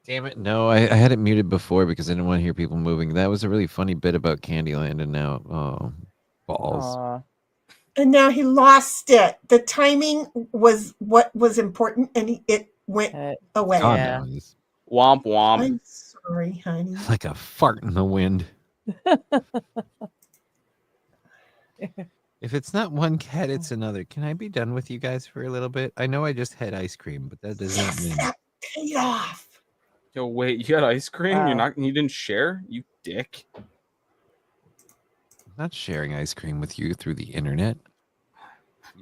Damn it. No, I had it muted before because I didn't want to hear people moving. That was a really funny bit about Candyland, and now, balls. Aww. And now he lost it. The timing was what was important, and it went away. Yeah. Womp womp. I'm sorry, honey. Like a fart in the wind. If it's not one cat, it's another. Can I be done with you guys for a little bit? I know I just had ice cream, but that doesn't mean. Take it off. Yo, wait, you got ice cream? You didn't share? You dick. I'm not sharing ice cream with you through the internet.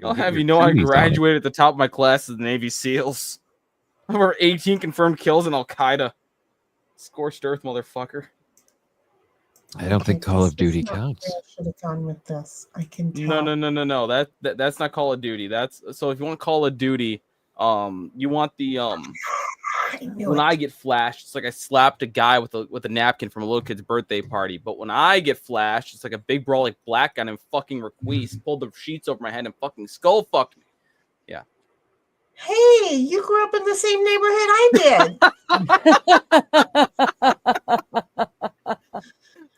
I'll have you know I graduated at the top of my class of the Navy SEALs. Over 18 confirmed kills in Al Qaeda. Scorched earth, motherfucker. I don't think Call of Duty counts. I should have gone with this. I can tell. No. That's not Call of Duty. That's so if you want Call of Duty, you want the when I get flashed, it's like I slapped a guy with a napkin from a little kid's birthday party. But when I get flashed, it's like a big brawly black guy named fucking Requise pulled the sheets over my head and fucking skull fucked me. Yeah. Hey, you grew up in the same neighborhood I did.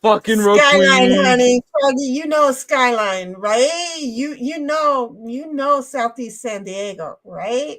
Fucking Skyline, Requise. honey. Froggy, you know Skyline, right? You know Southeast San Diego, right?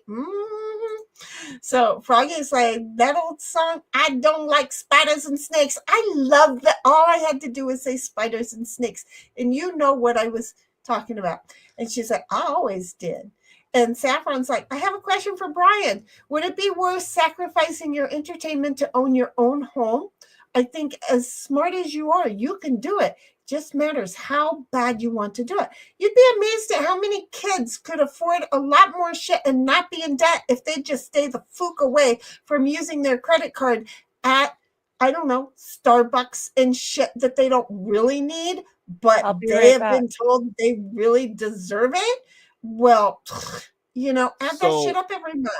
So Froggy's like, that old song, I don't like spiders and snakes. I love that. All I had to do was say spiders and snakes. And you know what I was talking about. And she's like, I always did. And Saffron's like, I have a question for Brian. Would it be worth sacrificing your entertainment to own your own home? I think as smart as you are, you can do it. Just matters how bad you want to do it. You'd be amazed at how many kids could afford a lot more shit and not be in debt if they just stay the fuck away from using their credit card at, I don't know, Starbucks and shit that they don't really need, but they have been told they really deserve it. Well, add that shit up every month.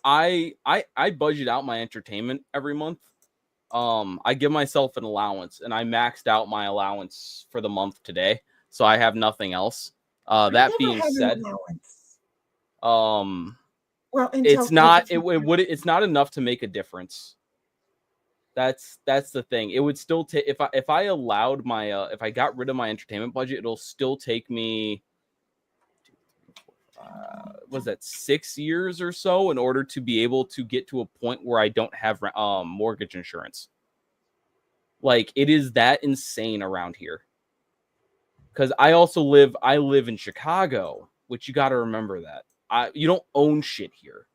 I budget out my entertainment every month. I give myself an allowance, and I maxed out my allowance for the month today, so I have nothing else. That being said, Well, it's not it's not enough to make a difference. That's the thing. It would still take if I allowed my if I got rid of my entertainment budget, it'll still take me was that 6 years or so in order to be able to get to a point where I don't have mortgage insurance. Like, it is that insane around here. Because I live in Chicago, which you got to remember that you don't own shit here.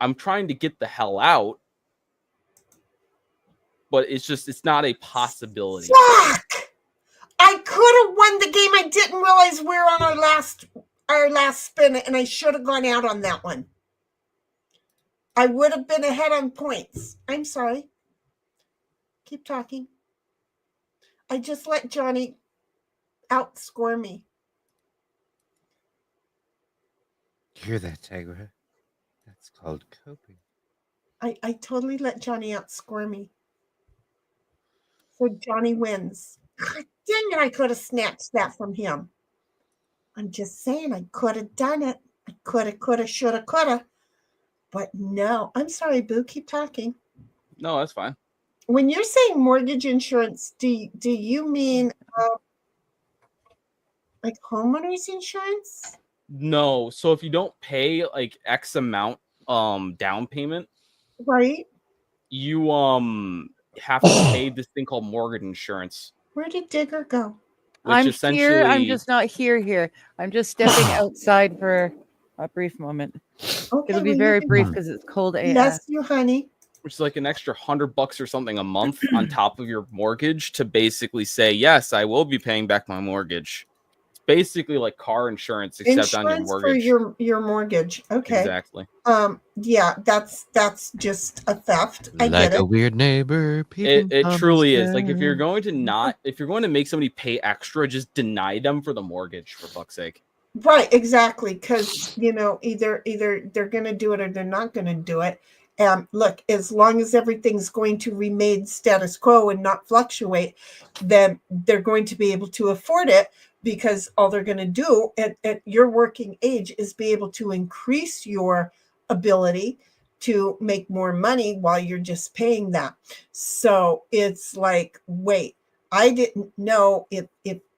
I'm trying to get the hell out, but it's not a possibility. Fuck! I could have won the game. I didn't realize we're on our last spin, and I should have gone out on that one. I would have been ahead on points. I'm sorry. Keep talking. I just let Johnny outscore me. Hear that, Tigra? That's called coping. I totally let Johnny outscore me. So Johnny wins. God dang it, I could have snatched that from him. I'm just saying I could have done it. I coulda, shoulda, coulda. But no, I'm sorry, Boo. Keep talking. No, that's fine. When you're saying mortgage insurance, do you mean like homeowners insurance? No. So if you don't pay like X amount down payment, right, you have to pay this thing called mortgage insurance. Where did Digger go? I'm here. I'm just not here. I'm just stepping outside for a brief moment. Okay, it'll be very brief because it's cold AF. Bless you, honey. Which is like an extra $100 or something a month on top of your mortgage to basically say, yes, I will be paying back my mortgage. It's basically like car insurance, except on your mortgage. For your mortgage. Okay. Exactly. Yeah, that's just a theft. I like get it. a weird neighbor. It truly is. Like if you're going to make somebody pay extra, just deny them for the mortgage, for fuck's sake. Right, exactly. Because either they're gonna do it or they're not gonna do it. Look, as long as everything's going to remain status quo and not fluctuate, then they're going to be able to afford it, because all they're going to do at your working age is be able to increase your ability to make more money while you're just paying that. So it's like, wait, I didn't know. If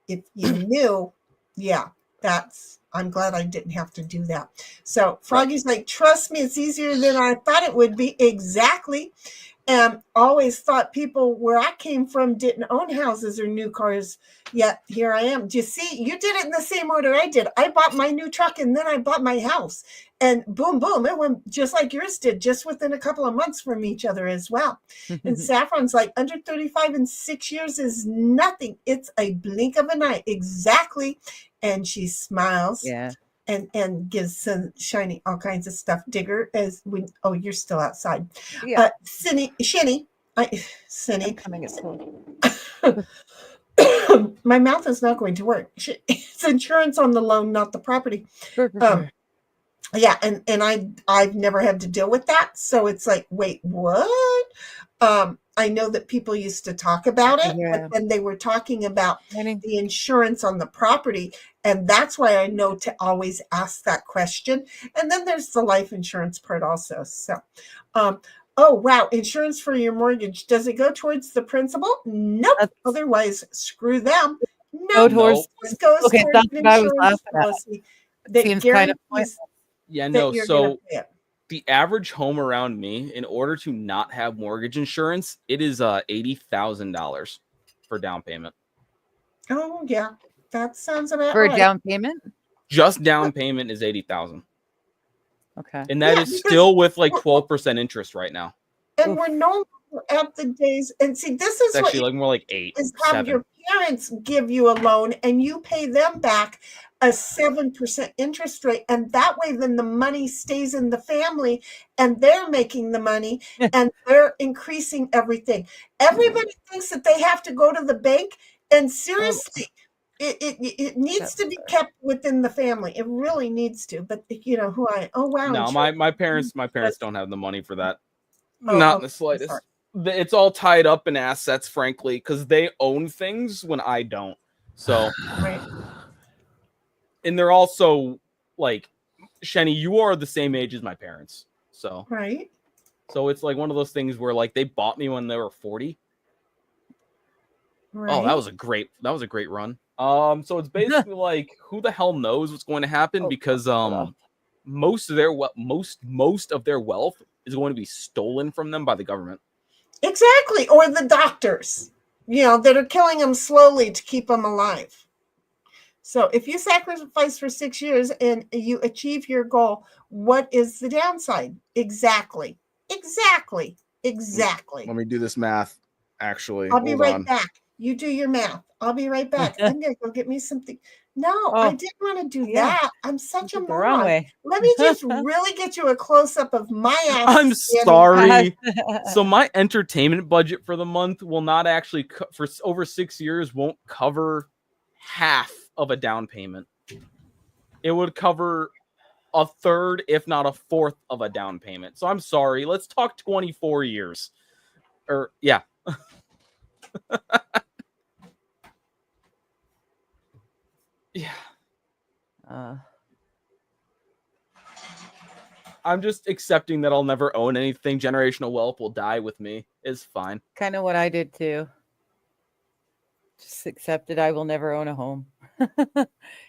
you knew, yeah, I'm glad I didn't have to do that. So Froggy's like, trust me, it's easier than I thought it would be. Exactly. And always thought people where I came from didn't own houses or new cars. Yet here I am. Do you see? You did it in the same order I did. I bought my new truck and then I bought my house. And boom, boom, it went just like yours did, just within a couple of months from each other as well. And Saffron's like, under 35 in 6 years is nothing. It's a blink of an eye. Exactly. And she smiles. Yeah. And gives some shiny all kinds of stuff. Digger, you're still outside. Yeah. Cindy. I'm coming at cold. My mouth is not going to work. It's insurance on the loan, not the property. Yeah, and I've never had to deal with that. So it's like, wait, what? I know that people used to talk about it, but then they were talking about the insurance on the property. And that's why I know to always ask that question. And then there's the life insurance part also. So, oh, wow. Insurance for your mortgage. Does it go towards the principal? Nope. Otherwise, screw them. No, towards. Goes Okay, towards that's an what I was insurance laughing at. policy that Seems kind of guarantees Yeah, that no. you're So gonna pay it. the average home around me, in order to not have mortgage insurance, it is $80,000 for down payment. Oh, yeah. That sounds about For right. a down payment? Just down payment is $80,000. Okay. And that is still with like 12% interest right now. And we're no longer at the days. And see, this is It's actually what like more like 8, is have 7. your parents give you a loan and you pay them back a 7% interest rate. And that way, then the money stays in the family and they're making the money and they're increasing everything. Everybody thinks that they have to go to the bank. And seriously, it needs to be kept within the family. It really needs to. But No, my parents don't have the money for that. Oh, Not in the slightest. It's all tied up in assets, frankly, because they own things when I don't. So right. And they're also like, Shenny, you are the same age as my parents. So Right. So it's like one of those things where like they bought me when they were 40. Right. Oh, that was a great run. So it's basically like, who the hell knows what's going to happen, because most of their most of their wealth is going to be stolen from them by the government. Exactly. Or the doctors, that are killing them slowly to keep them alive. So if you sacrifice for 6 years and you achieve your goal, what is the downside? Exactly. Let me do this math. Actually, I'll be right back. You do your math. I'll be right back. I'm going to go get me something. No, I didn't want to do that. I'm such a the wrong moron. way. Let me just really get you a close-up of my ass. I'm sorry. So my entertainment budget for the month will not actually for over 6 years won't cover half of a down payment. It would cover a third, if not a fourth of a down payment. So I'm sorry. Let's talk 24 years. Or yeah. Yeah. I'm just accepting that I'll never own anything. Generational wealth will die with me. It's fine. Kind of what I did too. Just accepted I will never own a home.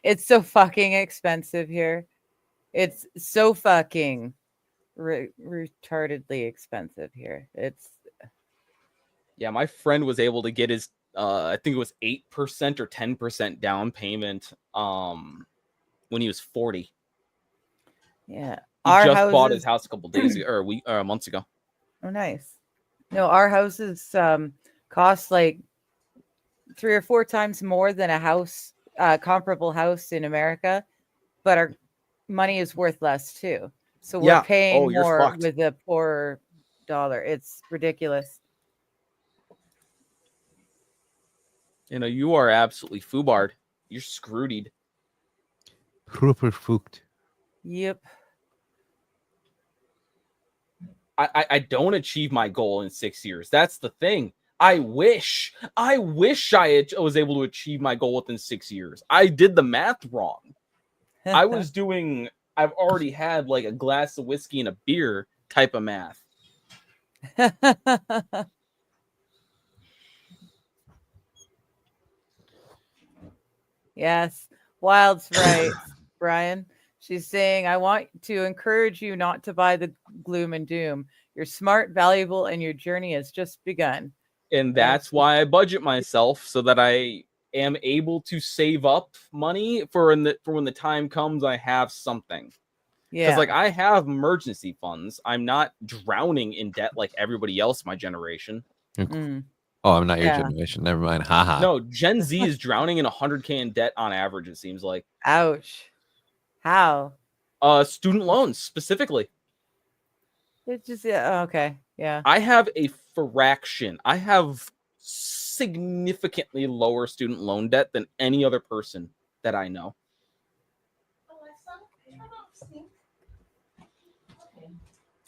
It's so fucking expensive here. It's so fucking retardedly expensive here. It's my friend was able to get his I think it was 8% or 10% down payment when he was 40. Yeah. He just bought his house a couple days ago, or months ago. Oh, nice. No, our houses cost like 3 or 4 times more than a house, comparable house in America, but our money is worth less too. So we're paying more with a poorer dollar. It's ridiculous. You are absolutely foobarred. You're screwed. Proper fucked. Yep. I don't achieve my goal in 6 years. That's the thing. I wish I was able to achieve my goal within 6 years. I did the math wrong. I've already had like a glass of whiskey and a beer type of math. Yes. Wild's right, Brian. She's saying, I want to encourage you not to buy the gloom and doom. You're smart, valuable, and your journey has just begun. And that's why I budget myself, so that I am able to save up money for when the time comes, I have something. Yeah. Because like I have emergency funds. I'm not drowning in debt like everybody else my generation. Mm. Oh, I'm not your generation. Never mind. Haha. No, Gen Z is drowning in 100K in debt on average, it seems like. Ouch. How? Student loans specifically. It's just okay. Yeah. I have a fraction. I have significantly lower student loan debt than any other person that I know.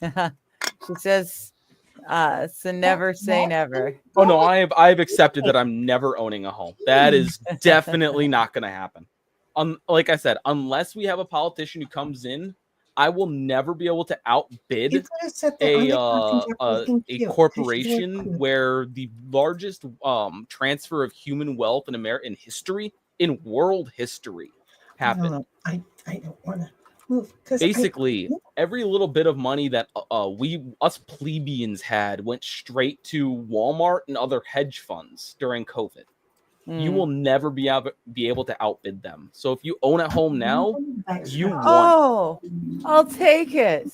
She says, so never say never. Oh no, I've accepted that I'm never owning a home. That is definitely not going to happen. Like I said, unless we have a politician who comes in, I will never be able to outbid a corporation where the largest transfer of human wealth in America in world history happened. I don't want to move. Basically, every little bit of money that us plebeians had went straight to Walmart and other hedge funds during COVID. You will never be able to outbid them. So if you own a home now, you won. Oh, I'll take it.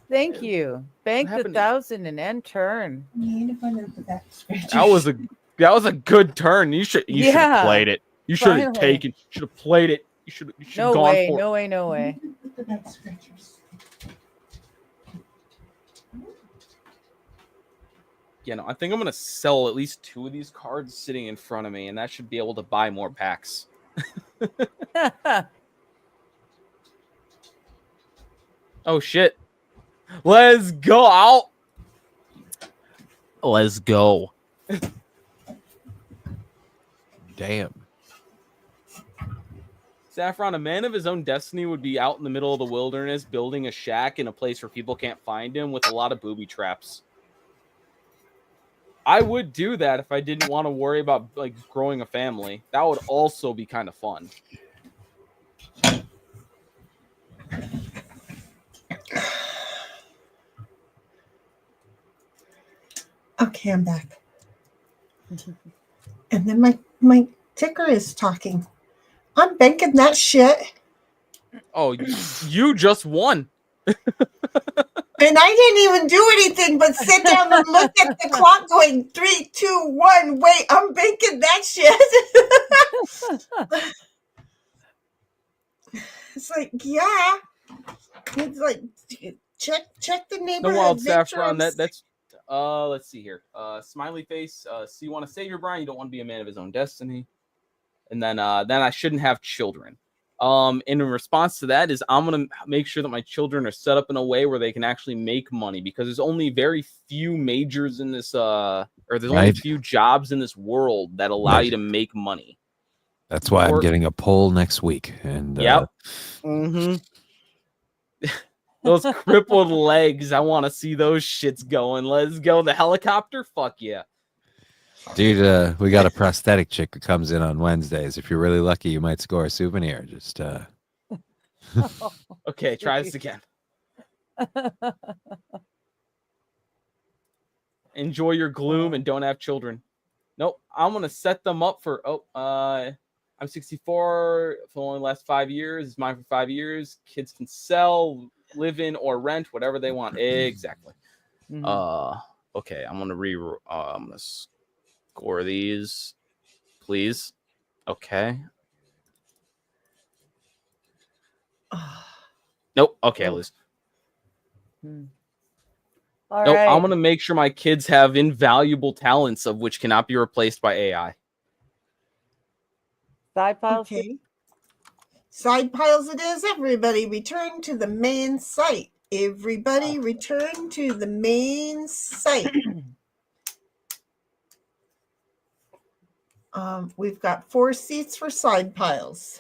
Thank you. Bank the 1,000 and end turn. That was a good turn. You should have played it. You should have taken. Should have played it. You should have gone for it. No way. I think I'm going to sell at least 2 of these cards sitting in front of me, and that should be able to buy more packs. Oh, shit. Let's go. Let's go. Damn. Saffron, a man of his own destiny would be out in the middle of the wilderness building a shack in a place where people can't find him with a lot of booby traps. I would do that if I didn't want to worry about like growing a family. That would also be kind of fun. Okay, I'm back. And then my ticker is talking. I'm banking that shit. Oh, you just won. And I didn't even do anything but sit down and look at the clock going 3, 2, 1. Wait, I'm banking that shit. It's like, yeah. It's like check the neighborhood. The wild Saffron, that's let's see here. Smiley face. So you want to save your Brian, you don't want to be a man of his own destiny. And then I shouldn't have children. In response to that is I'm going to make sure that my children are set up in a way where they can actually make money, because there's only very few majors in this, or there's only a few jobs in this world that allow you to make money. That's why I'm getting a poll next week. And yep. Those crippled legs, I want to see those shits going. Let's go. The helicopter? Fuck yeah. Dude, we got a prosthetic chick who comes in on Wednesdays. If you're really lucky, you might score a souvenir. Just Okay, try this again. Enjoy your gloom and don't have children. Nope, I'm gonna set them up for I'm 64 for only the last 5 years. It's mine for 5 years. Kids can sell, live in, or rent, whatever they want. Exactly. Okay, I'm gonna score these, please. Okay. Nope. Okay, Liz. All nope. right. I'm gonna make sure my kids have invaluable talents of which cannot be replaced by AI. Side piles. Okay. Side piles it is. Everybody return to the main site. Everybody return to the main site. We've got 4 seats for side piles.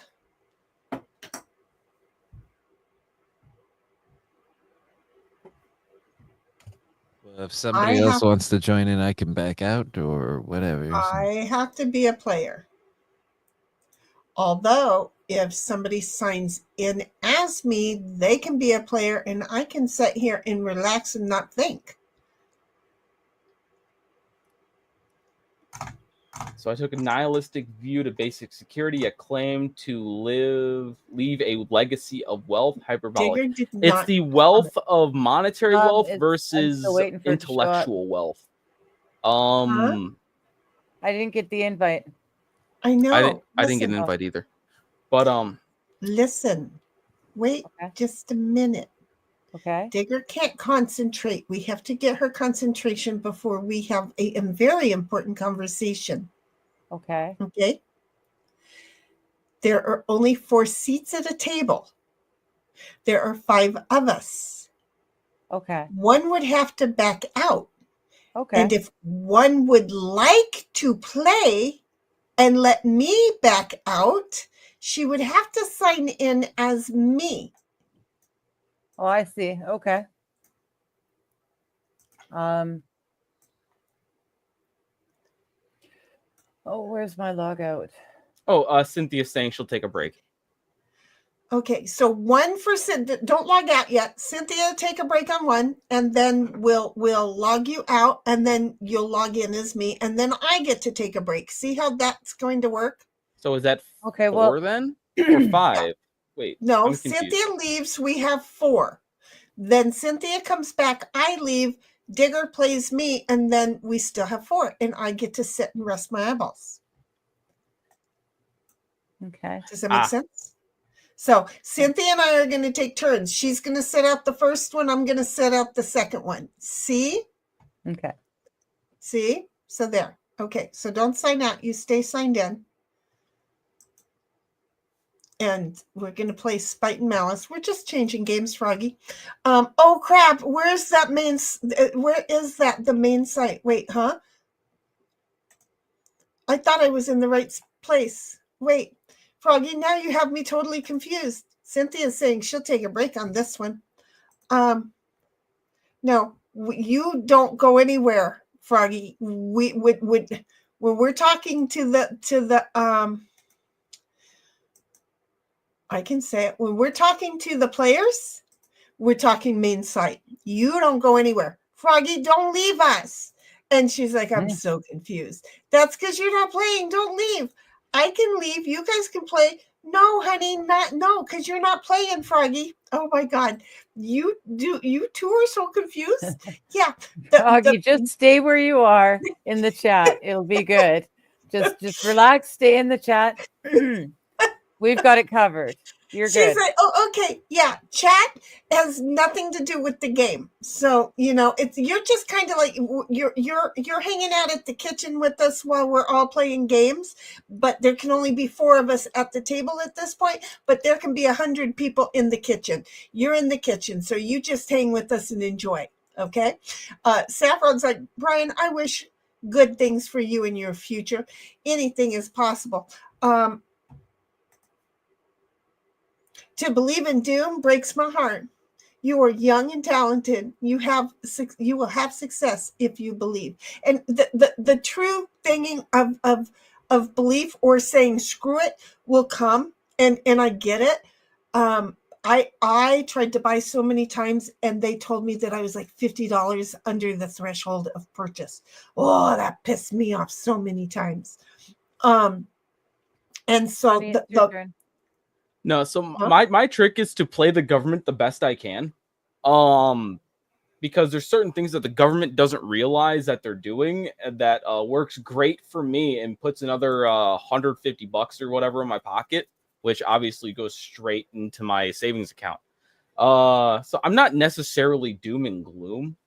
If somebody else wants to join in, I can back out or whatever. I have to be a player. Although, if somebody signs in as me, they can be a player and I can sit here and relax and not think. So I took a nihilistic view to basic security, a claim to leave a legacy of wealth, hyperbolic. It's the wealth of monetary wealth versus intellectual wealth. I didn't get the invite. I know. I didn't get an invite either. But listen. Wait just a minute. Okay. Digger can't concentrate. We have to get her concentration before we have a very important conversation. Okay. Okay. There are only 4 seats at a table. There are 5 of us. Okay. One would have to back out. Okay. And if one would like to play and let me back out, she would have to sign in as me. Oh, I see. Okay. Oh, where's my log out? Oh, Cynthia's saying she'll take a break. Okay, so 1 for Cynthia. Don't log out yet. Cynthia, take a break on 1, and then we'll log you out, and then you'll log in as me, and then I get to take a break. See how that's going to work? So is that okay? 4 then, or 5? Wait. No, Cynthia leaves. We have 4. Then Cynthia comes back. I leave. Digger plays me, and then we still have 4, and I get to sit and rest my eyeballs. Okay. Does that make sense? So Cynthia and I are going to take turns. She's going to set out the first one. I'm going to set out the second one. See? Okay. See? So there. Okay. So don't sign out. You stay signed in. And we're going to play Spite and Malice. We're just changing games, Froggy. Oh, crap. Where is that the main site? Wait, huh? I thought I was in the right place. Wait. Froggy, now you have me totally confused. Cynthia's saying she'll take a break on this one. No, you don't go anywhere, Froggy. We would when we're talking to the I can say it. When we're talking to the players, we're talking main site. You don't go anywhere. Froggy, don't leave us. And she's like, I'm so confused. That's because you're not playing. Don't leave. I can leave. You guys can play. No, honey, no, because you're not playing, Froggy. Oh my God. You two are so confused. Yeah. Froggy, just stay where you are in the chat. It'll be good. Just relax, stay in the chat. We've got it covered. She's good. Like, oh, okay, yeah. Chat has nothing to do with the game, so you're just kind of like you're hanging out at the kitchen with us while we're all playing games. But there can only be 4 of us at the table at this point. But there can be 100 people in the kitchen. You're in the kitchen, so you just hang with us and enjoy. Okay. Saffron's like, Brian, I wish good things for you in your future. Anything is possible. To believe in doom breaks my heart. You are young and talented. You will have success if you believe. And the true thinking of belief or saying screw it will come. And I get it. I tried to buy so many times and they told me that I was like $50 under the threshold of purchase. Oh, that pissed me off so many times. And so No, so my trick is to play the government the best I can. Because there's certain things that the government doesn't realize that they're doing that works great for me and puts another $150 or whatever in my pocket, which obviously goes straight into my savings account. So I'm not necessarily doom and gloom.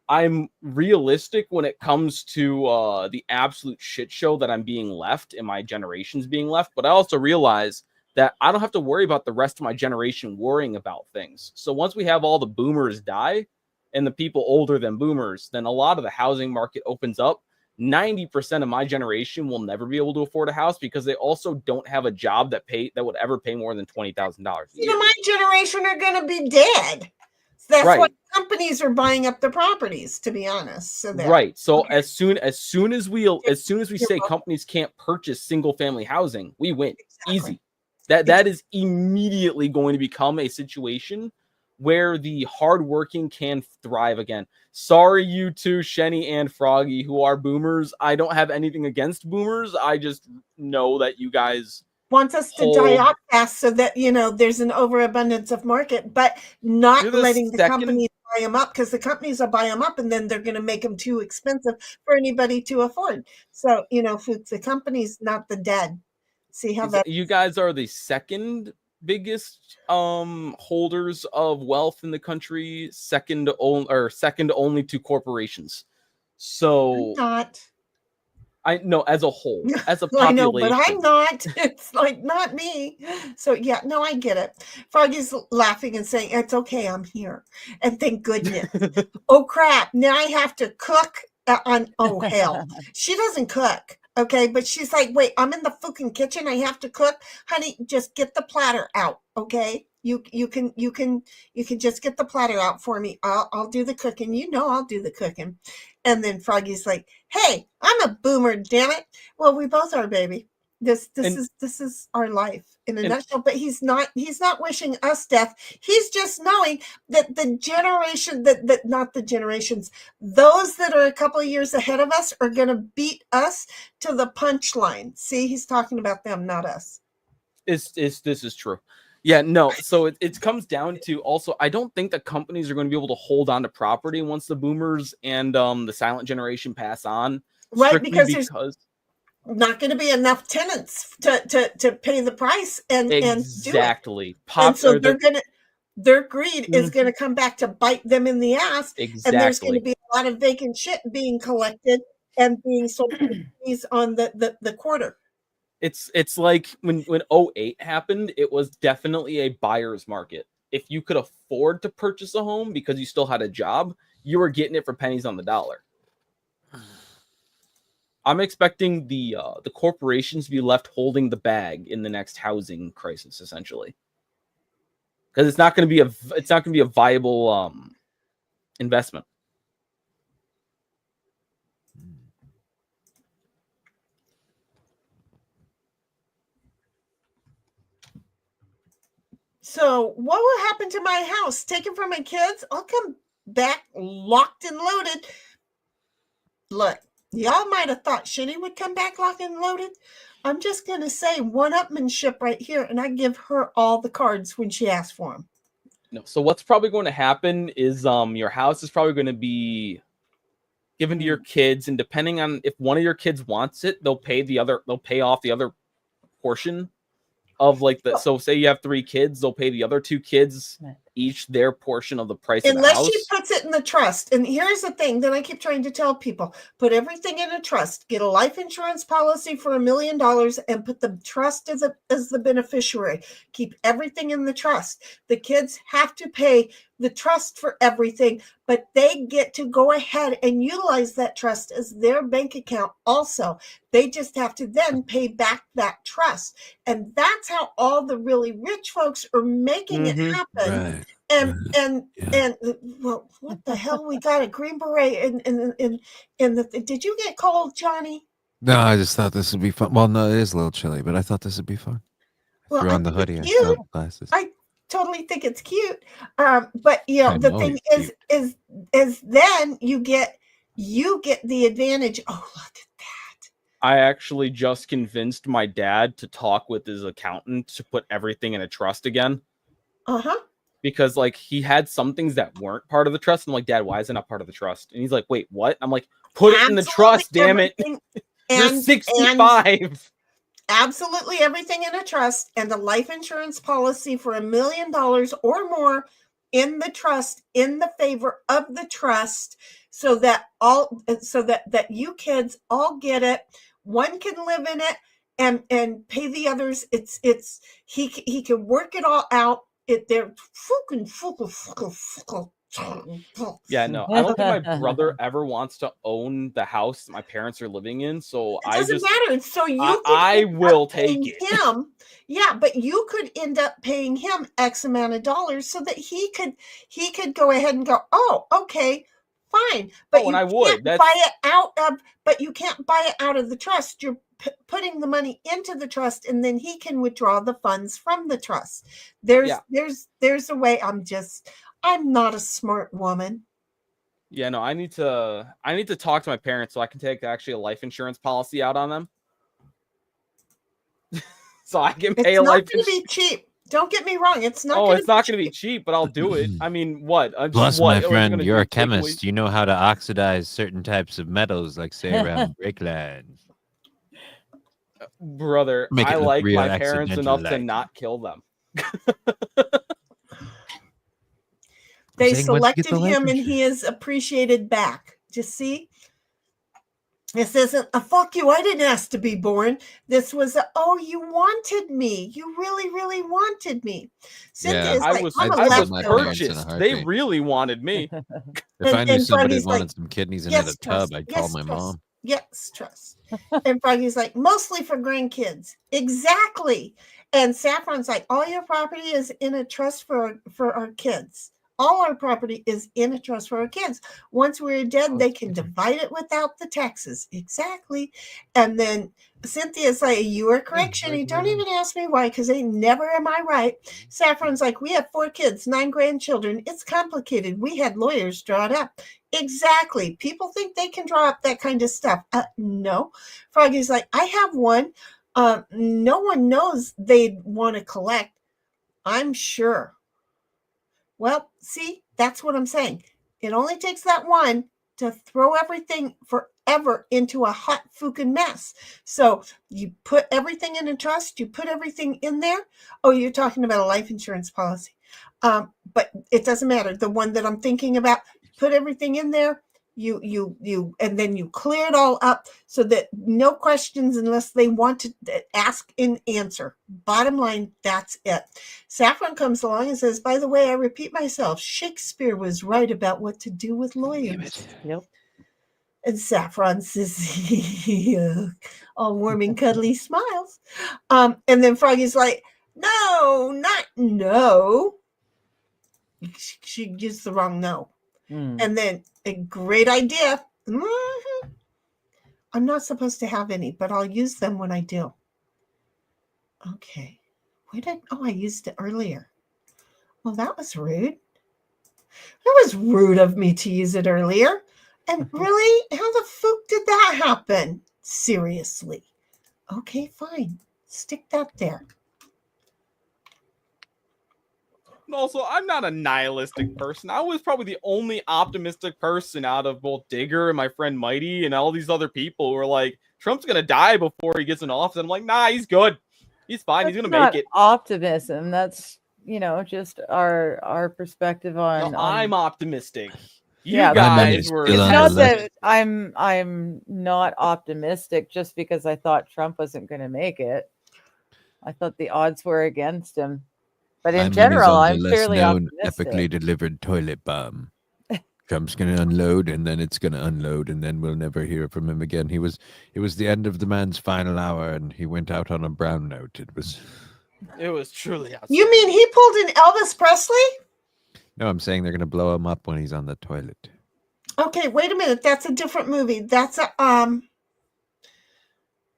I'm realistic when it comes to the absolute shit show that I'm being left and my generation's being left, but I also realize that I don't have to worry about the rest of my generation worrying about things. So once we have all the boomers die and the people older than boomers, then a lot of the housing market opens up. 90% of my generation will never be able to afford a house because they also don't have a job that would ever pay more than $20,000. My generation are going to be dead. That's right. Why companies are buying up the properties, to be honest. So right. So okay. as soon as we say companies can't purchase single family housing, we win. Exactly. Easy. That is immediately going to become a situation where the hardworking can thrive again. Sorry, you two, Shenny and Froggy, who are boomers. I don't have anything against boomers. I just know that you guys want us to die off fast so that, there's an overabundance of market, but not letting the companies buy them up, because the companies will buy them up and then they're going to make them too expensive for anybody to afford. So, the company's not the dead. See how that you guys are the second biggest holders of wealth in the country, second only to corporations. So I know as a whole, as a population. I know, but I'm not. It's like not me. So yeah, no, I get it. Froggy's laughing and saying, "It's okay, I'm here." And thank goodness. Oh crap! Now I have to cook oh hell. She doesn't cook. Okay, but she's like, wait, I'm in the fucking kitchen. I have to cook, honey. Just get the platter out, okay? You can just get the platter out for me. I'll do the cooking. I'll do the cooking. And then Froggy's like, hey, I'm a boomer, damn it. Well, we both are, baby. This is our life in a nutshell. But he's not wishing us death. He's just knowing that the generation that not the generations, those that are a couple of years ahead of us are going to beat us to the punchline. See, he's talking about them, not us. This is true. Yeah, no. So it comes down to also, I don't think that companies are going to be able to hold on to property once the boomers and the silent generation pass on. Right, because there's not going to be enough tenants to pay the price and exactly. And so their greed is going to come back to bite them in the ass. Exactly. And there's going to be a lot of vacant shit being collected and being sold on the quarter. It's like when 2008 happened, it was definitely a buyer's market. If you could afford to purchase a home because you still had a job, you were getting it for pennies on the dollar. I'm expecting the corporations to be left holding the bag in the next housing crisis, essentially, because it's not going to be a viable investment. So what will happen to my house? Taken from my kids? I'll come back locked and loaded. Look, y'all might have thought Shitty would come back locked and loaded. I'm just going to say one-upmanship right here, and I give her all the cards when she asks for them. No. So what's probably going to happen is your house is probably going to be given to your kids, and depending on if one of your kids wants it, they'll pay off the other portion of like the. So say you have 3 kids, they'll pay the other 2 kids each their portion of the price of the house. Unless she puts it in the trust. And here's the thing that I keep trying to tell people: put everything in a trust. Get a life insurance policy for $1 million and put the trust as the beneficiary. Keep everything in the trust. The kids have to pay the trust for everything, but they get to go ahead and utilize that trust as their bank account also. They just have to then pay back that trust. And that's how all the really rich folks are making it happen. Right. And well, what the hell? We got a Green Beret in the. Did you get cold, Johnny? No, I just thought this would be fun. Well, no, it is a little chilly, but I thought this would be fun. Well, Threw on the hoodie and sunglasses. I totally think it's cute. But you know, the thing is then you get the advantage. Oh, look at that. I actually just convinced my dad to talk with his accountant to put everything in a trust again. Because like he had some things that weren't part of the trust. I'm like, Dad, why is it not part of the trust? And he's like, wait, what? I'm like, put it in the trust, damn it. You're 65. Absolutely everything in a trust, and a life insurance policy for $1 million or more in the trust, in the favor of the trust, so that you kids all get it. One can live in it and pay the others. He can work it all out. They're Yeah, no, I don't think my brother ever wants to own the house my parents are living in. So it doesn't matter. So I will take it. Yeah, but you could end up paying him X amount of dollars so that he could go ahead and go, oh, okay, fine. But you can't buy it out of. But you can't buy it out of the trust. You're putting the money into the trust, and then he can withdraw the funds from the trust. There's a way. I'm not a smart woman. Yeah, no, I need to talk to my parents so I can take actually a life insurance policy out on them. So I can pay a life insurance. It's not going to be cheap. Don't get me wrong. It's not. Oh, it's not going to be cheap, but I'll do it. I mean, what? Plus, my friend, you're a chemist. You know how to oxidize certain types of metals, like say around brake lines. Brother, I like my parents enough to not kill them. They selected him and he is appreciated back. Just see? This isn't a fuck you. I didn't ask to be born. This was oh, you wanted me. You really, really wanted me. Cynthia is like, I was purchased. They really wanted me. If I knew somebody wanted some kidneys in a tub, I'd call my mom. Yes, trust. And Froggy's like, mostly for grandkids. Exactly. And Saffron's like, all your property is in a trust for our kids. All our property is in a trust for our kids. Once we're dead, they can divide it without the taxes. Exactly. And then Cynthia's like, you are correct, Shani. Don't even ask me why, because they never am I right. Saffron's like, we have 4 kids, 9 grandchildren. It's complicated. We had lawyers draw it up. Exactly. People think they can draw up that kind of stuff. No. Froggy's like, I have one. No one knows they'd want to collect. I'm sure. Well, see, that's what I'm saying. It only takes that one to throw everything forever into a hot fucking mess. So you put everything in a trust, you put everything in there. Oh, you're talking about a life insurance policy. But it doesn't matter. The one that I'm thinking about, put everything in there. You and then you clear it all up so that no questions unless they want to ask and answer. Bottom line, that's it. Saffron comes along and says, by the way, I repeat myself, Shakespeare was right about what to do with lawyers. Yep. And Saffron says, all warm and cuddly smiles. And then Froggy's like, no, not no. She gives the wrong no. And then a great idea. I'm not supposed to have any, but I'll use them when I do. Okay. I used it earlier. Well, that was rude. That was rude of me to use it earlier. And really, how the fuck did that happen? Seriously. Okay, fine. Stick that there. Also, I'm not a nihilistic person. I was probably the only optimistic person out of both Digger and my friend Mighty and all these other people who were like, Trump's going to die before he gets in office. And I'm like, nah, he's good. He's fine. He's going to make it. Optimism. That's, just our perspective on. I'm optimistic. You Yeah, guys were. It's not that I'm not optimistic just because I thought Trump wasn't going to make it. I thought the odds were against him. But in general, I'm fairly optimistic. Epically delivered toilet bomb. Trump's going to unload, and then it's going to unload, and then we'll never hear from him again. It was the end of the man's final hour, and he went out on a brown note. It was truly outstanding. You mean he pulled in Elvis Presley? No, I'm saying they're going to blow him up when he's on the toilet. Okay, wait a minute. That's a different movie. That's the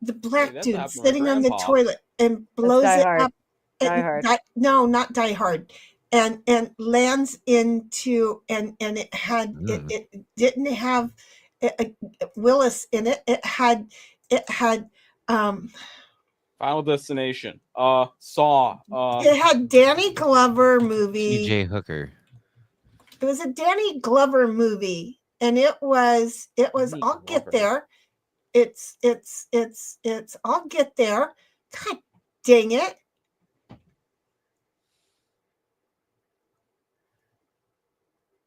black dude sitting on the toilet and blows it up. Die Hard. No, not Die Hard. And lands into and it had it didn't have Willis in it. It had Final Destination. Saw. It had Danny Glover movie. T.J. Hooker. It was a Danny Glover movie, and it was I'll get there. It's I'll get there. God dang it.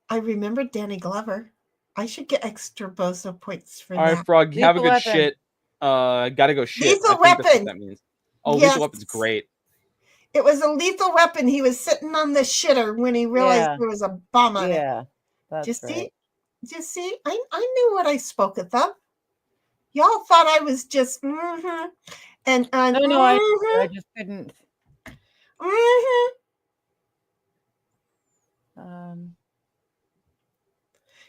I remember Danny Glover. I should get extra bozo points for that. All right, Frog, have a good shit. Gotta go shit. Lethal Weapon. That's what that means. Oh, Yes. Lethal Weapon's great. It was a lethal weapon. He was sitting on the shitter when he realized there was a bomb on it. Yeah, that's Just right. see, I knew what I spoketh of. Y'all thought I was just and No, I just couldn't.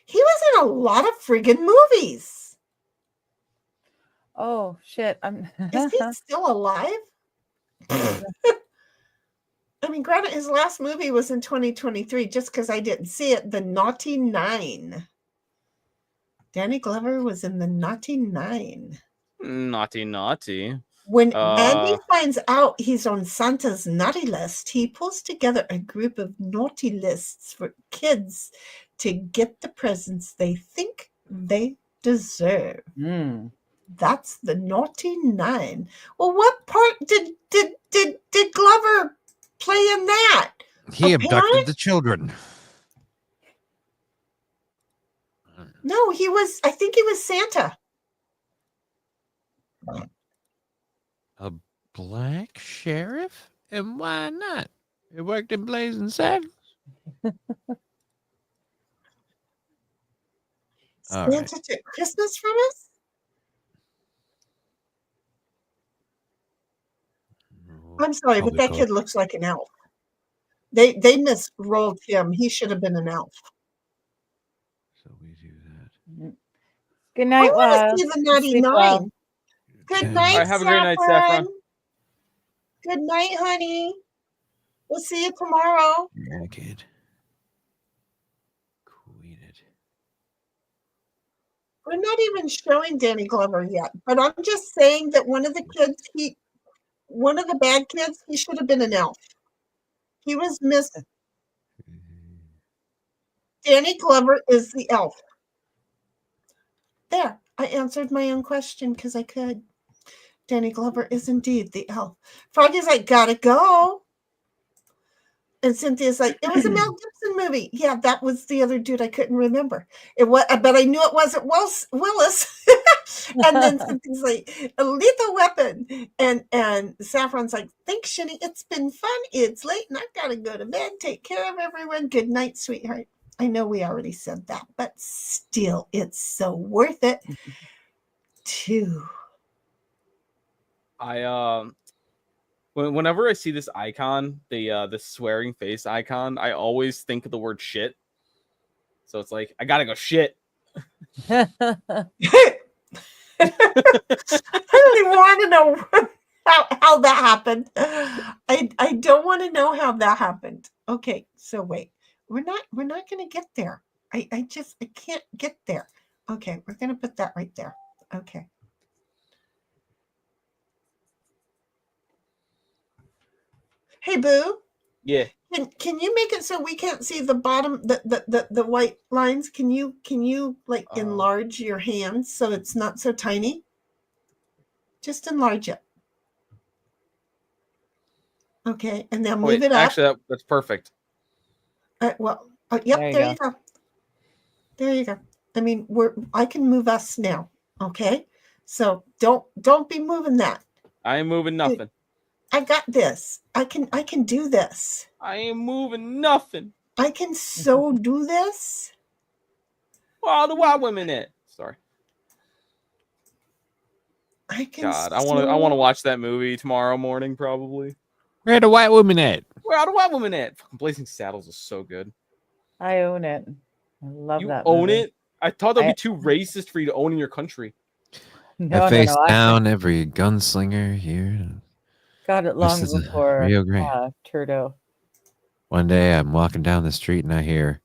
He was in a lot of friggin' movies. Oh shit! Is he still alive? I mean, granted, his last movie was in 2023. Just because I didn't see it, The Naughty Nine. Danny Glover was in The Naughty Nine. Naughty. When Andy finds out he's on Santa's naughty list, he pulls together a group of naughty lists for kids to get the presents they think they deserve. That's the Naughty Nine. Well, what part did Glover play in that? He abducted the children. No, he was. I think he was Santa. A black sheriff? And why not? It worked in Blazing Saddles. Santa took Christmas from us? I'm sorry, but that kid looks like an elf. They misrolled him. He should have been an elf. So we do that. Good night, I want to see the Naughty Nine. Good night, All right, have a great night, Saffron. Good night, honey. We'll see you tomorrow. Yeah, kid. Queen it. We're not even showing Danny Glover yet, but I'm just saying that one of the bad kids, he should have been an elf. He was missing. Danny Glover is the elf. There, I answered my own question because I could. Danny Glover is indeed the elf. Froggy's like, gotta go. And Cynthia's like, it was a Mel Gibson movie. Yeah, that was the other dude I couldn't remember. It was, but I knew it wasn't Willis. And then Cynthia's like, a lethal weapon. And Saffron's like, thanks, Shinny. It's been fun. It's late and I've got to go to bed. Take care of everyone. Good night, sweetheart. I know we already said that, but still, it's so worth it too. Whenever I see this icon, the swearing face icon, I always think of the word shit. So it's like, I gotta go shit. I don't even want to know how that happened. I don't want to know how that happened. Okay, so wait. We're not going to get there. I can't get there. Okay, we're going to put that right there. Okay. Hey, Boo. Yeah. Can you make it so we can't see the bottom, the white lines? Can you like enlarge your hands so it's not so tiny? Just enlarge it. Okay, and now move it up. Actually, that's perfect. Yep, there you go. There you go. I mean, I can move us now. Okay, so don't be moving that. I am moving nothing. I got this. I can do this. I ain't moving nothing. I can so do this. Well, the white women at. Sorry. I can. God, I want to watch that movie tomorrow morning probably. Where the white women at? Where are the white women at? Fucking Blazing Saddles is so good. I own it. I love you that. You own movie. it? I thought that'd be too racist for you to own in your country. I face down every gunslinger here. Got it long before Rio Grande. Turdo. One day I'm walking down the street and I hear,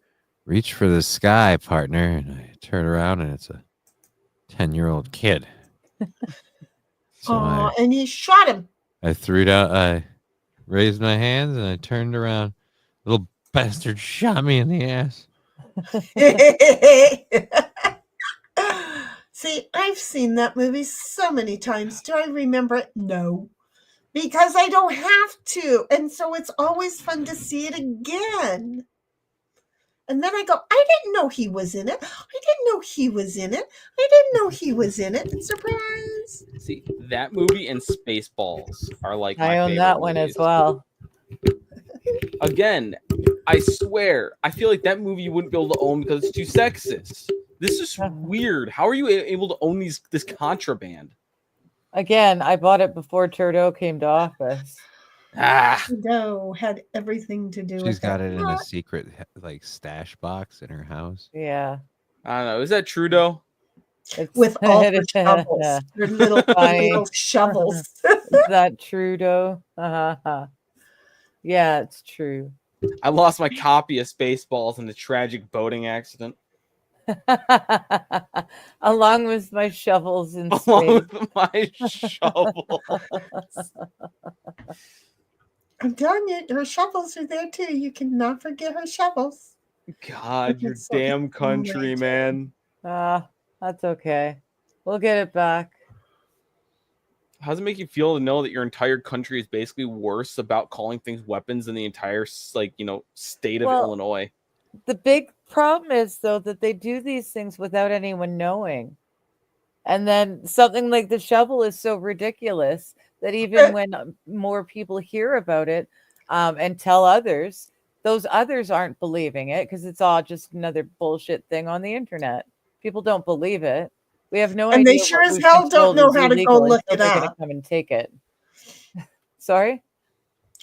"Reach for the sky, partner." And I turn around and it's a 10-year-old kid. So and he shot him. I threw down, I raised my hands and I turned around. Little bastard shot me in the ass. See, I've seen that movie so many times. Do I remember it? No. Because I don't have to. And so it's always fun to see it again. And then I go, I didn't know he was in it. I didn't know he was in it. I didn't know he was in it. Surprise. See, that movie and Spaceballs are like my I own that one movies. as well. Again, I swear, I feel like that movie you wouldn't be able to own because it's too sexist. This is weird. How are you able to own this contraband? Again, I bought it before Turdo came to office. Trudeau had everything to do with it. She's got it in a secret like stash box in her house. Yeah. I don't know. Is that Trudeau? With all her shovels. Her little shovels. Is that Trudeau? Yeah, it's true. I lost my copy of Spaceballs in a tragic boating accident. Along with my shovels in space. Along with my shovels. I'm telling you, her shovels are there too. You cannot forget her shovels. God, your damn country, man. That's okay. We'll get it back. How does it make you feel to know that your entire country is basically worse about calling things weapons than the entire, state of Illinois? The big problem is, though, that they do these things without anyone knowing. And then something like the shovel is so ridiculous that even when more people hear about it and tell others, those others aren't believing it because it's all just another bullshit thing on the internet. People don't believe it. We have no idea. And they sure as hell don't know how to go look it they're up. Gonna come and take it. Sorry?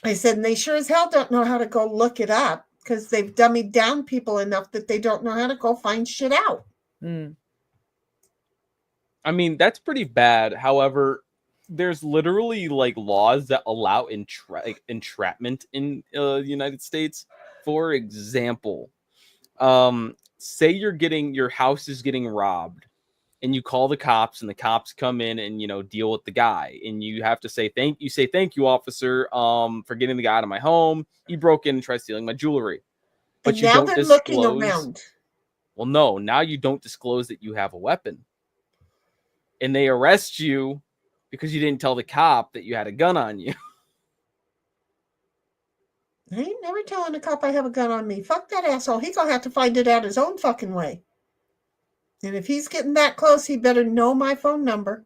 I said, and they sure as hell don't know how to go look it up because they've dummied down people enough that they don't know how to go find shit out. I mean, that's pretty bad. However, there's literally laws that allow entrapment in the United States. For example, say your house is getting robbed and you call the cops and the cops come in and deal with the guy, and you have to say thank you, officer, for getting the guy out of my home. He broke in and tried stealing my jewelry. But and you now don't they're disclose. looking around. Well, no, now you don't disclose that you have a weapon. And they arrest you because you didn't tell the cop that you had a gun on you. I ain't never telling a cop I have a gun on me. Fuck that asshole. He's going to have to find it out his own fucking way. And if he's getting that close, he better know my phone number.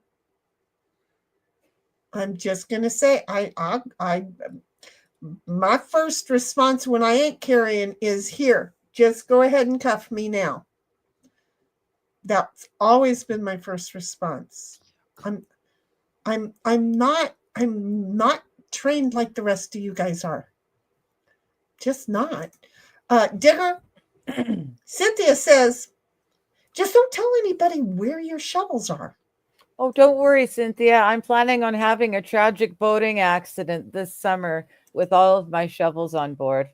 I'm just going to say, my first response when I ain't carrying is here. just go ahead and cuff me now. That's always been my first response. I'm not trained like the rest of you guys are. Just not. Digger, Cynthia says, just don't tell anybody where your shovels are. Oh, don't worry, Cynthia. I'm planning on having a tragic boating accident this summer with all of my shovels on board.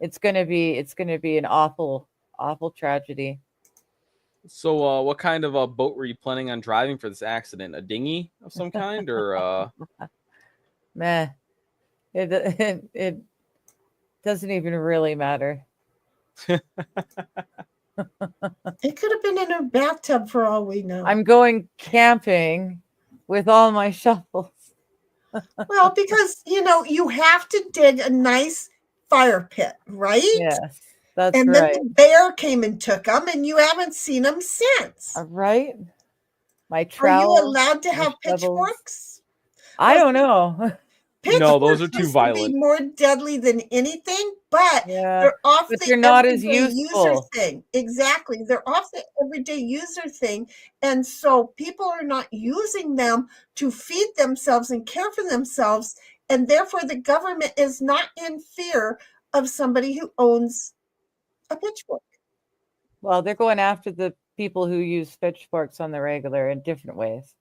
It's gonna be an awful tragedy. So, what kind of a boat were you planning on driving for this accident? A dinghy of some kind, or Meh. It doesn't even really matter. It could have been in her bathtub for all we know. I'm going camping with all my shovels. Well, because you have to dig a nice fire pit, right? Yes, that's and right. then the bear came and took them, and you haven't seen them since. All right. My Are trowel. you allowed to have pitchforks? I don't know. No, those are too Pitchforks violent. used to be more deadly than anything, but Yeah, they're off but the they're not as everyday user useful. thing. Exactly. They're off the everyday user thing. And so people are not using them to feed themselves and care for themselves. And therefore, the government is not in fear of somebody who owns a pitchfork. Well, they're going after the people who use pitchforks on the regular in different ways.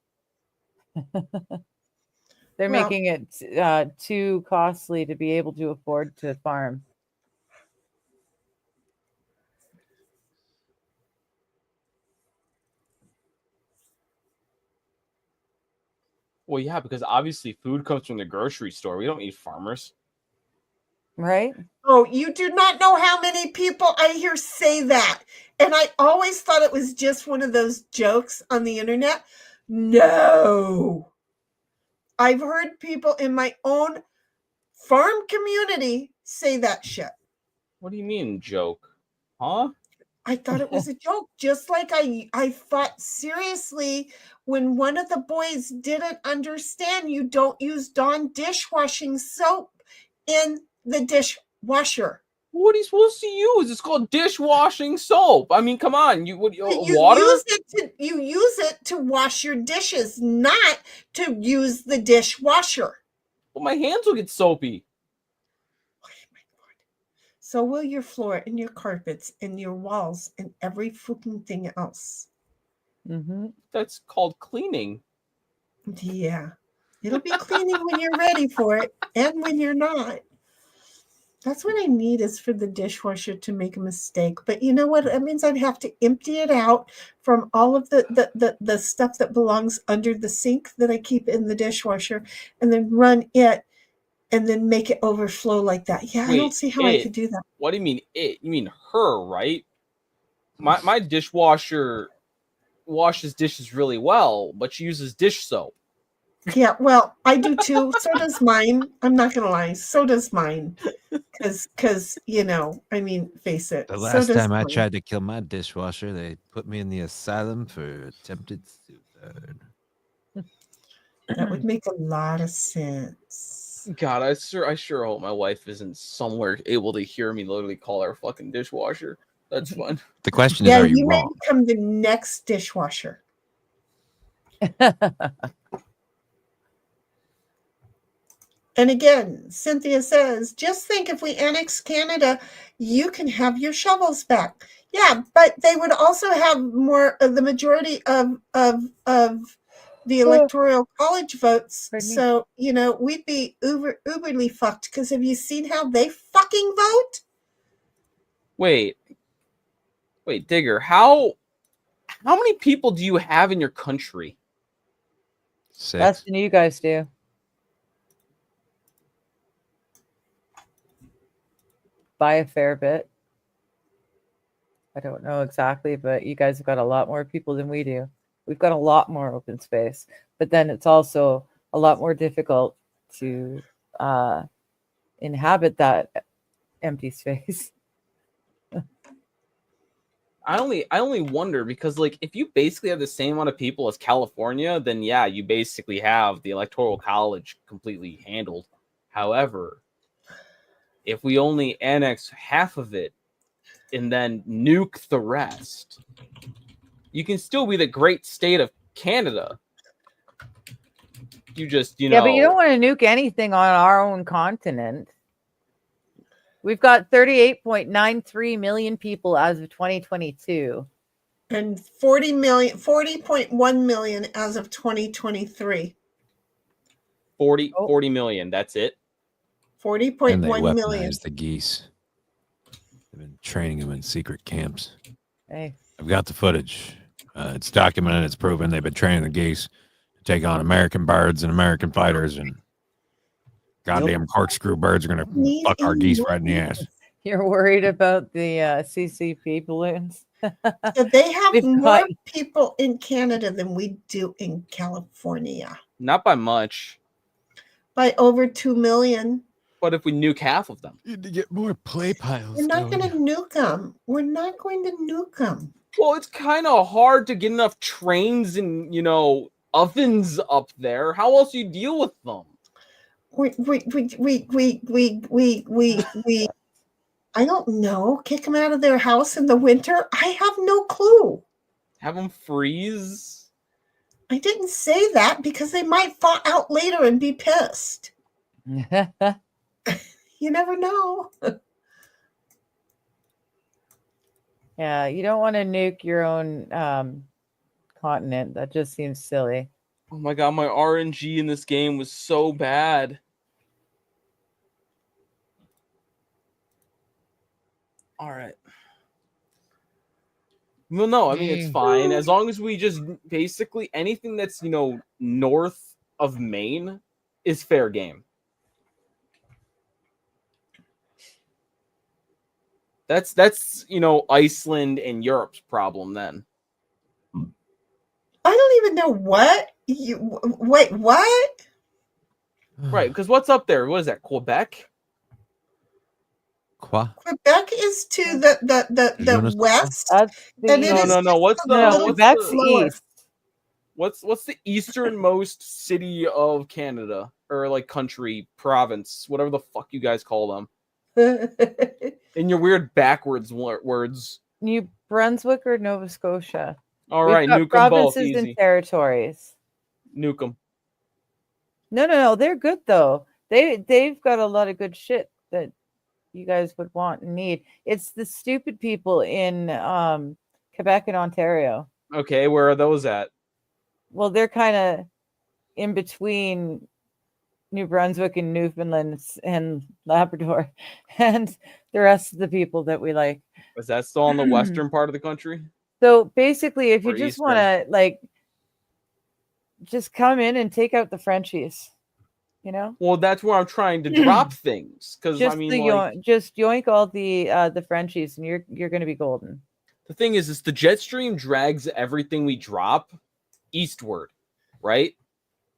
They're making it too costly to be able to afford to farm. Well, yeah, because obviously food comes from the grocery store. We don't need farmers. Right? Oh, you do not know how many people I hear say that. And I always thought it was just one of those jokes on the internet. No. I've heard people in my own farm community say that shit. What do you mean, joke? Huh? I thought it was a joke. Just like I thought seriously when one of the boys didn't understand you don't use Dawn dishwashing soap in the dishwasher. What are you supposed to use? It's called dishwashing soap. I mean, come on. You water? You use it to wash your dishes, not to use the dishwasher. Well, my hands will get soapy. Oh my Lord. So will your floor and your carpets and your walls and every fucking thing else. Mm-hmm. That's called cleaning. Yeah. It'll be cleaning when you're ready for it and when you're not. That's what I need is for the dishwasher to make a mistake. But you know what? That means I'd have to empty it out from all of the stuff that belongs under the sink that I keep in the dishwasher and then run it and then make it overflow like that. Yeah, I don't see how I could do that. What do you mean it? You mean her, right? My dishwasher washes dishes really well, but she uses dish soap. Yeah, well, I do too. So does mine. I'm not gonna lie. So does mine. Because I mean, face it. The last time I tried to kill my dishwasher, they put me in the asylum for attempted suicide. That would make a lot of sense. God, I sure hope my wife isn't somewhere able to hear me literally call her fucking dishwasher. That's fun. The question is, are you may wrong? become the next dishwasher. And again, Cynthia says, just think if we annex Canada, you can have your shovels back. Yeah, but they would also have more of the majority of the electoral college votes. So, we'd be uberly fucked because have you seen how they fucking vote? Wait, Digger, how many people do you have in your country? 6. Less than you guys do. By a fair bit. I don't know exactly, but you guys have got a lot more people than we do. We've got a lot more open space, but then it's also a lot more difficult to inhabit that empty space. I only wonder because if you basically have the same amount of people as California, then yeah, you basically have the electoral college completely handled. However, if we only annex half of it, and then nuke the rest, you can still be the great state of Canada. You just, Yeah, but you don't want to nuke anything on our own continent. We've got 38.93 million people as of 2022. And 40.1 million as of 2023. 40 million. That's it. 40.1 And they million. weaponize the geese. They've been training them in secret camps. Hey. I've got the footage. It's documented. It's proven. They've been training the geese to take on American birds and American fighters, and goddamn corkscrew birds are going to fuck our geese right in the ass. You're worried about the CCP balloons? So they have more people in Canada than we do in California. Not by much. By over 2 million. But if we nuke half of them, you need to get more play piles. We're not going to nuke them. We're not going to nuke them. Well, it's kind of hard to get enough trains and, ovens up there. How else do you deal with them? I don't know. Kick them out of their house in the winter? I have no clue. Have them freeze? I didn't say that because they might thaw out later and be pissed. You never know. Yeah, you don't want to nuke your own continent. That just seems silly. Oh my god, my RNG in this game was so bad. All right. Well, no, I mean, it's fine. As long as we just basically anything that's, north of Maine is fair game. That's Iceland and Europe's problem then. I don't even know what. Wait, what? Right, because what's up there? What is that, Quebec? Quebec is to the west. No. What's Quebec's east. What's the easternmost city of Canada, or like country, province, whatever the fuck you guys call them? In your weird backwards words. New Brunswick or Nova Scotia? All right, nuke them both. Provinces Easy. and territories. Nuke them. No. They're good though. They've got a lot of good shit that you guys would want and need. It's the stupid people in Quebec and Ontario. Okay, where are those at? Well, they're kind of in between New Brunswick and Newfoundland and Labrador, and the rest of the people that we like. Is that still on the western part of the country? So basically, if you Or just eastern? want to just come in and take out the Frenchies, Well, that's where I'm trying to drop things, because just I mean, just yoink all the Frenchies, and you're going to be golden. The thing is the jet stream drags everything we drop eastward, right?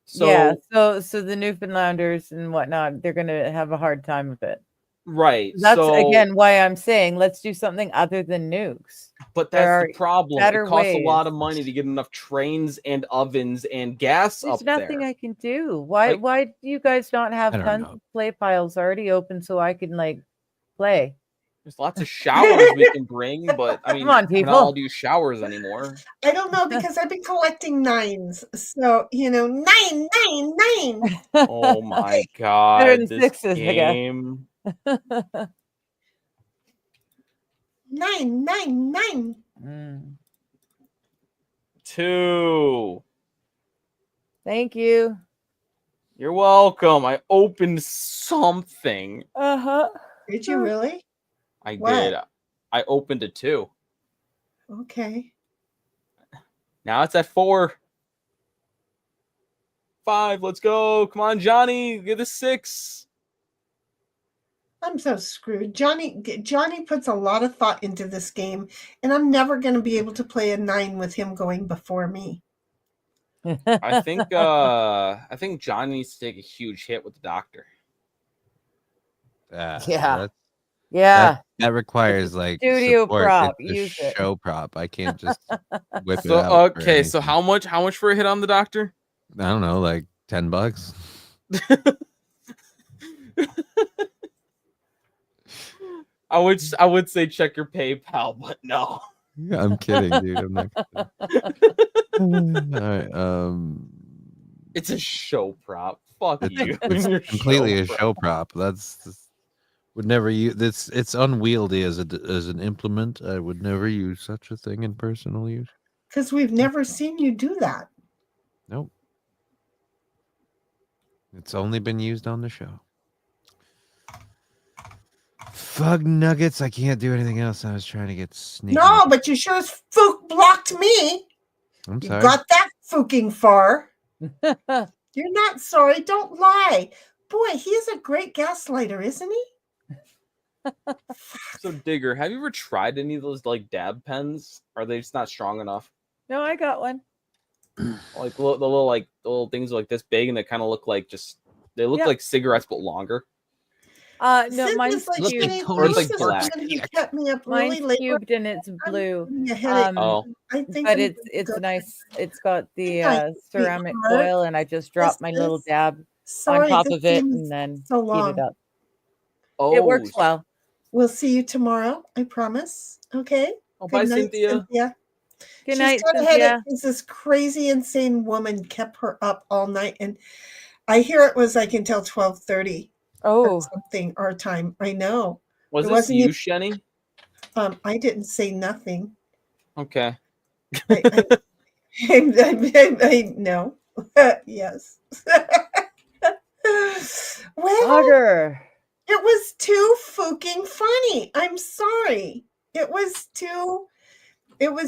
So yeah, so the Newfoundlanders and whatnot, they're going to have a hard time with it. Right. That's so, again why I'm saying let's do something other than nukes. But There that's the problem. It better costs a lot ways. of money to get enough trains and ovens and gas There's up there. nothing I can do. Why do you guys not have I don't tons know. of play piles already open so I can play? There's lots of showers we can bring, but I mean, Come on, we're people. not all do showers anymore. I don't know because I've been collecting nines. So, nine. Oh my god, Better than this sixes, I guess. game. Nine. Mm. 2. Thank you. You're welcome. I opened something. Uh-huh. Did you really? I What? did. I opened a 2. Okay. Now it's at 4. 5. Let's go. Come on, Johnny. Get a 6. I'm so screwed. Johnny puts a lot of thought into this game, and I'm never going to be able to play a 9 with him going before me. I think Johnny needs to take a huge hit with the doctor. Yeah. Yeah. That requires Studio support. prop. It's a Use it. show prop. I can't just whip it So out. okay, so how much for a hit on the doctor? I don't know, like $10. I would say check your PayPal, but no. Yeah, I'm kidding, dude. I'm not kidding. All right. It's a show prop. Fuck you. It's completely a show prop. That's would never use this. It's unwieldy as an implement. I would never use such a thing in personal use. Because we've never seen you do that. Nope. It's only been used on the show. Fug nuggets. I can't do anything else. I was trying to get sneaky. No, but you sure as fook blocked me. I'm You sorry. got that fooking far. You're not sorry. Don't lie. Boy, he is a great gaslighter, isn't he? So Digger, have you ever tried any of those like dab pens? Are they just not strong enough? No, I got one. Like the little things like this big, and they kind of look like they look like cigarettes but longer. No, Sid mine's was like Look, cubed. Jenny, or it's like this black. woman who kept me up really Mine's late. cubed and it's blue. Oh. I think But I'm it's good. nice. It's got the Yeah, ceramic sweetheart. foil, and I just dropped my little is- dab Sorry, on top this of it seems and then so heat long. it up. Oh, It works well. We'll see you tomorrow. I promise. Okay. Oh, bye, Good night, Cynthia. Good She's night, gone ahead Cynthia. and- 'cause this crazy, insane woman kept her up all night, and I hear it was like until 12:30 or Oh, something our time. I know. Was It this wasn't you, even- Shenny? I didn't say nothing. Okay. I know. Yes. Well, bugger. it was too fucking funny. I'm sorry. It was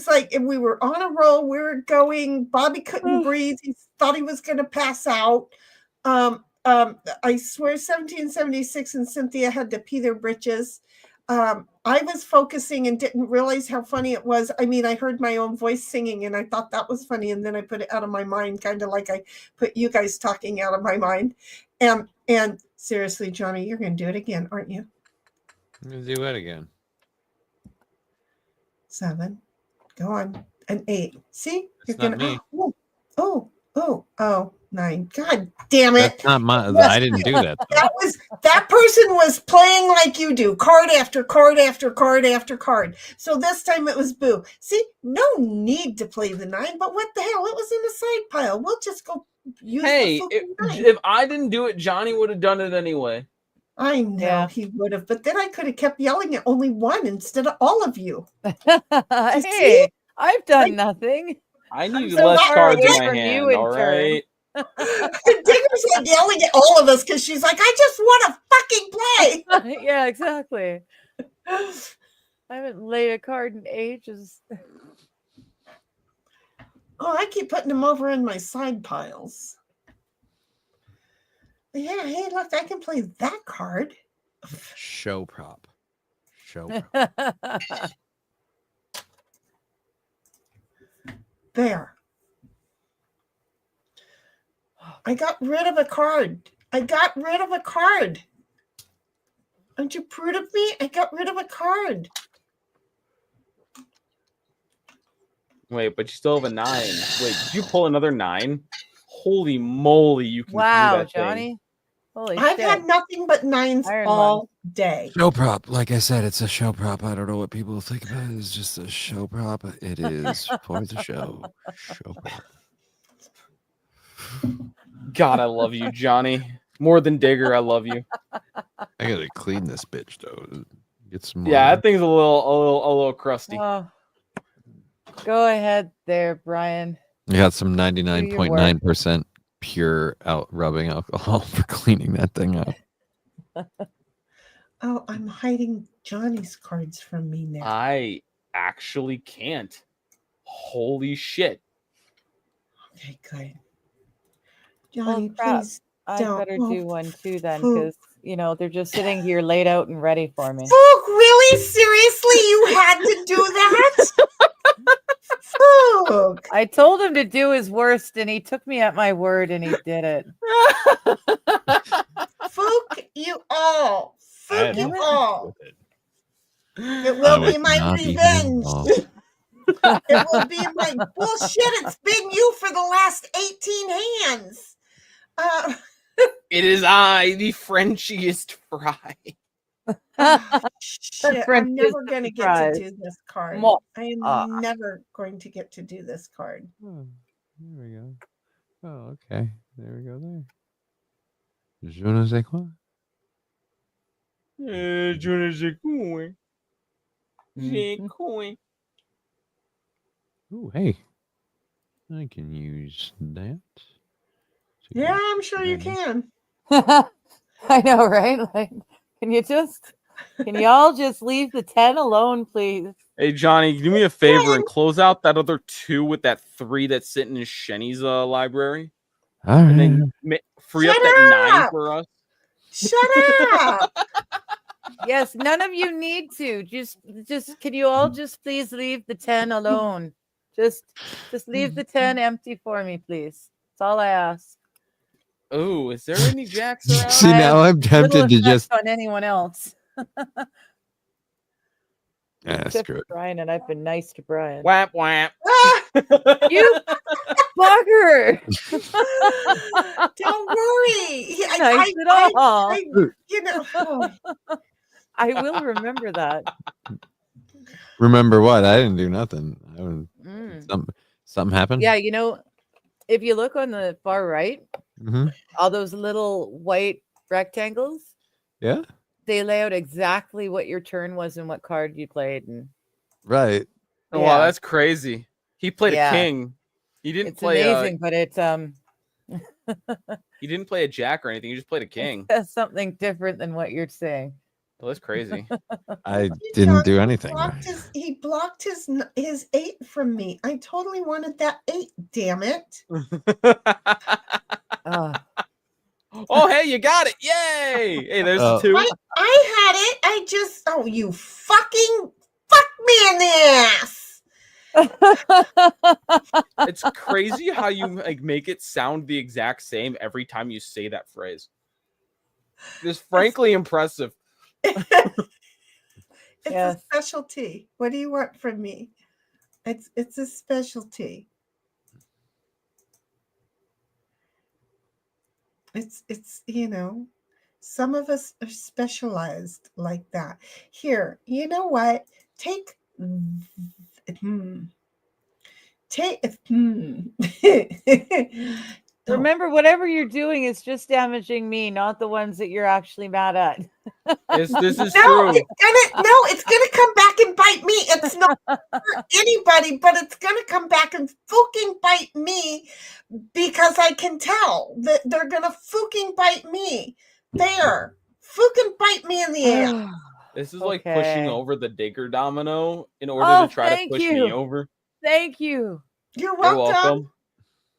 like we were on a roll. We were going. Bobby couldn't breathe. He thought he was going to pass out. I swear 1776 and Cynthia had to pee their britches. I was focusing and didn't realize how funny it was. I mean, I heard my own voice singing and I thought that was funny. And then I put it out of my mind, kind of like I put you guys talking out of my mind. And seriously, Johnny, you're going to do it again, aren't you? I'm gonna do it again. 7. Go on. An 8. See? That's not me. Oh, 9. God damn it. That's not my. I didn't do that. Though. That person was playing like you do, card after card after card after card. So this time it was Boo. See, no need to play the 9, but what the hell? It was in the side pile. We'll just go use Hey, the fucking 9. if I didn't do it, Johnny would have done it anyway. I know Yeah. he would have, but then I could have kept yelling at only one instead of all of you. Hey, I've done nothing. I need so less not cards in really my from you hand, in all turn. right? Digger's like yelling at all of us because she's like, I just want to fucking play. Yeah, exactly. I haven't laid a card in ages. Oh, I keep putting them over in my side piles. Yeah, hey, look, I can play that card. Show prop. Show prop. There. I got rid of a card. Aren't you proud of me? I got rid of a card. Wait, but you still have a 9. Wait, did you pull another 9? Holy moly, you can do Wow, that thing. Johnny. Holy I've shit. had nothing but 9s Iron all day. Show prop. Like I said, it's a show prop. I don't know what people think about it. It's just a show prop. It is for the show. Show prop. God, I love you, Johnny. More than Digger, I love you. I gotta clean this bitch though. Get some more. Yeah, that thing's a little crusty. Oh. Go ahead there, Brian. You got some 99.9% pure out rubbing alcohol for cleaning that thing up. Oh, I'm hiding Johnny's cards from me now. I actually can't. Holy shit. Okay, good. Johnny, crap. please. I Don't. better Oh, do one too then, Fook. because they're just sitting here laid out and ready for me. Fook, really? Seriously? You had to do that? Fook. I told him to do his worst, and he took me at my word, and he did it. Fook you all. Fook you all. It I will was be my not even revenge. involved. It will be my bullshit. It's been you for the last 18 hands. It is I, the Frenchiest fry. Shit, French I'm is never the going to get to surprise. do this card. Mo- I am Ah. never going to get to do this card. Oh, there we go. Oh, okay. There we go there. Je ne sais quoi. Ooh, hey. I can use that. to Yeah, go I'm sure you there. can. I know, right? Like, can you all just leave the 10 alone, please? Hey, Johnny, do me a favor and close out that other 2 with that 3 that's sitting in Shenny's library. All And right. then free up Shut that 9 up! for us. Shut up! Yes, none of you need to. Just can you all just please leave the 10 alone? Just leave the 10 empty for me, please. That's all I ask. Oh, is there any jacks around? See, I now have I'm tempted little to effect just. on anyone else. Screw it. Brian, and I've been nice to Brian. Whap whap. You bugger! Don't worry. Nice at all. You know, oh, I will remember that. Remember what? I didn't do nothing. I don't, Mm. something happened? Yeah, you know, if you look on the far right, Mm-hmm. all those little white rectangles, Yeah. they lay out exactly what your turn was and what card you played. And Right. Oh, wow, that's crazy. He played Yeah. a king. He didn't it's play amazing, but it's he didn't play a jack or anything. He just played a king. that's something different than what you're saying. Well, that's crazy. I didn't do anything. he blocked his 8 from me. I totally wanted that 8. Damn it! Oh, hey, you got it! Yay! Hey, there's the 2. I had it. I just you fucking fuck me in the ass. It's crazy how you like make it sound the exact same every time you say that phrase. It's frankly impressive. It's Yes. a specialty. What do you want from me? It's a specialty. It's you know, some of us are specialized like that. Here, you know what? Take Remember, whatever you're doing is just damaging me, not the ones that you're actually mad at. This is No, true. it's gonna come back and bite me. It's not for anybody, but it's gonna come back and fucking bite me because I can tell that they're gonna fucking bite me. There, fucking bite me in the ass. This is like Okay. pushing over the digger domino in order to try to thank push you. me over. Thank you. You're You're welcome. welcome.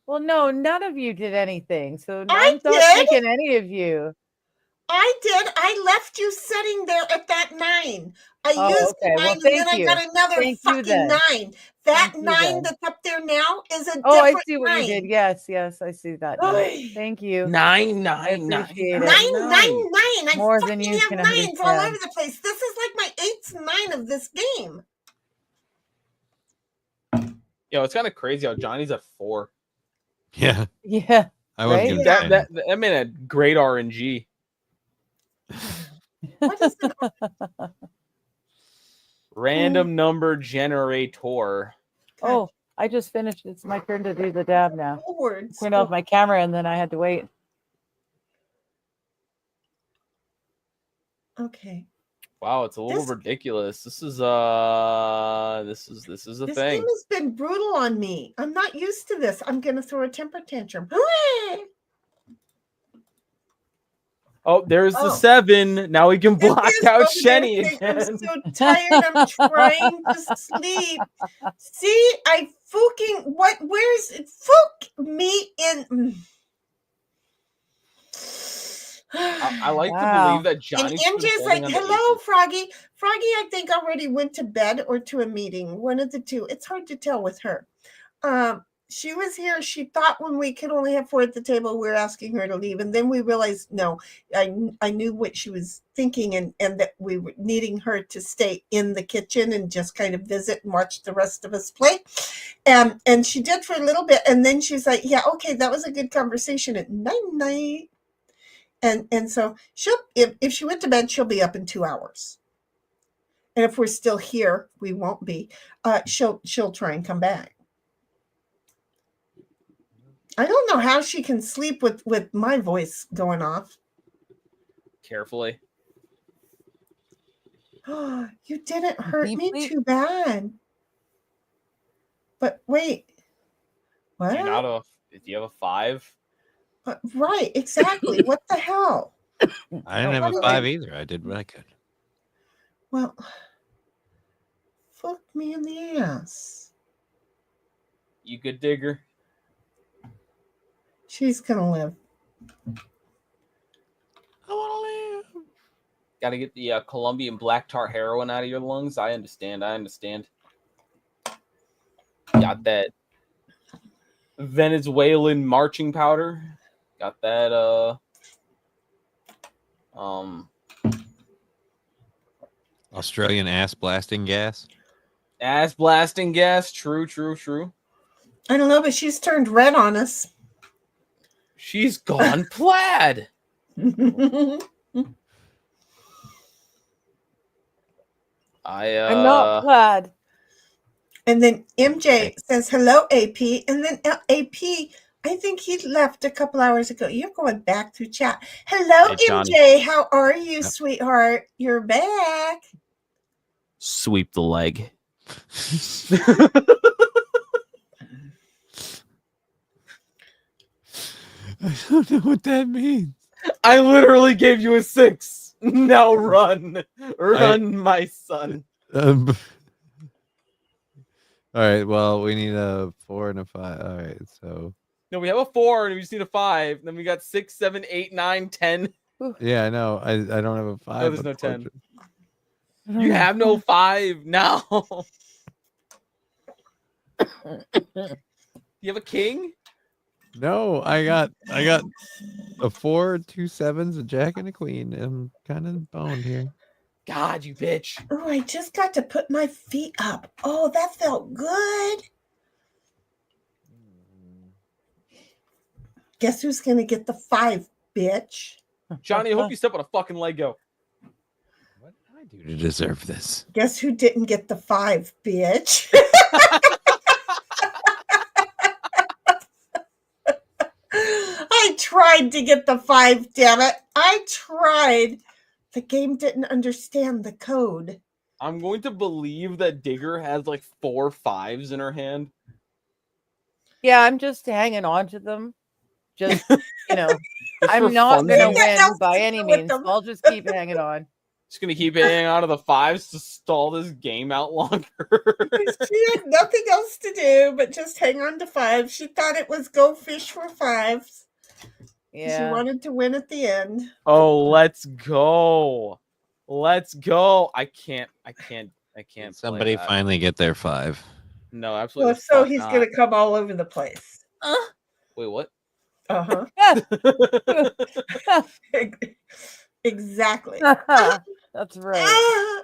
Well, no, none of you did anything. So I I'm not did. taking any of you. I did. I left you sitting there at that 9. I Oh, used okay. the 9, Well, and then thank I you. got another Thank you fucking then. 9. That Thank you 9 then. that's up there now is a Oh, I different see what 9. you did. Yes, I see that. now. Oy. Thank you. 9, I 9, 9, appreciate 9, it. 9, 9. I More than fucking you have can 9s all over understand. the place. This is like my 8th 9 of this game. Yo, it's kind of crazy how Johnny's at 4. Yeah. Yeah. I was Right? gonna That say. that made a great RNG. What is it? Random number generator. Oh, I just finished. It's my turn to do the dab now. Words. Turned off my camera and then I had to wait. Okay. Wow, it's a little This- ridiculous. This is a This thing. game has been brutal on me. I'm not used to this. I'm gonna throw a temper tantrum. Hooray! Oh, there's the Oh. 7. Now we can block It is out over there Shenny saying, again. I'm so tired. I'm trying to sleep. See, I fucking what? Where's it? Fuck me in. I like Wow. to believe that And Johnny's been MJ's holding like, on to "Hello, aces. Froggy." Froggy, I think already went to bed or to a meeting. One of the two. It's hard to tell with her. She was here. She thought when we could only have 4 at the table, we were asking her to leave, and then we realized no. I knew what she was thinking, and that we were needing her to stay in the kitchen and just kind of visit and watch the rest of us play. And she did for a little bit, and then she's like, "Yeah, okay, that was a good conversation at night." And so she'll, if she went to bed, she'll be up in 2 hours. And if we're still here, we won't be. She'll try and come back. I don't know how she can sleep with my voice going off. Carefully. Oh, you didn't hurt Beep, me beep. too bad. But wait, what? Do you have a 5? Right, exactly. What the hell? I didn't have a 5 either. I did what I could. Well, fuck me in the ass. You good, Digger? She's gonna live. I want to live. Got to get the Colombian black tar heroin out of your lungs. I understand. Got that Venezuelan marching powder. Got that Australian ass blasting gas. ass blasting gas. True. I don't know, but she's turned red on us. She's gone plaid. I'm not glad. And then MJ says, hello, AP. And then AP, I think he left a couple hours ago. You're going back to chat. Hello, Hey, Johnny. MJ. How are you, sweetheart? You're back. Sweep the leg. I don't know what that means. I literally gave you a 6. Now run. Run, my son. All right. Well, we need a 4 and a 5. All right. So. No, we have a 4 and we just need a 5. Then we got 6, 7, 8, 9, 10. Yeah, I know. I don't have a 5. No, there's no 10. You have no 5 now. You have a king? No, I got a 4, 2 7s, a jack, and a queen. I'm kind of boned here. God, you bitch. Oh, I just got to put my feet up. Oh, that felt good. Guess who's going to get the 5, bitch? Johnny, I hope you step on a fucking Lego. What did I do to deserve this? Guess who didn't get the 5, bitch? I tried to get the 5, damn it. I tried. The game didn't understand the code. I'm going to believe that Digger has like 4 5s in her hand. Yeah, I'm just hanging on to them. Just, I'm for not fun. going to Nothing win else by to any do with means. them. I'll just keep hanging on. Just gonna keep hanging out of the 5s to stall this game out longer. She had nothing else to do but just hang on to 5. She thought it was go fish for 5s. She Yeah. wanted to win at the end. Oh, let's go. I can't Somebody play that. finally get their 5. No, absolutely. Well, so fuck he's not. going to come all over the place. Wait, what? Uh-huh. Exactly. That's right.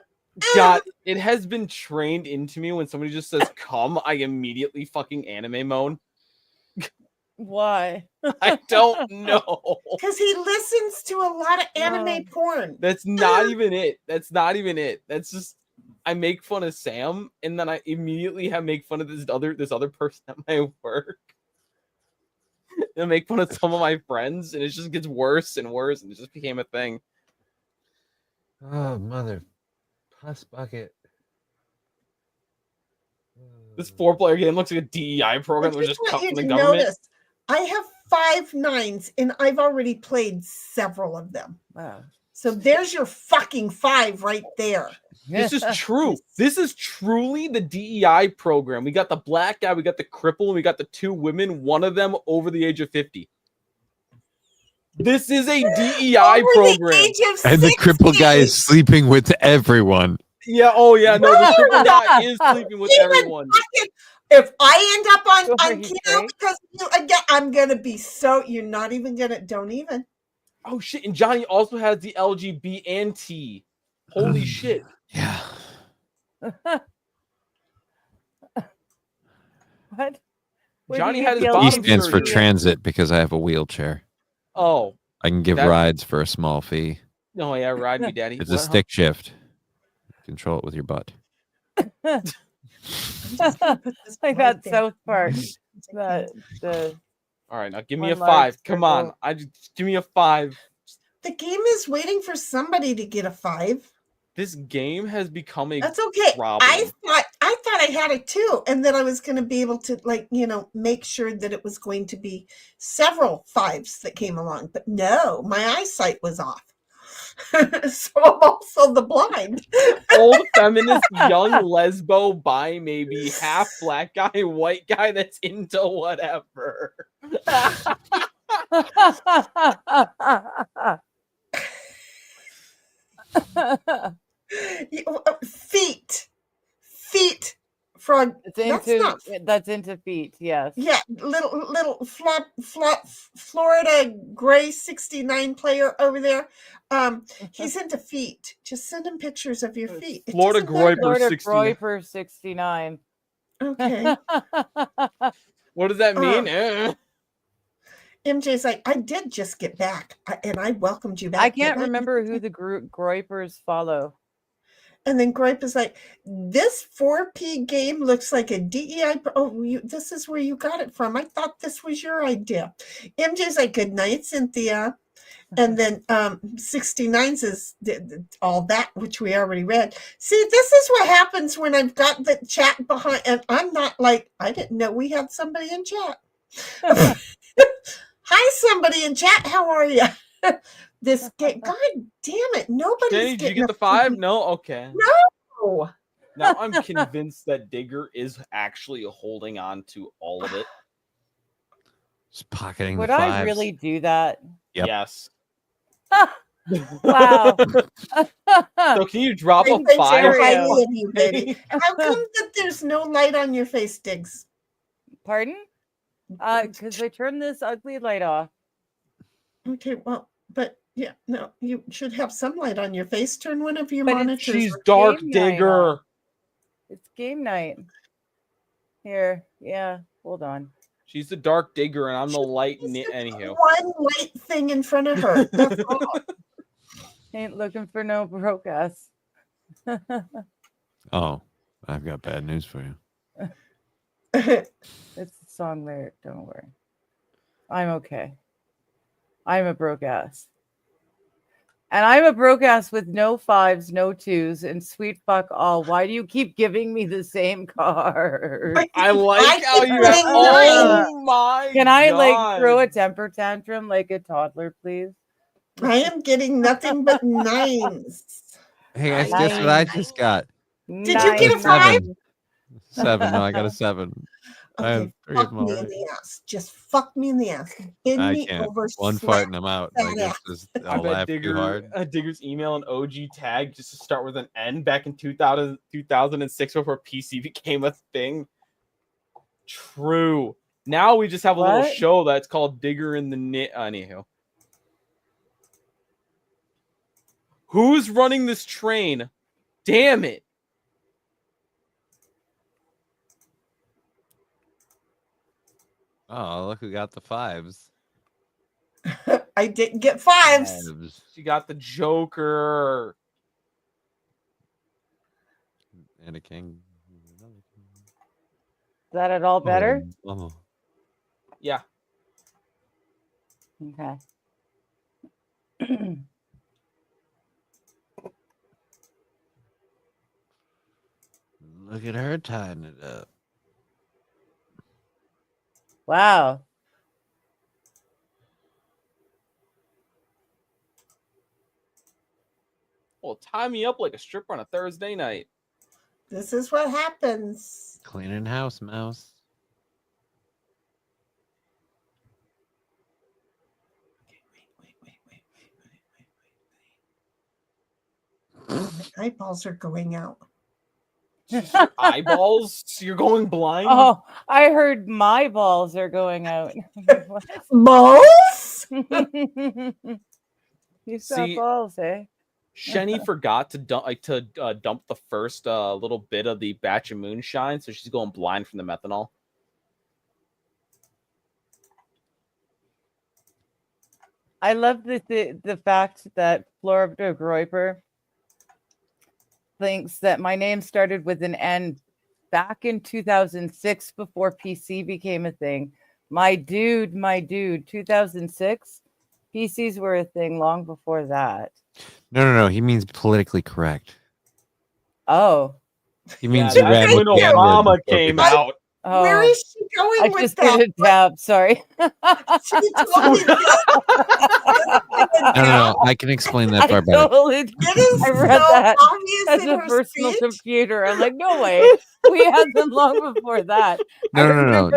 God, it has been trained into me when somebody just says come, I immediately fucking anime moan. Why? I don't know. Because he listens to a lot of anime porn. That's not even it. That's That's just I make fun of Sam and then I immediately make fun of this other person at my work. And make fun of some of my friends, and it just gets worse and worse, and it just became a thing. Oh, mother. Puss bucket. This 4-player game looks like a DEI program that was I just want cut you from the to government. notice, I have 5 9s, and I've already played several of them. Wow. So there's your fucking 5 right there. This is true. This is truly the DEI program. We got the black guy, we got the cripple, and we got the 2 women, one of them over the age of 50. This is a DEI Over program. the age of And the 60. crippled guy is sleeping with everyone. Yeah, oh yeah, no, the No, cripple guy is sleeping with Even everyone. If I end up on Are you keto kidding? because of you again, I'm gonna be so. You're not even gonna. Don't even. Oh shit, and Johnny also has the LGB and T. Holy shit. Yeah. What? Where Johnny do you had get his the E bottom LGB? stands for surgery. transit because I have a wheelchair. Oh, I can give That- rides for a small fee. Oh yeah, ride me, daddy. It's What, a huh? stick shift. Control it with your butt. just gonna put this Like right that there. South Park. Okay. The All right, now give me a One large 5. Come on, circle. give me a 5. The game is waiting for somebody to get a 5. This game has become a That's okay. problem. I thought I had it too, and then I was going to be able to, like, make sure that it was going to be several 5s that came along. But no, my eyesight was off. So I'm also the blind. Old feminist young lesbo bi maybe half black guy white guy that's into whatever. Feet, frog. That's into feet. Yes. Yeah, little flop Florida Gray 69 player over there. He's into feet. Just send him pictures of your feet. It Florida doesn't matter. Groiper Florida 69. Groiper 69. Okay. What does that mean? MJ's like, I did just get back, and I welcomed you back. I can't didn't I?" remember who the Groipers follow. And then Gripe is like, this 4P game looks like a DEI. This is where you got it from. I thought this was your idea. MJ's like, good night, Cynthia. And then 69's is all that, which we already read. See, this is what happens when I've got the chat behind, and I'm not like, I didn't know we had somebody in chat. Hi, somebody in chat. How are you? This game, God damn it. Nobody's Jenny, did you getting get the 5? No? Okay. No. Now I'm convinced that Digger is actually holding on to all of it. Just pocketing Would the 5s. I really do that? Yep. Yes. Wow. So can you drop a Thanks, 5? everybody of you, baby. How come that there's no light on your face, Diggs? Pardon? Because I turned this ugly light off. Okay, well, but yeah, no, you should have some light on your face. Turn one of your But it's- monitors. She's on. Dark game night Digger. on. It's game night. Here, yeah. Hold on. She's the Dark Digger, and I'm the light. Just Anywho, one light thing in front of her. That's all. Ain't looking for no broke ass. Oh, I've got bad news for you. It's a song lyric. Don't worry. I'm okay. I'm a broke ass. And I'm a broke ass with no 5s, no 2s, and sweet fuck all. Why do you keep giving me the same card? I like how keep you. getting Oh my! Can I like God. throw a temper tantrum like a toddler, please? I am getting nothing but 9s. Hey guys, guess what I just got? Did you get a 5? 7. No, I got a 7. I have Okay, 3 of fuck them me in already. the ass. Just fuck me in the ass. Bend I me can't. over. One slap fart and I'm out. that Like, ass. it's just, I I'll bet laugh too hard. Digger's email an OG tag just to start with an N back in 2006 before PC became a thing. True. Now we just have a little What? show that's called Digger in the Knit. Anywho. Who's running this train? Damn it. Oh, look who got the 5s. I didn't get 5s. Fives. She got the Joker. And a king. Is that at all better? Oh. Yeah. Okay. Look at her tying it up. Wow. Well, tie me up like a stripper on a Thursday night. This is what happens. Cleaning house, mouse. My eyeballs are going out. Eyeballs? You're going blind? Oh, I heard my balls are going out. Balls? You got See, balls, eh? Shenny forgot to dump the first little bit of the batch of moonshine, so she's going blind from the methanol. I love the fact that Florida Groiper thinks that my name started with an N back in 2006 before PC became a thing. My dude, 2006, PCs were a thing long before that. No. He means politically correct. Oh. He means Yeah, you ran that's with when the N-word Obama before came people- out. Oh, Where is she going I with just that? did a tab. Sorry. She told me No. I can explain that far better. It is I read so that obvious as in a her personal speech. computer. I'm like, no way. We had them long before that. I No. remember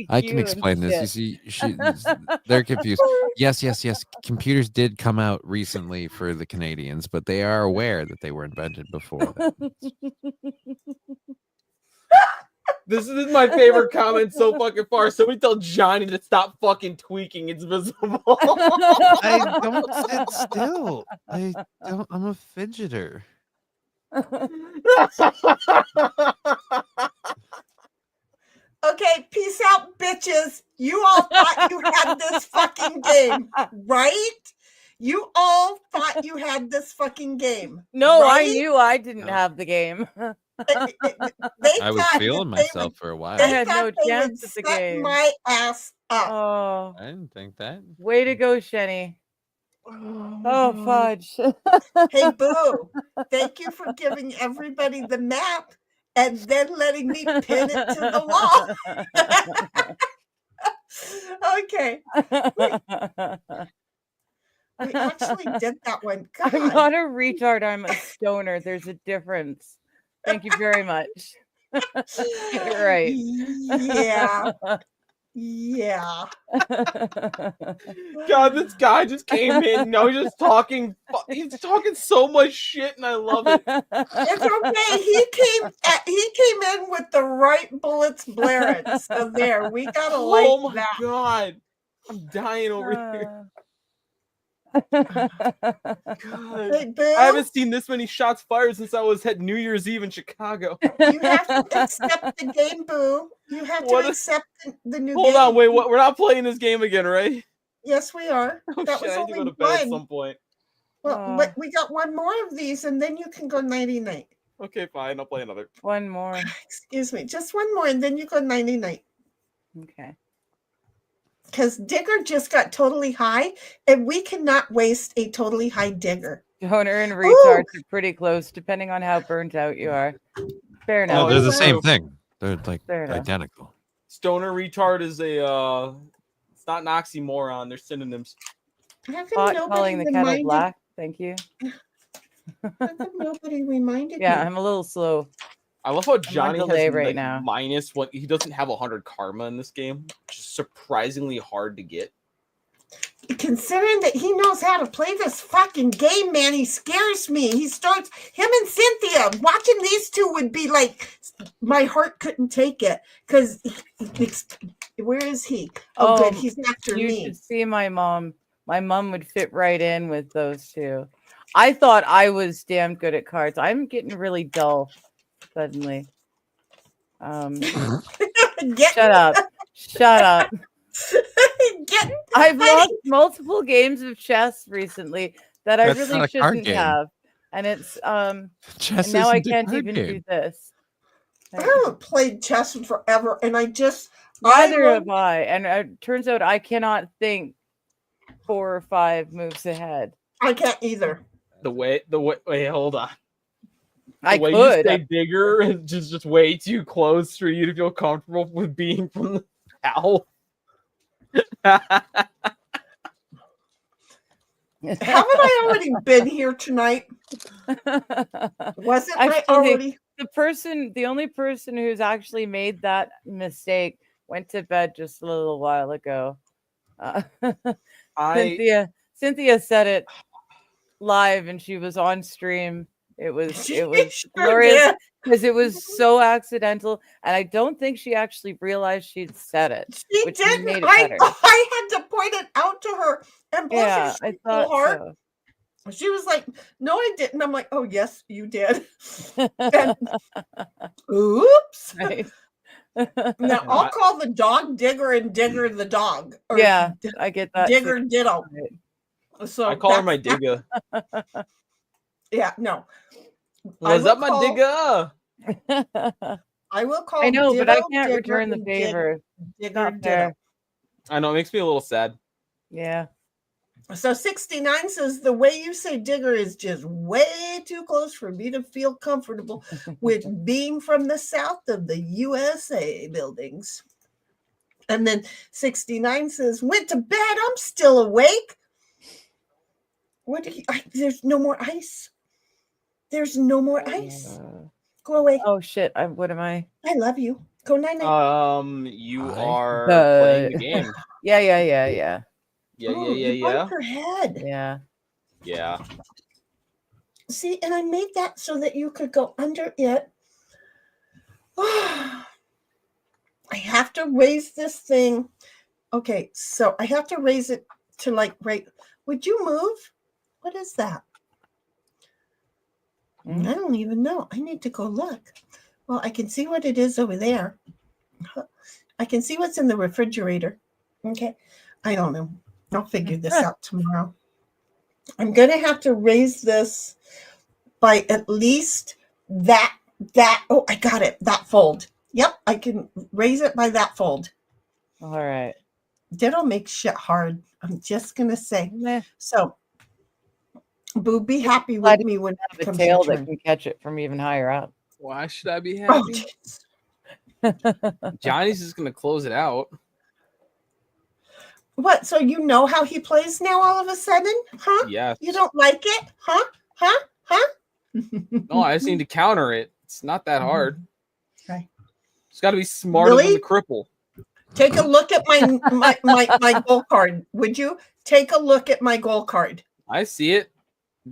I can ICQ explain and this. You see, they're confused. Yes. Computers did come out recently for the Canadians, but they are aware that they were invented before that. This is my favorite comment so fucking far. Somebody tell Johnny to stop fucking tweaking. It's visible. I don't sit still. I'm a fidgeter. Okay, peace out, bitches. You all thought you had this fucking game, right? You all thought you had this fucking game. No, I right? knew I didn't No. have the game. They I was thought feeling that they myself would- for a while. They I had thought no they chance would at the set game. my ass up. Oh, I didn't think that. way to go, Shenny. Oh, fudge. Hey, Boo, thank you for giving everybody the map and then letting me pin it to the wall. Okay, we actually did that one. God. I'm not a retard. I'm a stoner. There's a difference. Thank you very much. Get it right. Yeah. Yeah. God, this guy just came in. Now he's just talking. He's talking so much shit, and I love it. It's okay. He came in with the right bullets blaring. So there, we gotta like Oh my that. god, I'm dying over here. God. Hey, Boo, I haven't seen this many shots fired since I was at New Year's Eve in Chicago. you have to accept the game, Boo. You have What to a- accept the new Hold game. on, wait. What? We're not playing this game again, right? Yes, we are. Oh That shit! was I need to go only to bed at one. some point. Well, but we got one more of these, and then you can go nighty-night. Okay, fine. I'll play another. One more. Excuse me, just one more, and then you go nighty-night. Okay. Because Digger just got totally high, and we cannot waste a totally high Digger. Stoner and retards are pretty close, depending on how burnt out you are. Fair enough. Oh, they're the true. same thing. They're like Fair enough. identical. Stoner retard is a. It's not an oxymoron. They're synonyms. How come Hot nobody calling the kettle reminded? black. Thank you. How come nobody reminded Yeah, me? I'm a little slow. I love how Johnny delay has right like, now. minus what he doesn't have 100 karma in this game, which is surprisingly hard to get. Considering that he knows how to play this fucking game, man, he scares me. He starts, him and Cynthia, watching these two would be like, my heart couldn't take it. Because, where is he? Oh, good, he's after You me. should see my mom. My mom would fit right in with those two. I thought I was damn good at cards. I'm getting really dull suddenly. Shut up. Shut up. I've lost multiple games of chess recently that I That's really not a card shouldn't game. have. And it's Chess and now I isn't a can't card even game. do this. I haven't played chess in forever, and I just Neither I have I. And it turns out I cannot think 4 or 5 moves ahead. I can't either. The way, wait, hold on. The I way you could. say Digger is just way too close for you to feel comfortable with being from the South. Haven't I already been here tonight? Wasn't I Actually, already? the only person who's actually made that mistake went to bed just a little while ago. Cynthia said it live, and she was on stream. It was Sure glorious did. because it was so accidental, and I don't think she actually realized she'd said it. She which didn't. made it I better. had to point it out to her, and bless Yeah, her, I she's thought so hard. so. She was like, "No, I didn't." I'm like, "Oh, yes, you did." And, oops. Right. Now I'll call the dog Digger and Digger the dog. Or Yeah, I get that. Digger Ditto. Right. So I call her that's my that. digga. Yeah, no. What's will up, my call- digga? I will call I know, but I ditto, can't digger, return the and favor. digger, Not ditto. fair. I know, it makes me a little sad. Yeah. So 69 says the way you say digger is just way too close for me to feel comfortable with being from the south of the USA buildings. And then 69 says, went to bed, I'm still awake. What do you, there's no more ice. There's no more ice. Go away. Oh shit! What am I? I love you. Go night-night. You are playing the game. Yeah. Yeah. You bumped her head. Yeah. See, and I made that so that you could go under it. I have to raise this thing. Okay, so I have to raise it to like right. Would you move? What is that? I don't even know. I need to go look. Well, I can see what it is over there. I can see what's in the refrigerator. Okay. I don't know. I'll figure this out tomorrow. I'm going to have to raise this by at least that. Oh, I got it. That fold. Yep. I can raise it by that fold. All right. Ditto makes shit hard. I'm just going to say. Meh. So, Boo, be happy with me when I it have a comes tail your that turn. can catch it from even higher up. Why should I be Oh, happy? Johnny's just gonna close it out. What? So you know how he plays now all of a sudden? Huh? Yes. You don't like it? Huh? Huh? No, I just need to counter it. It's not that hard. Okay. It's got to be smarter than Really? the cripple. Take a look at my goal card. Would you take a look at my goal card? I see it.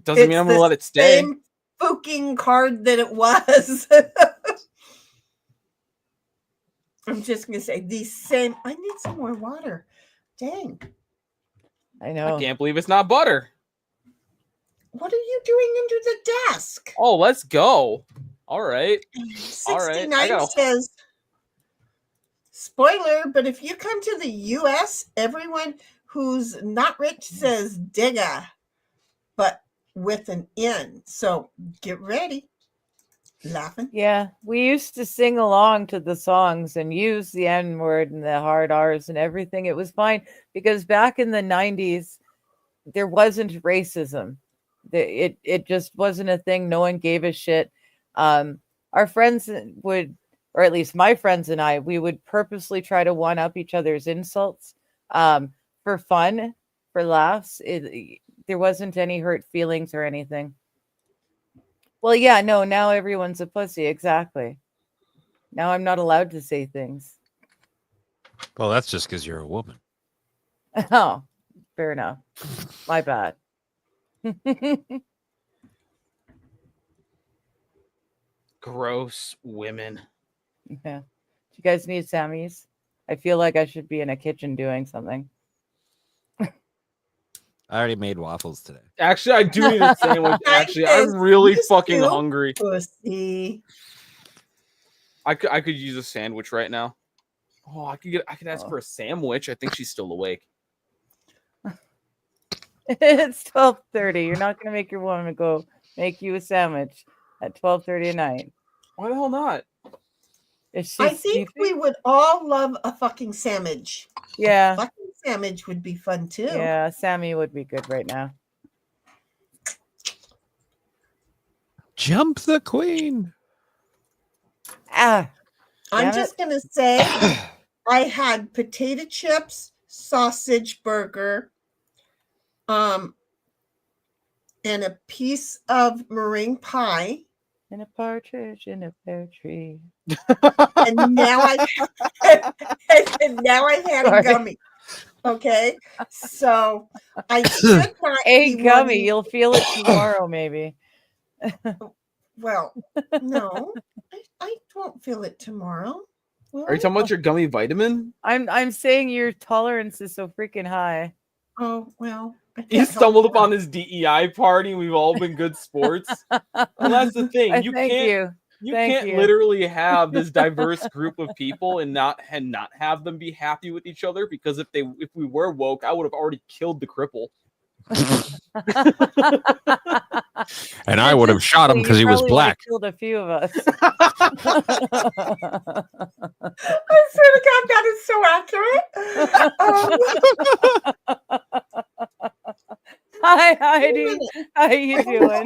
Doesn't mean I'm gonna let it stay. Same fucking card that it was. I'm just gonna say the same. I need some more water. Dang. I know. I can't believe it's not butter. What are you doing under the desk? Oh, let's go. All right. 69 says, spoiler, but if you come to the US, everyone who's not rich says digga, but with an N. So get ready. Laughing. Yeah, we used to sing along to the songs and use the N word and the hard R's and everything. It was fine because back in the 90s, there wasn't racism. It just wasn't a thing. No one gave a shit. Our friends would, or at least my friends and I, we would purposely try to one up each other's insults for fun, for laughs. There wasn't any hurt feelings or anything. Well, yeah, no, now everyone's a pussy. Exactly. Now I'm not allowed to say things. Well, that's just because you're a woman. Oh, fair enough. My bad. Gross women. Yeah. Do you guys need Sammy's? I feel like I should be in a kitchen doing something. I already made waffles today. Actually, I do need a sandwich. Actually, I'm really fucking hungry. Pussy. I could use a sandwich right now. Oh, I could ask for a sandwich. I think she's still awake. It's 12:30. You're not gonna make your woman go make you a sandwich at 12:30 at night. Why the hell not? Is she I think we would all love a fucking sandwich. Yeah. Fucking sandwich would be fun too. Yeah, Sammy would be good right now. Jump the queen. Ah. I'm damn it. just gonna say I had potato chips, sausage burger, and a piece of meringue pie. And a partridge in a pear tree. And now I've had a gummy. Okay, so I should not A be gummy. wanting- You'll feel it tomorrow, maybe. Well, no, I won't feel it tomorrow. Will Are you I? talking about your gummy vitamin? I'm saying your tolerance is so freaking high. Oh well. I He can't stumbled help upon this DEI party. And we've all been good sports. Well, that's the thing. You Thank can't. you. You can't literally have this diverse group of people and not have them be happy with each other, because if we were woke, I would have already killed the cripple. And I would have shot him because he was black. Killed a few of us. I swear to God, that is so accurate. Hi, Heidi. How you doing?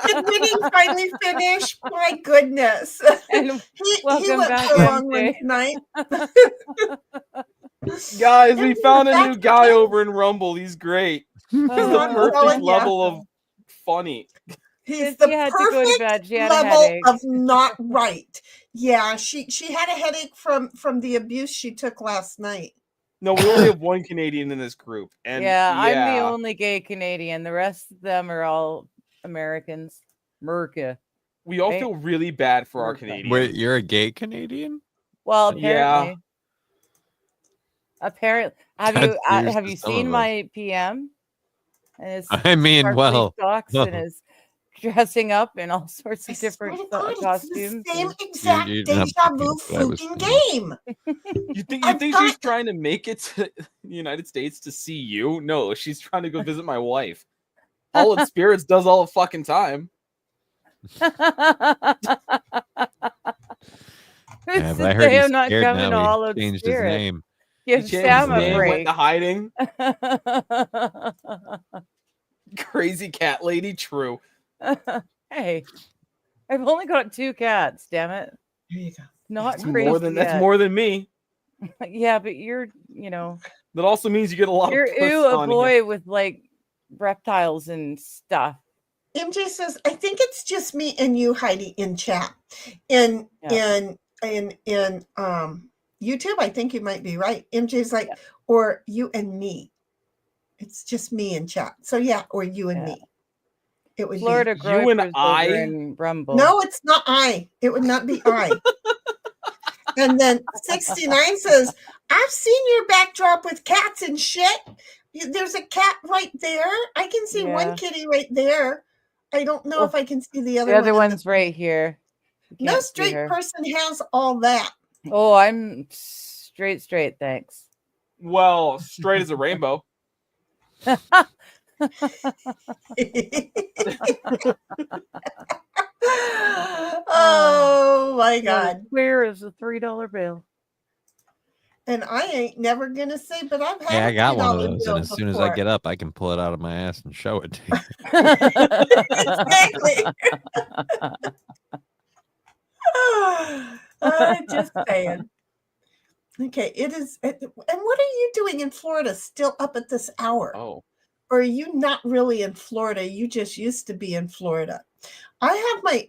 Did Winnie finally finish? My goodness. And he welcome went back, for a long MJ. one tonight. Guys, we found a new guy over in Rumble. He's great. He's the perfect level of funny. He's She had to go to bed. She had a level headache. of not right. Yeah, she had a headache from the abuse she took last night. No, we only have one Canadian in this group. And I'm the only gay Canadian. The rest of them are all Americans. Merca. We all feel really bad for our Canadians. Wait, you're a gay Canadian? Well, apparently. Yeah. Apparently, have That's you some seen of my PM? And his I mean, sparkly well, socks and his dressing up in all sorts of different God, costumes. It's the same exact you deja don't vu think that was freaking funny. game. You think she's trying to make it to the United States to see you? No, she's trying to go visit my wife. All in Spirits does all the fucking time. Yeah, but I heard he's I'm not scared coming to now. All He of changed his Spirit. name. Give He changed Sam his a name, went break. into hiding. Crazy cat lady, true. Hey, I've only got 2 cats. Damn it! Here you go. Not That's crazy. that's more than me. Yeah, but you're, That also means you get a lot you're of puss a on boy here. with like reptiles and stuff. MJ says, I think it's just me and you, Heidi, in chat. In YouTube, I think you might be right. MJ's like, or you and me. It's just me in chat. So yeah, or you and me. It would Florida be you and Growers I over in Rumble. No, it's not I. It would not be I. And then 69 says, I've seen your backdrop with cats and shit. There's a cat right there. I can see one kitty right there. I don't know if I can see the other one. The other one's right here. You No can't see straight her. person has all that. Oh, I'm straight, thanks. Well, straight as a rainbow. Oh my God. Where is a $3 bill? And I ain't never gonna say, but I've had Yeah, I a got one of $3 those, bill and as soon as I before. get up, I can pull it out of my ass and show it to you. Exactly. Just saying. Okay, it is. And what are you doing in Florida still up at this hour? Oh. Or are you not really in Florida? You just used to be in Florida. I have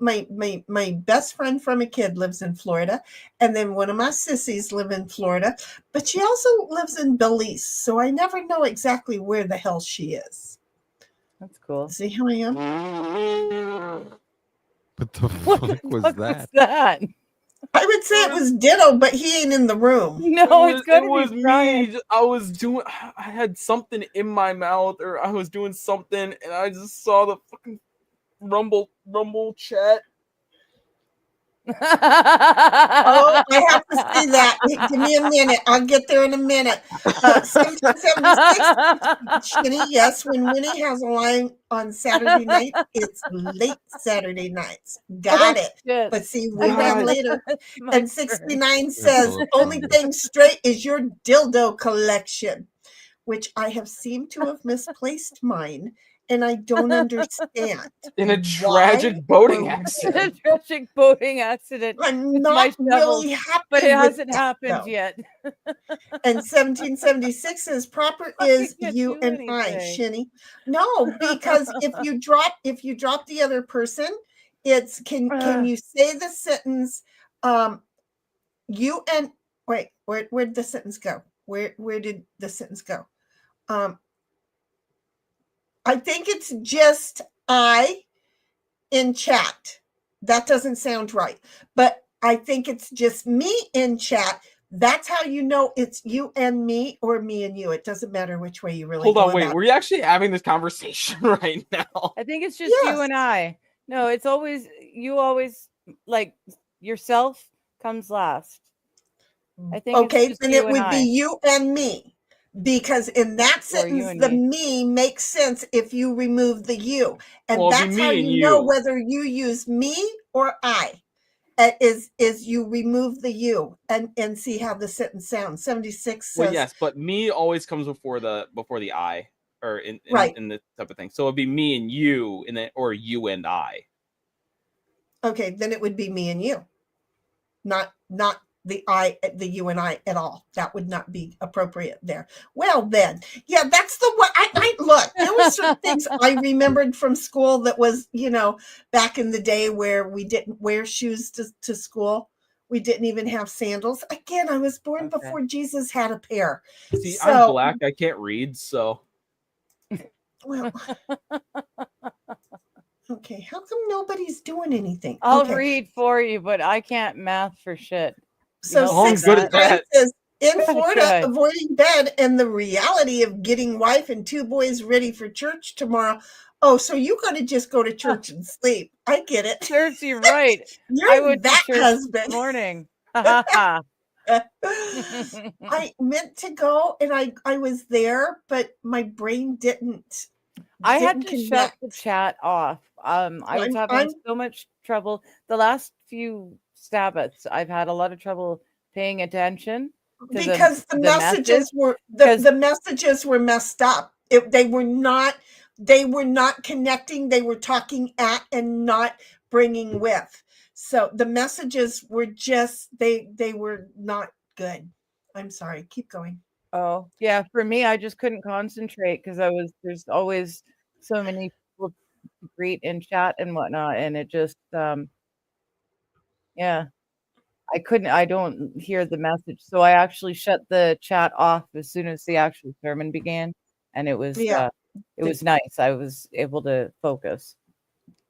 my best friend from a kid lives in Florida, and then one of my sissies live in Florida, but she also lives in Belize, so I never know exactly where the hell she is. That's cool. See how I am? What the fuck was that? that? I would say it was Ditto, but he ain't in the room. No, it's It gonna was be Brian. me. I had something in my mouth, or I was doing something, and I just saw the fucking rumble chat. Oh, I have to see that. Give me a minute. I'll get there in a minute. 1776. Shinny, yes, when Winnie has a line on Saturday night, it's late Saturday nights. Got it. Shit. But see, we ran later. My And 69 says, only thing straight is your dildo collection, which I have seemed to have misplaced mine. And I don't understand. In a tragic boating accident. A tragic boating accident. I'm with not my shovel, really happy but it with hasn't that, happened though. yet. And 1776 says proper is can't you do and I, anything. Shinny. No, because if you drop the other person, it's can you say the sentence you and wait, where did the sentence go? Where did the sentence go? I think it's just I in chat. That doesn't sound right. But I think it's just me in chat. That's how you know it's you and me or me and you. It doesn't matter which way you really Hold go on, wait. about it. Were you actually having this conversation right now? I think it's just you and I. No, it's always you. Always like yourself comes last. I think. Okay, it's just then you it and would I. be you and me. Because in that Or you sentence, and the me. me makes sense if you remove the you. And Well, it'd be that's me how and you know you. whether you use me or I. Is you remove the you and see how the sentence sounds. 76 says Well, yes, but me always comes before the I, or in right. in this type of thing. So it'd be me and you, and then or you and I. Okay, then it would be me and you, not the you and I at all. That would not be appropriate there. Well, then, yeah, that's the way I look. There were certain things I remembered from school that was, back in the day where we didn't wear shoes to school. We didn't even have sandals. Again, I was born before Jesus had a pair. See, I'm black. I can't read, so. Well, okay. How come nobody's doing anything? I'll read for you, but I can't math for shit. So I'm good at that. says, in Florida, Good. avoiding bed and the reality of getting wife and 2 boys ready for church tomorrow. Oh, so you got to just go to church and sleep. I get it. Church, you're right. You're I went that to church husband. this morning. I meant to go and I was there, but my brain didn't. I had to shut the chat off. I was having so much trouble. The last few Sabbaths, I've had a lot of trouble paying attention to because the messages were the messages were messed up. They were not connecting. They were talking at and not bringing with. So the messages were just they were not good. I'm sorry. Keep going. Oh yeah, for me, I just couldn't concentrate because there's always so many people to greet in chat and whatnot, and it just yeah. I don't hear the message. So I actually shut the chat off as soon as the actual sermon began. And it was nice. I was able to focus.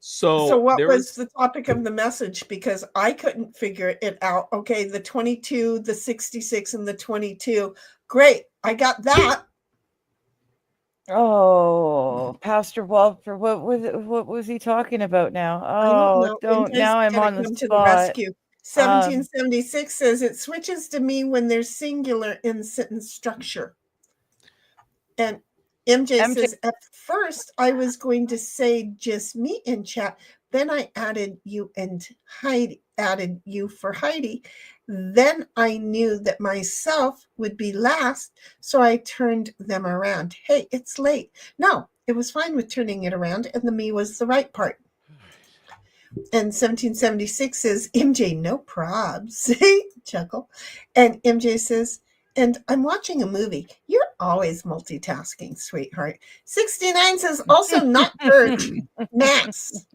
So what was the topic of the message? Because I couldn't figure it out. Okay, the 22, the 66, and the 22. Great. I got that. Oh, Pastor Walter, what was he talking about now? Oh, now I'm on the spot. 1776 says it switches to me when there's singular in sentence structure. And MJ says, at first I was going to say just me in chat. Then I added you and Heidi, added you for Heidi. Then I knew that myself would be last, so I turned them around. Hey, it's late. No, it was fine with turning it around, and the me was the right part. And 1776 says, MJ, no probs. Chuckle. And MJ says, and I'm watching a movie. You're always multitasking, sweetheart. 69 says, also not church, mass,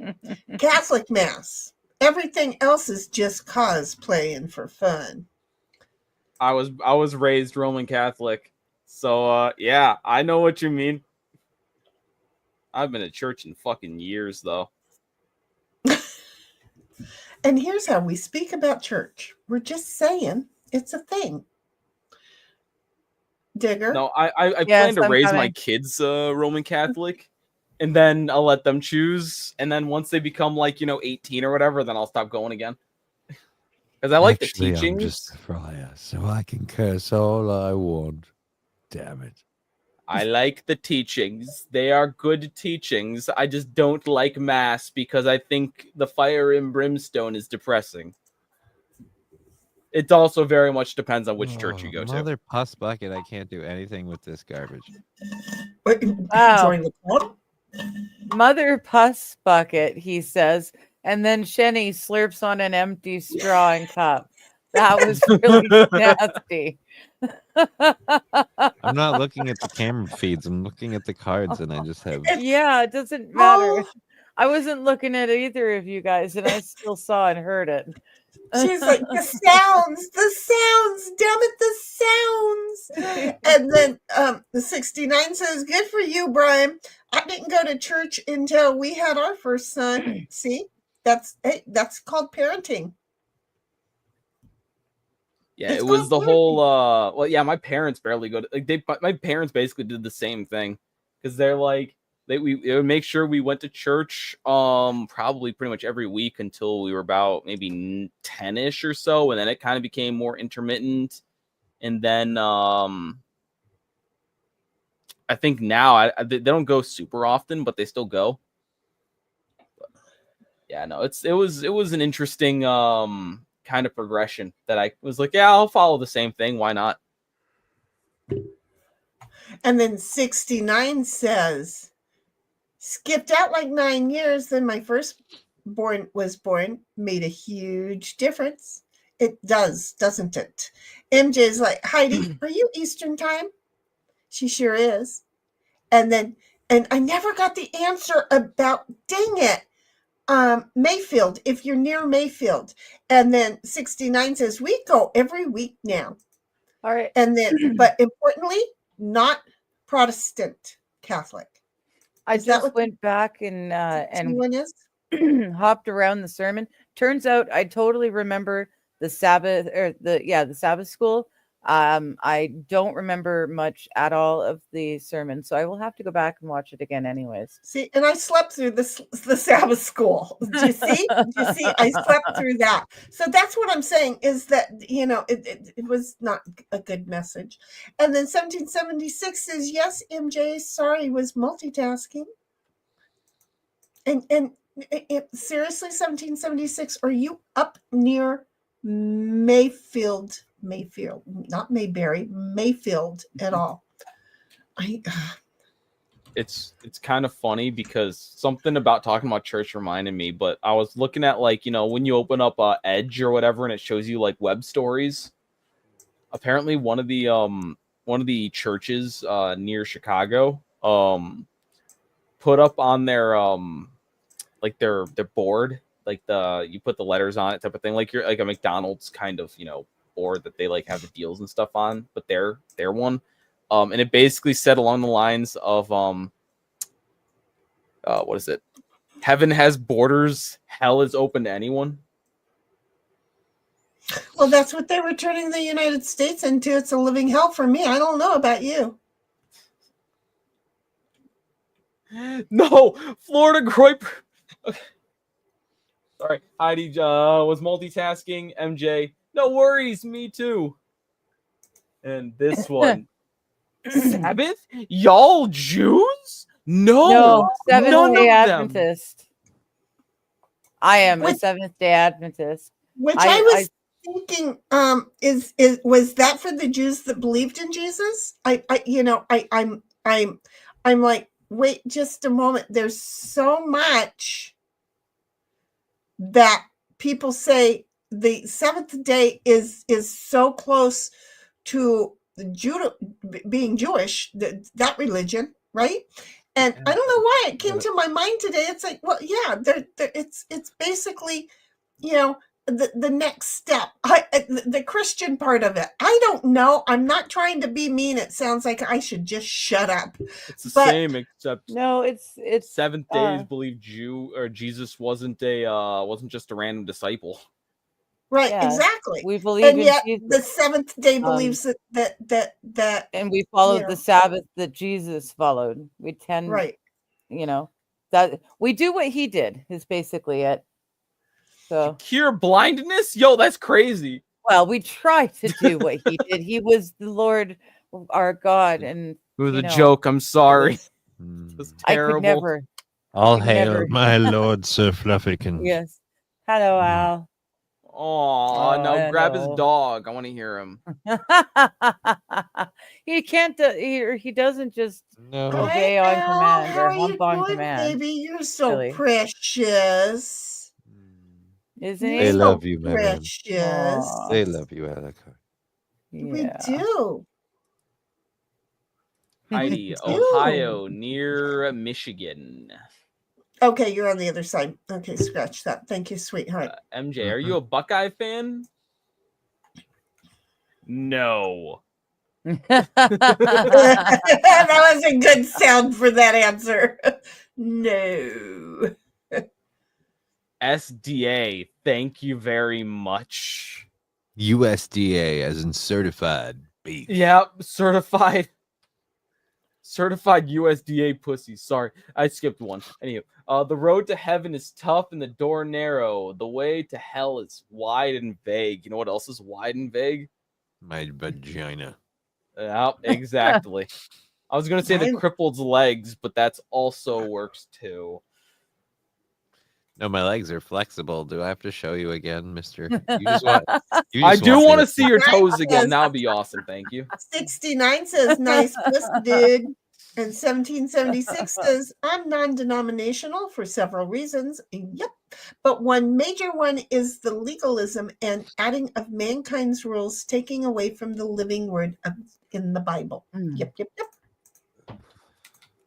Catholic mass. Everything else is just cosplaying for fun. I was raised Roman Catholic. So, yeah, I know what you mean. I've been at church in fucking years, though. And here's how we speak about church. We're just saying it's a thing. Digger? No, I plan to raise my kids Roman Catholic, and then I'll let them choose. And then once they become 18 or whatever, then I'll stop going again. Because I like the teachings. I'm just a friar, so I can curse all I want. Damn it. I like the teachings. They are good teachings. I just don't like mass because I think the fire and brimstone is depressing. It also very much depends on which church you go to. Mother puss bucket, I can't do anything with this garbage. Join the club? Mother puss bucket, he says, and then Shenny slurps on an empty straw and cup. That was really nasty. I'm not looking at the camera feeds. I'm looking at the cards, and I just have. Yeah, it doesn't matter. I wasn't looking at either of you guys, and I still saw and heard it. She's like, the sounds, damn it, the sounds. And then the 69 says, good for you, Brian. I didn't go to church until we had our first son. See, that's called parenting. Yeah, it was the whole well, yeah, my parents barely go to my parents basically did the same thing because they're like they would make sure we went to church probably pretty much every week until we were about maybe 10-ish or so, and then it kind of became more intermittent, and then I think now they don't go super often, but they still go. But yeah, no, it was an interesting kind of progression that I was like, yeah, I'll follow the same thing. Why not? And then 69 says, skipped out like 9 years. Then my firstborn was born, made a huge difference. It does, doesn't it? MJ's like, Heidi, are you Eastern time? She sure is. And I never got the answer about, dang it, Mayfield, if you're near Mayfield. And then 69 says, we go every week now. All right. And then, but importantly, not Protestant Catholic. I just went back and hopped around the sermon. Turns out I totally remember the Sabbath or the Sabbath school. I don't remember much at all of the sermon, so I will have to go back and watch it again anyways. See, and I slept through the Sabbath school. Do you see? I slept through that. So that's what I'm saying is that, it was not a good message. And then 1776 says, yes, MJ, sorry, was multitasking. And seriously, 1776, are you up near Mayfield, not Mayberry, Mayfield at all? It's kind of funny because something about talking about church reminded me, but I was looking at when you open up Edge or whatever and it shows you like web stories. Apparently one of the churches near Chicago put up on their their board, you put the letters on it type of thing, like you're like a McDonald's kind of board that they have the deals and stuff on, but their one, and it basically said along the lines of what is it? Heaven has borders, hell is open to anyone. Well, that's what they were turning the United States into. It's a living hell for me. I don't know about you. No, Florida Groiper. Okay. Sorry, Heidi was multitasking. MJ, no worries, me too. And this one, Sabbath, y'all Jews? No, Seventh-day Adventist. I am a Seventh-day Adventist. Which I was thinking, was that for the Jews that believed in Jesus? I'm like, wait just a moment. There's so much that people say the seventh day is so close to being Jewish, that religion, right? And I don't know why it came to my mind today. It's like, well, yeah, it's basically, the next step, the Christian part of it. I don't know. I'm not trying to be mean. It sounds like I should just shut up. It's the same, except no, it's Seventh Days believe Jesus wasn't just a random disciple. Right, exactly. We believe and in yet Jesus. The seventh day believes that and we followed the Sabbath that Jesus followed. We tend, right, that we do what he did is basically it. So cure blindness? Yo, that's crazy. Well, we try to do what he did. He was the Lord our God, and it was a joke. I'm sorry. It was terrible. I could never. All hail, my Lord Sir Fluffykin. Yes. Hello, Al. Oh, no, grab his dog. I want to hear him. He can't. He doesn't just obey on command or hump on command. Baby, you're so precious. Isn't he? They love you, my precious. man. They love you, Alaka. We do. Heidi, Ohio, near Michigan. Okay, you're on the other side. Okay, scratch that. Thank you, sweetheart. MJ, are you a Buckeye fan? No. That was a good sound for that answer. No. SDA, thank you very much. USDA, as in certified beef. Yep, certified USDA pussy. Sorry, I skipped one. Anyway, the road to heaven is tough and the door narrow. The way to hell is wide and vague. You know what else is wide and vague? My vagina. Yep, exactly. I was gonna say the I'm- crippled's legs, but that's also works too. No, my legs are flexible. Do I have to show you again, Mister? You just want. I do me want to see your toes again. Yes. That would be awesome. Thank you. 69 says nice puss, dude. And 1776 says I'm non-denominational for several reasons. Yep. But one major one is the legalism and adding of mankind's rules, taking away from the living word in the Bible. Yep.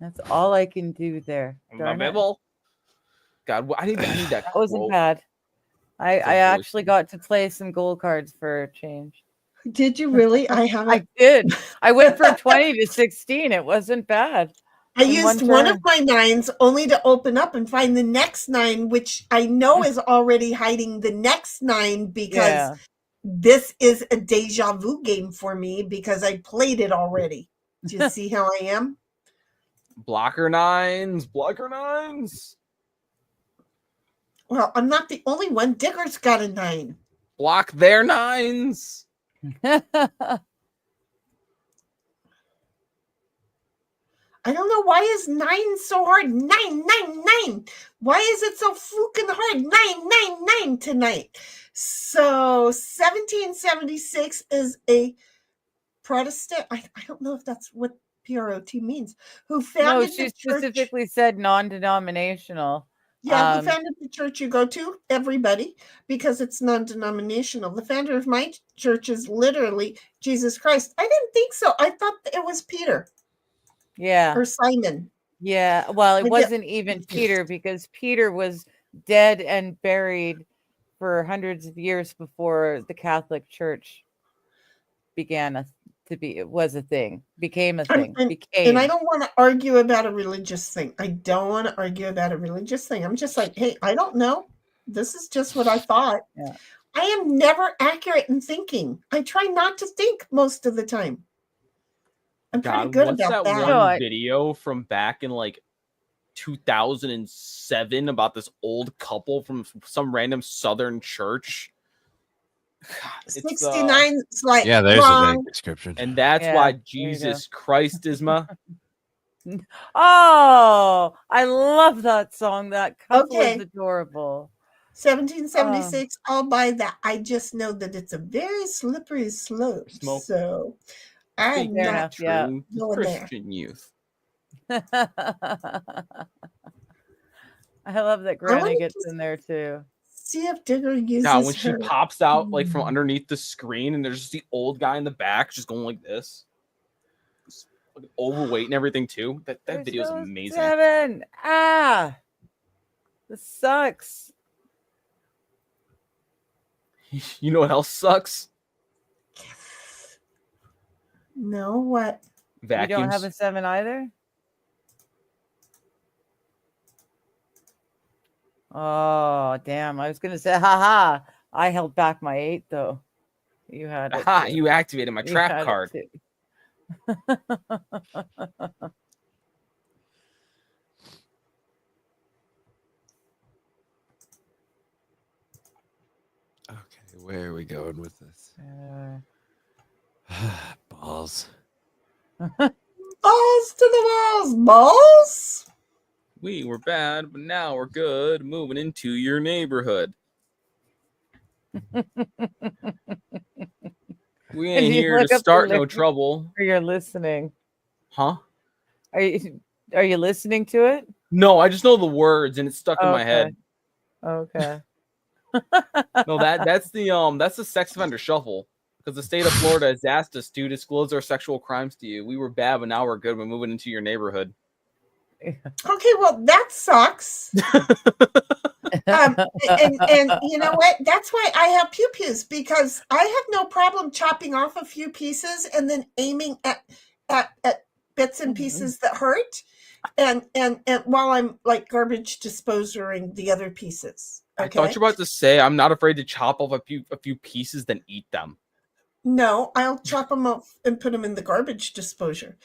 That's all I can do there. My Darn it. Bible. God, I need that. That wasn't quote. bad. I really actually got to play some gold cards for a change. Did you really? I haven't. I did. I went from 20 to 16. It wasn't bad. I in used one one of turn. my 9s only to open up and find the next 9, which I know is already hiding the next 9 because Yeah. this is a deja vu game for me because I played it already. Do you see how I am? Blocker nines. Well, I'm not the only one. Digger's got a 9. Block their nines. I don't know why is 9 so hard. 9, 9, 9. Why is it so fucking hard? 9, 9, 9 tonight. So 1776 is a Protestant. I don't know if that's what PROT means. Who No, founded she the church? specifically said non-denominational. Yeah, who founded the church you go to? Everybody, because it's non-denominational. The founder of my church is literally Jesus Christ. I didn't think so. I thought it was Peter Yeah. or Simon. Yeah. Well, I it get wasn't even confused. Peter because Peter was dead and buried for hundreds of years before the Catholic Church became a thing. And I don't want to argue about a religious thing. I'm just like, hey, I don't know. This is just what I thought. Yeah. I am never accurate in thinking. I try not to think most of the time. I'm pretty good what's about that that. one video from back in like 2007 about this old couple from some random southern church? God, it's, 69 is like Yeah, there's a wrong. vague description. and that's Yeah, why there you go. Jesus Christ is my. Oh, I love that song. That couple Okay. is adorable. 1776, I'll buy that. I just know that it's a very slippery slope. Smoke. So I'm Speak Fair not enough, yeah. true going there. Christian youth. I love that I Granny wanna gets just in there too. see if Digger uses Now, when she her. pops out like from underneath the screen, and there's just the old guy in the back just going like this, Just, like, overweight and everything too. That video is There's amazing. 7. Ah, this sucks. You know what else sucks? No, what? Vacuums. You don't have a 7 either? Oh, damn. I was going to say, haha. I held back my 8, though. You had it. Aha! too. You activated my You trap had it card. too. Okay, where are we going with this? Balls. Balls to the walls, balls. We were bad, but now we're good. Moving into your neighborhood. We And ain't you here look to up the start no lyrics. trouble, Or you're listening. huh? Are you listening to it? No, I just know the words and it's stuck in my head. Okay. No, that's the sex offender shuffle. Because the state of Florida has asked us to disclose our sexual crimes to you. We were bad, but now we're good. We're moving into your neighborhood. Okay, well, that sucks. And you know what? That's why I have pew-pews, because I have no problem chopping off a few pieces and then aiming at bits and pieces that hurt, and while I'm like garbage disposing the other pieces. Okay? I thought you were about to say I'm not afraid to chop off a few pieces, then eat them. No, I'll chop them up and put them in the garbage disposer.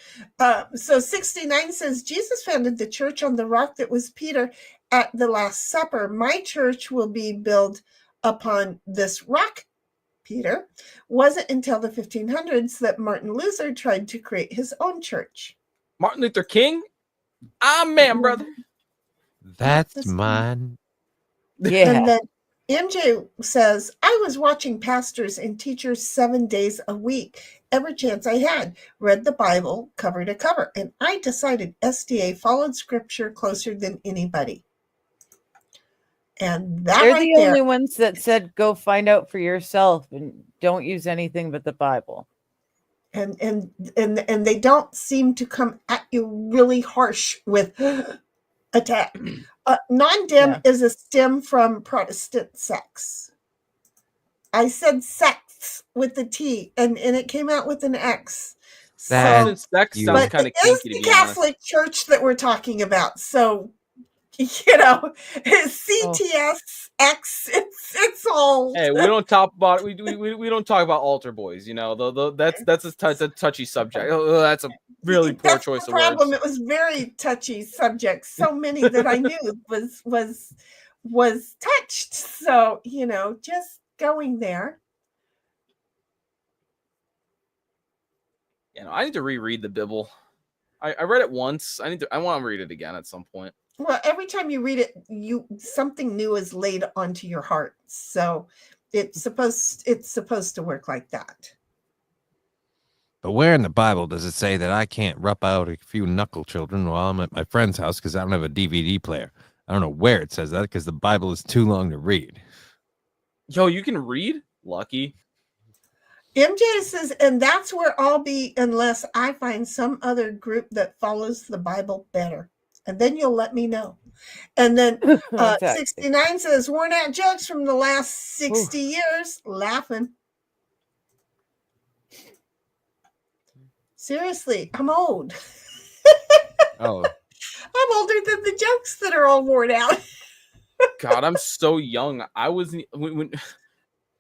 So 69 says, Jesus founded the church on the rock that was Peter at the Last Supper. My church will be built upon this rock, Peter. Wasn't until the 1500s that Martin Luther tried to create his own church. Martin Luther King? Amen, brother. That's mine. Yeah. And then MJ says, I was watching pastors and teachers 7 days a week. Every chance I had, read the Bible cover to cover. And I decided SDA followed scripture closer than anybody. And that They're right the there. only ones that said go find out for yourself and don't use anything but the Bible. And they don't seem to come at you really harsh with attack. Non-dem is a stem from Protestant sex. I said sex with the T, and it came out with an X. Protestant sex sounds but kind of it is kinky, the to be Catholic Church that we're talking about. So, you know, CTS X. It's all. Hey, we don't talk about we don't talk about altar boys. You know, that's a touchy subject. Oh, that's a really poor That's choice the of problem. words. It was very touchy subject. So many that I knew was touched. So, you know, just going there. You know, I need to reread the Bible. I read it once. I want to read it again at some point. Well, every time you read it, something new is laid onto your heart. So it's supposed to work like that. But where in the Bible does it say that I can't rub out a few knuckle children while I'm at my friend's house because I don't have a DVD player? I don't know where it says that because the Bible is too long to read. Yo, you can read? Lucky. MJ says, and that's where I'll be unless I find some other group that follows the Bible better. And then you'll let me know. And then 69 says, worn out jokes from the last 60 years. Laughing. Seriously, I'm old. Oh. I'm older than the jokes that are all worn out. God, I'm so young. I wasn't when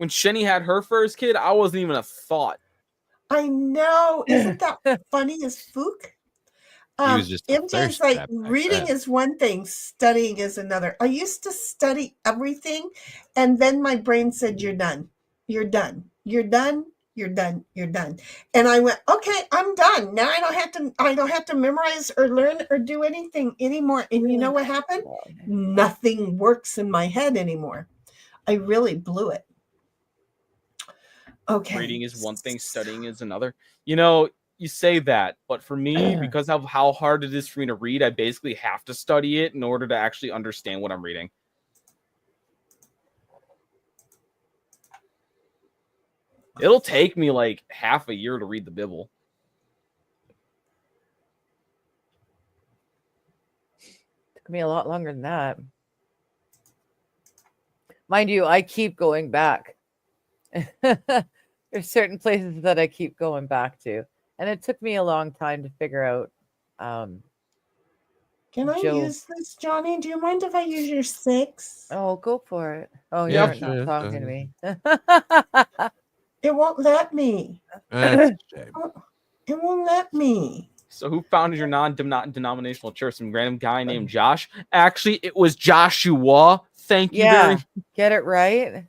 Shenny had her first kid, I wasn't even a thought. I know. Isn't that funny as fook? Was just MJ's like, reading is one thing, studying is another. I used to study everything, and then my brain said, you're done. You're done. You're done. You're done. You're done. And I went, okay, I'm done. Now I don't have to memorize or learn or do anything anymore. And you know what happened? Nothing works in my head anymore. I really blew it. Okay. Reading is one thing, studying is another. You know, you say that, but for me, because of how hard it is for me to read, I basically have to study it in order to actually understand what I'm reading. It'll take me like half a year to read the Bible. Took me a lot longer than that. Mind you, I keep going back. There's certain places that I keep going back to. And it took me a long time to figure out. Can I use this, Johnny? Do you mind if I use your 6? Oh, go for it. Oh, Yeah, you're not talking to me. It won't let me. That's a shame. It won't let me. So who founded your non-denominational church? Some random guy named Josh? Actually, it was Joshua. Thank you very much. Get it right.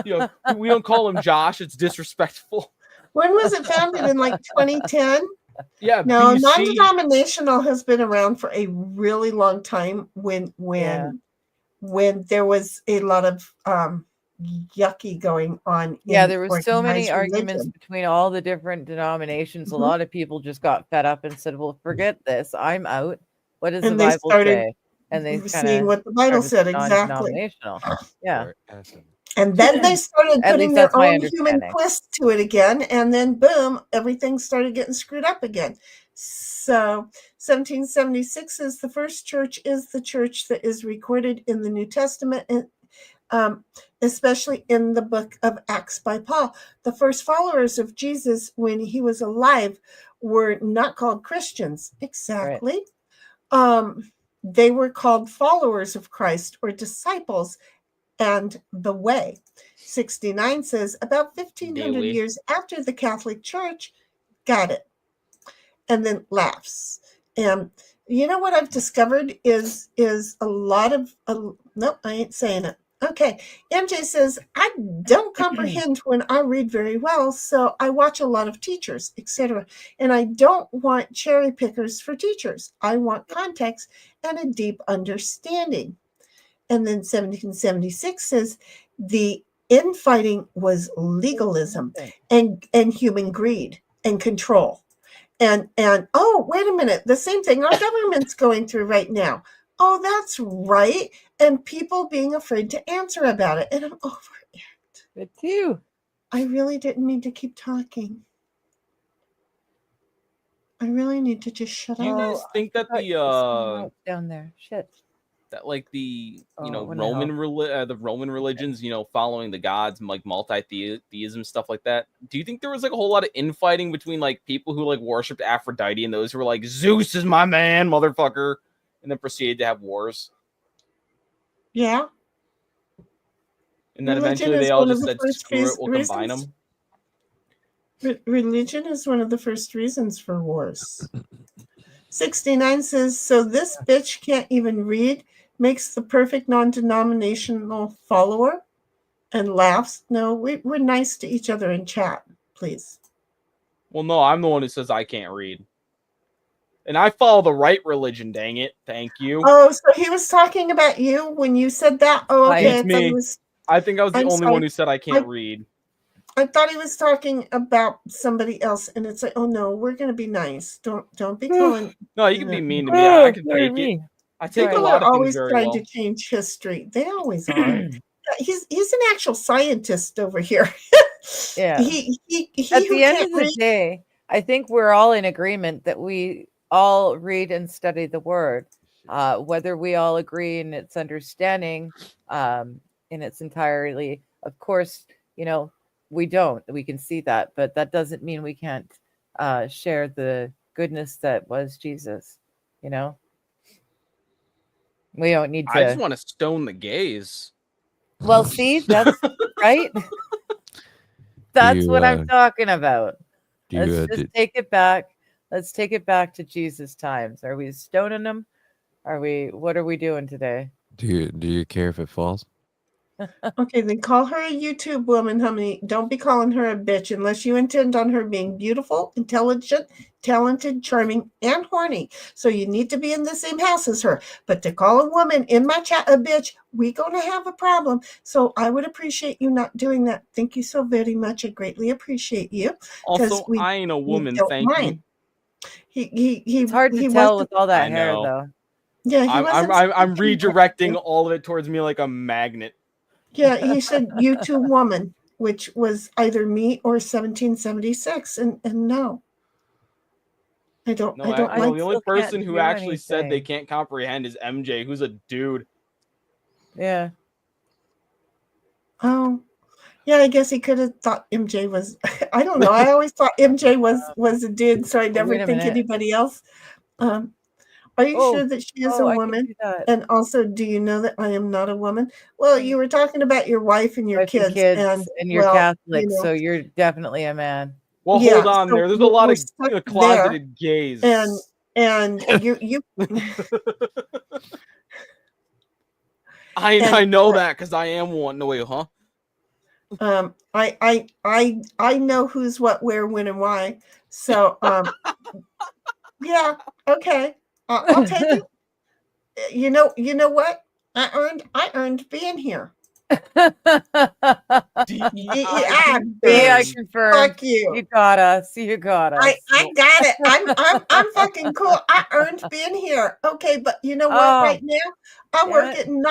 You know, we don't call him Josh. It's disrespectful. When was it founded? In like 2010? Yeah. No, BC. non-denominational has been around for a really long time when there was a lot of yucky going on. Yeah, there was so many organized arguments religion. between all the different denominations. A lot of people just got fed up and said, well, forget this. I'm out. What does And the they Bible started say? And they seeing what the Bible said exactly. Yeah. And then they started At putting least their that's my own human understanding. twist to it again. And then boom, everything started getting screwed up again. So 1776 is the first church, is the church that is recorded in the New Testament, and especially in the book of Acts by Paul. The first followers of Jesus when he was alive were not called Christians. Exactly. Right. They were called followers of Christ or disciples. And the way. 69 says about 1500 years after the Catholic Church got it. And then laughs. And you know what I've discovered is a lot of no, I ain't saying it. Okay. MJ says, I don't comprehend when I read very well, so I watch a lot of teachers, etc. And I don't want cherry pickers for teachers. I want context and a deep understanding. And then 1776 says, the infighting was legalism and human greed and control. And oh, wait a minute, the same thing our government's going through right now. Oh, that's right. And people being afraid to answer about it. And I'm over it. Me too. I really didn't mean to keep talking. I really need to just shut Do you up. guys think that down there, shit, that like the what the the Roman religions, following the gods, like multi-theism stuff like that? Do you think there was like a whole lot of infighting between like people who like worshipped Aphrodite and those who were like, Zeus is my man, motherfucker, and then proceeded to have wars? Yeah. And then Religion eventually is they all one of just the said, first screw it, we'll combine reasons. them. Religion is one of the first reasons for wars. 69 says, so this bitch can't even read, makes the perfect non-denominational follower, and laughs. No, we're nice to each other in chat, please. Well, no, I'm the one who says I can't read. And I follow the right religion, dang it. Thank you. Oh, so he was talking about you when you said that? Oh, okay. It's me. I think I was the only one who said I can't read. I thought he was talking about somebody else, and it's like, oh no, we're gonna be nice. Don't be calling. No, you can be mean to me. I can take it. I take a People lot are of things always very trying well. to change history. They always are. He's an actual scientist over here. Yeah. He At who the end can't of the read- day, I think we're all in agreement that we all read and study the word. Whether we all agree in its understanding in its entirety, of course, we don't. We can see that, but that doesn't mean we can't share the goodness that was Jesus. We don't need to. I just want to stone the gays. Well, see, that's right. That's what I'm talking about. Let's just take it back. Let's take it back to Jesus times. Are we stoning them? What are we doing today? Do you care if it falls? Okay, then call her a YouTube woman, honey. Don't be calling her a bitch unless you intend on her being beautiful, intelligent, talented, charming, and horny. So you need to be in the same house as her. But to call a woman in my chat a bitch, we're going to have a problem. So I would appreciate you not doing that. Thank you so very much. I greatly appreciate you. Also, I ain't a woman, thank you. It's hard to tell with all that hair, know. though. Yeah, I'm redirecting all of it towards me like a magnet. Yeah, he said YouTube woman, which was either me or 1776, and no. I don't No, like the only person who actually said they can't comprehend is MJ, who's a dude. Yeah. Oh. Yeah, I guess he could have thought MJ was I don't know. I always thought MJ was a dude, so I never think anybody else. Are you sure that she is a woman? And also, do you know that I am not a woman? Well, you were talking about your wife and your kids, and you're Catholic, so you're definitely a man. Well, hold on there. There's a lot of closeted gays. And you I know that because I am one. No way, huh? I know who's what, where, when, and why. So yeah, okay. I'll take it. You know what? I earned being here. Yeah, I confirm. Fuck you. You got us. You got us. I got it. I'm fucking cool. I earned being here. Okay, but you know what? Right now, I'm working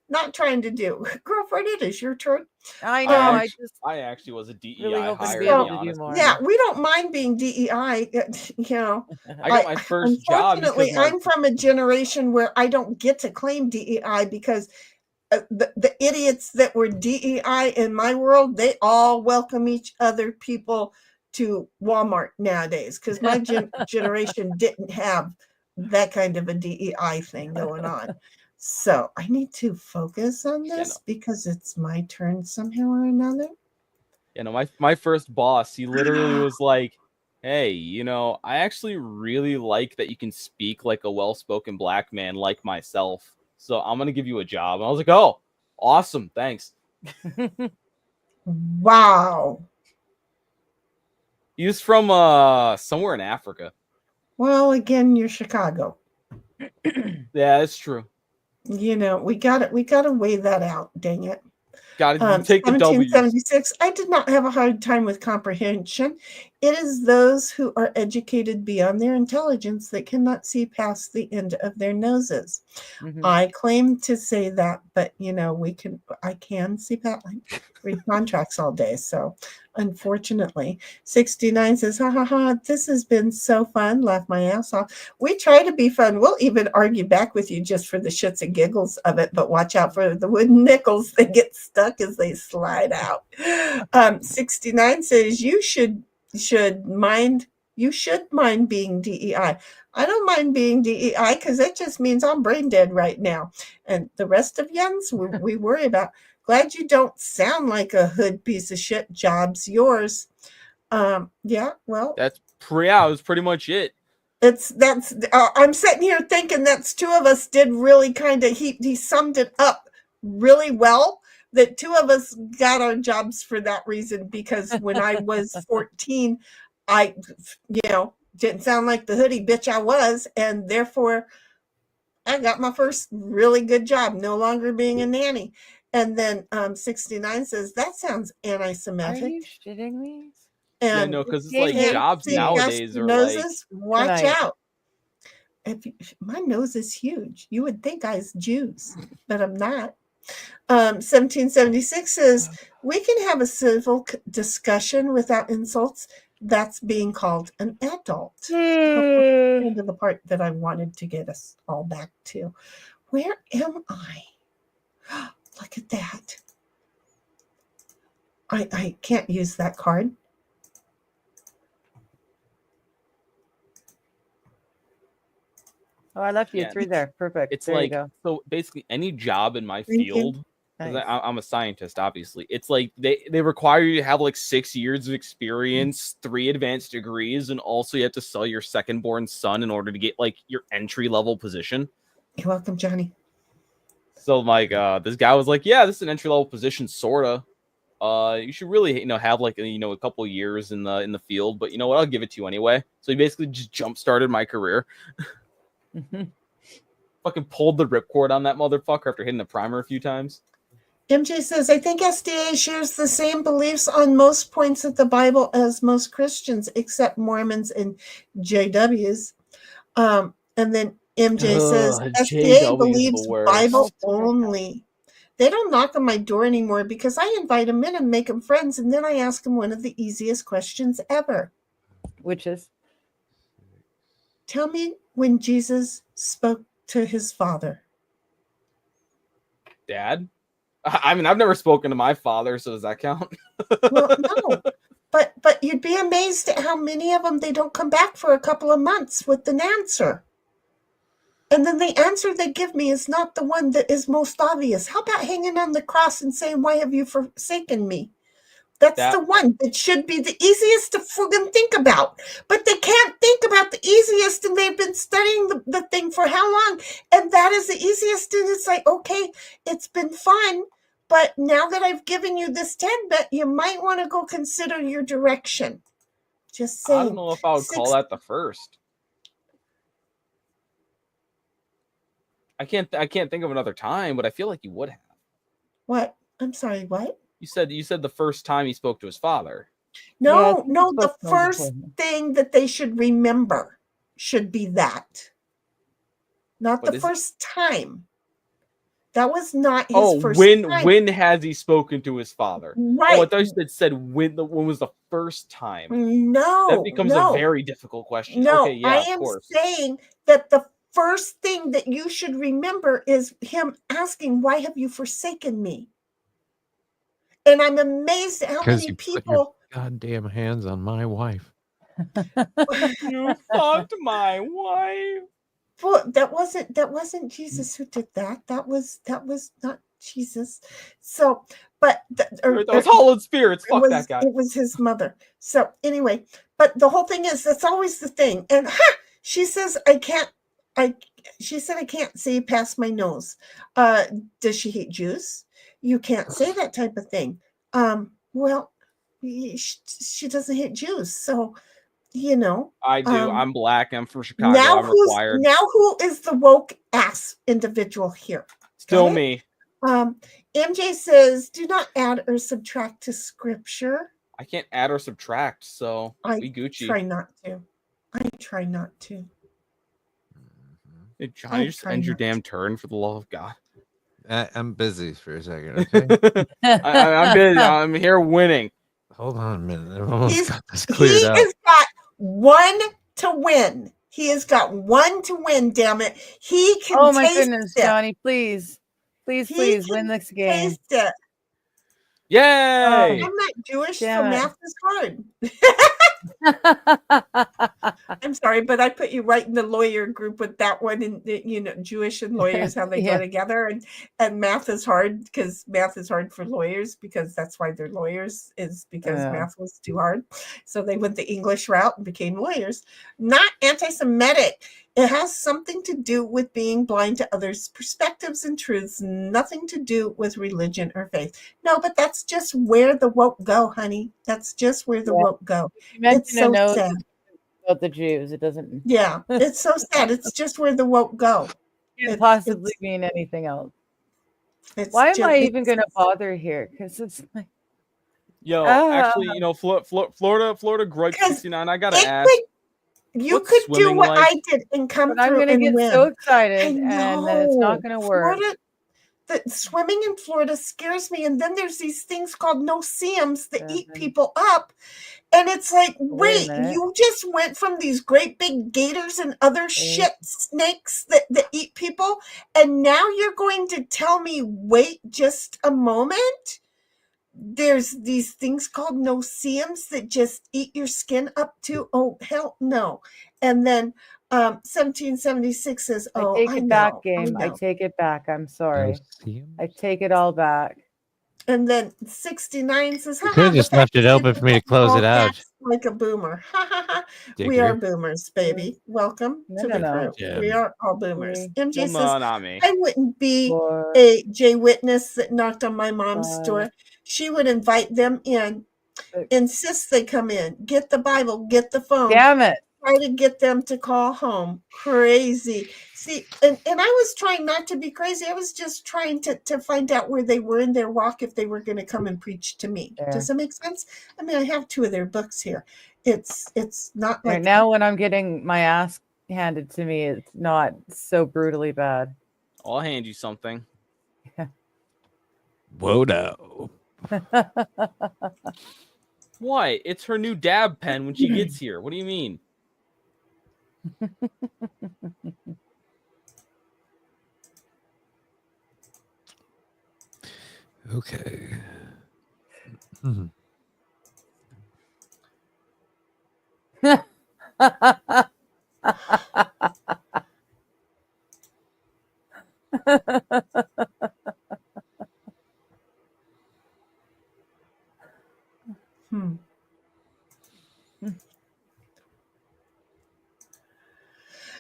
not trying to do. Girlfriend, it is your turn. I know. I actually was a DEI really hoping hire, to be to able be to do honest. more. Yeah, we don't mind being DEI. I got my first job. Unfortunately, I'm from a generation where I don't get to claim DEI because the idiots that were DEI in my world, they all welcome each other people to Walmart nowadays because my generation didn't have that kind of a DEI thing going on. So I need to focus on this because it's my turn somehow or another. My first boss, he literally was like, hey, I actually really like that you can speak like a well-spoken black man like myself. So I'm going to give you a job. And I was like, oh, Awesome. Thanks. Wow. He was from somewhere in Africa. Well, again, you're Chicago. Yeah, it's true. You know, we got to weigh that out. Dang it. Got to take the W. 1776. I did not have a hard time with comprehension. It is those who are educated beyond their intelligence that cannot see past the end of their noses. Mhm. I claim to say that, but you know, I can see past. I read contracts all day, so unfortunately. 69 says, ha ha ha, this has been so fun. Laugh my ass off. We try to be fun. We'll even argue back with you just for the shits and giggles of it, but watch out for the wooden nickels. They get stuck as they slide out. 69 says, you should mind being DEI. I don't mind being DEI because that just means I'm brain dead right now. And the rest of yens we worry about. Glad you don't sound like a hood piece of shit. Job's yours. Yeah, well, that was pretty much it. I'm sitting here thinking that's two of us did really kind of, he summed it up really well, that two of us got our jobs for that reason, because when I was 14, I, didn't sound like the hoodie bitch I was, and therefore I got my first really good job, no longer being a nanny. And then 69 says, that sounds anti-Semitic. Are you shitting me? And no, because it's like jobs nowadays are noses, like... Watch out. My nose is huge. You would think I was Jews, but I'm not. 1776 says, we can have a civil discussion without insults. That's being called an adult. Into the part that I wanted to get us all back to. Where am I? Look at that. I can't use that card. Oh, I left you through there. Perfect. It's there like, you go. so basically any job in my Thank field, Nice. I'm a scientist, obviously. It's like they require you to have like 6 years of experience, 3 advanced degrees, and also you have to sell your second-born son in order to get like your entry-level position. You're welcome, Johnny. So like this guy was like, yeah, this is an entry-level position, sorta. You should really, have like a couple of years in the field, but you know what? I'll give it to you anyway. So he basically just jump-started my career. Fucking pulled the ripcord on that motherfucker after hitting the primer a few times. MJ says, I think SDA shares the same beliefs on most points of the Bible as most Christians, except Mormons and JWs. And then MJ says, SDA believes Bible only. They don't knock on my door anymore because I invite them in and make them friends, and then I ask them one of the easiest questions ever. Which is? Tell me when Jesus spoke to his father. Dad? I mean, I've never spoken to my father, so does that count? Well, no. But you'd be amazed at how many of them, they don't come back for a couple of months with an answer. And then the answer they give me is not the one that is most obvious. How about hanging on the cross and saying, why have you forsaken me? That's the one that should be the easiest to friggin' think about. But they can't think about the easiest, and they've been studying the thing for how long? And that is the easiest, and it's like, okay, it's been fun, but now that I've given you this tidbit, you might want to go consider your direction. Just saying. I don't know if I would call that the first. I can't think of another time, but I feel like you would have. What? I'm sorry, what? You said the first time he spoke to his father. No, the first thing that they should remember should be that. Not the first time. That was not his first time. When has he spoken to his father? Right. Oh, I thought you said when was the first time? No. That becomes a very difficult question. No, okay, yeah, I am saying that the first thing that you should remember is him asking, why have you forsaken me? And I'm amazed at how many people put your goddamn hands on my wife. You fucked my wife. Well, that wasn't Jesus who did that. That was not Jesus. So, but those Holy Spirits. Fuck that guy. It was his mother. So anyway, but the whole thing is that's always the thing. And she says she said I can't see past my nose. Does she hate Jews? you can't say that type of thing. Well, she doesn't hate Jews, so I do. I'm black. I'm from Chicago. now I'm required. who is the woke ass individual here? Still me. MJ says, do not add or subtract to scripture. I can't add or subtract, so we Gucci. I try not to. Hey, Johnny, just end your damn turn for the love of God. I'm busy for a second. Okay? I'm busy. I'm here winning. Hold on a minute. I've almost got this cleared up. He has got one to win. He has got one to win, damn it. He can Oh my taste goodness, it. Johnny, please win this game. Taste it. Yay! I'm not Jewish, Damn so it. math is hard. I'm sorry, but I put you right in the lawyer group with that one. And Jewish and lawyers, how they go together, and math is hard because math is hard for lawyers because that's why they're lawyers, is because math was too hard. So they went the English route and became lawyers. Not anti-Semitic. It has something to do with being blind to others' perspectives and truths, nothing to do with religion or faith. No, but that's just where the woke go, honey. That's just where the woke go. It's so sad. About the Jews, it doesn't. Yeah, it's so sad. It's just where the woke go. Can't possibly mean anything else. Why am I even going to bother here? Because it's like, actually, Florida Grudge 69. I gotta ask. You could do what I did and come through. I'm going to get win. so excited, and then it's not going to work. The swimming in Florida scares me, and then there's these things called no-see-ums that eat people up, and it's like, wait, you just went from these great big gators and other shit snakes that eat people, and now you're going to tell me, wait just a moment? There's these things called no-see-ums that just eat your skin up to, oh, hell no. And then 1776 says, oh, I take it back, game. I take it back. I'm sorry. I take it all back. And then 69 says, you could have just left it open for me to close it out. Like a boomer. We are boomers, baby. Welcome to the crew. Yeah. We are all boomers. MJ says, not me. I wouldn't be a J witness that knocked on my mom's door. She would invite them in, insist they come in, get the Bible, get the phone. Damn it. Try to get them to call home. Crazy. See, and I was trying not to be crazy. I was just trying to find out where they were in their walk if they were going to come and preach to me. Yeah. Does that make sense? I mean, I have 2 of their books here. It's not like right now when I'm getting my ass handed to me, it's not so brutally bad. I'll hand you something. Yeah. Whoa, no. Why? It's her new dab pen when she gets here. What do you mean? Okay.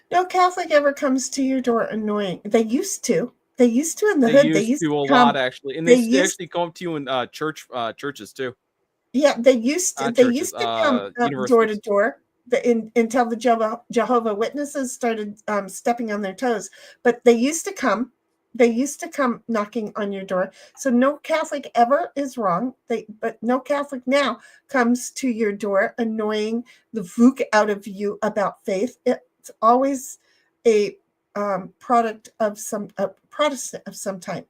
No Catholic ever comes to your door annoying. They used to. They used to in the hood. They used to a lot, actually, and they actually come to you in churches too. Yeah, they used to. They used to come door to door. Until the Jehovah Witnesses started stepping on their toes. But they used to come. They used to come knocking on your door. So no Catholic ever is wrong. But no Catholic now comes to your door annoying the vook out of you about faith. It's always a product of some Protestant of some type.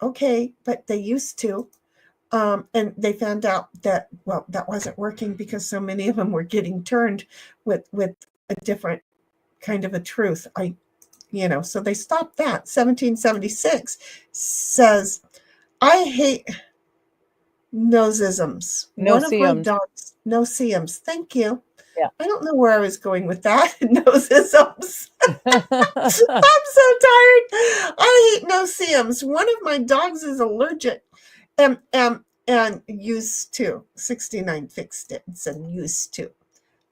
Okay, but they used to. And they found out that, well, that wasn't working because so many of them were getting turned with a different kind of a truth. So they stopped that. 1776 says, I hate nosisms. One of my dogs, no-see-ums. Thank you. Yeah. I don't know where I was going with that. Nosisms. I'm so tired. I hate no-see-ums. One of my dogs is allergic. And used to 69 fixed it and said used to,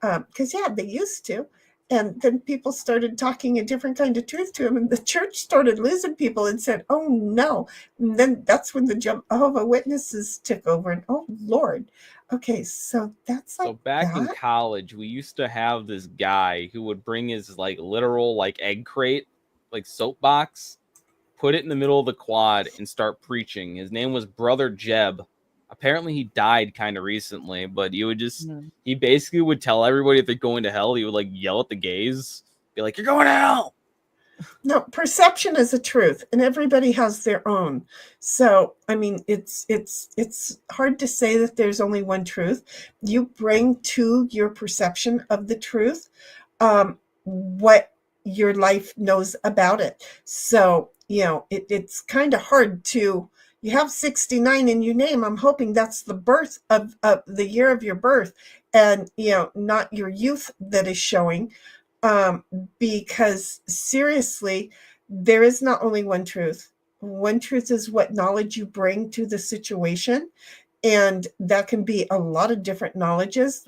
because they used to, And then people started talking a different kind of truth to him, and the church started losing people and said, oh no. And then that's when the Jehovah's Witnesses took over, and oh Lord. Okay, so that's like So back in that. college, we used to have this guy who would bring his like literal like egg crate, like soapbox, put it in the middle of the quad and start preaching. His name was Brother Jeb. Apparently he died kind of recently, but he basically would tell everybody if they're going to hell. He would like yell at the gays, be like, you're going to hell. No, perception is a truth, and everybody has their own. So, I mean, it's hard to say that there's only one truth. You bring to your perception of the truth what your life knows about it. So, it's kind of hard to. You have 69 in your name. I'm hoping that's the birth of the year of your birth, and not your youth that is showing. Because seriously, there is not only one truth. One truth is what knowledge you bring to the situation. And that can be a lot of different knowledges.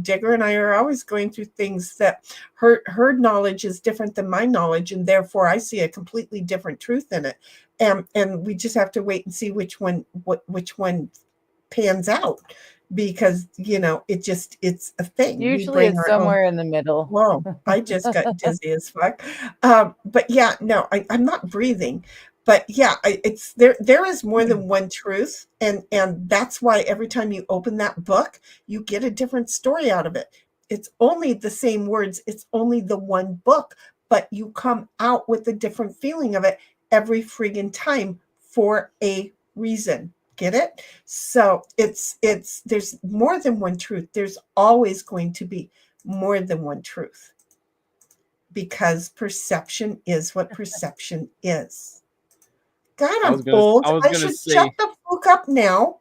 Digger and I are always going through things that her knowledge is different than my knowledge. And therefore I see a completely different truth in it. And we just have to wait and see which one pans out. Because it's a thing. Usually it's somewhere in the middle. Whoa, I just got dizzy as fuck. But yeah, no, I'm not breathing. But yeah, it's there is more than one truth, and that's why every time you open that book, you get a different story out of it. It's only the same words, it's only the one book, but you come out with a different feeling of it every friggin' time for a reason. Get it? So it's there's more than one truth. There's always going to be more than one truth, because perception is what perception is. God, I'm old. I should shut the fuck up now.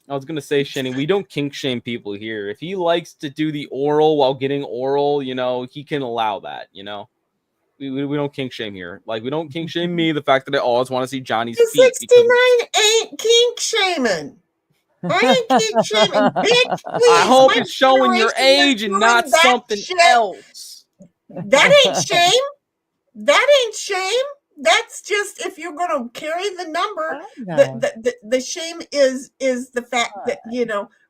I was gonna say, Shani, we don't kink shame people here. If he likes to do the oral while getting oral, he can allow that. We don't kink shame here. Like, we don't kink shame me. The fact that I always want to see Johnny's feet. 69 ain't kink shaming. I ain't kink shaming. Bitch, please. I hope it's showing your age and not something else. That ain't shame. That ain't shame. That's just if you're going to carry the number. The shame is the fact that,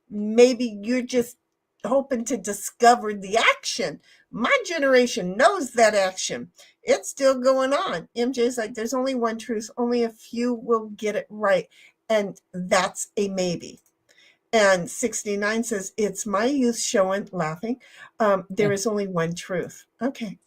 maybe you're just hoping to discover the action. My generation knows that action. It's still going on. MJ's like, there's only one truth. Only a few will get it right. And that's a maybe. And 69 says, it's my youth showing, laughing. There is only one truth. Okay.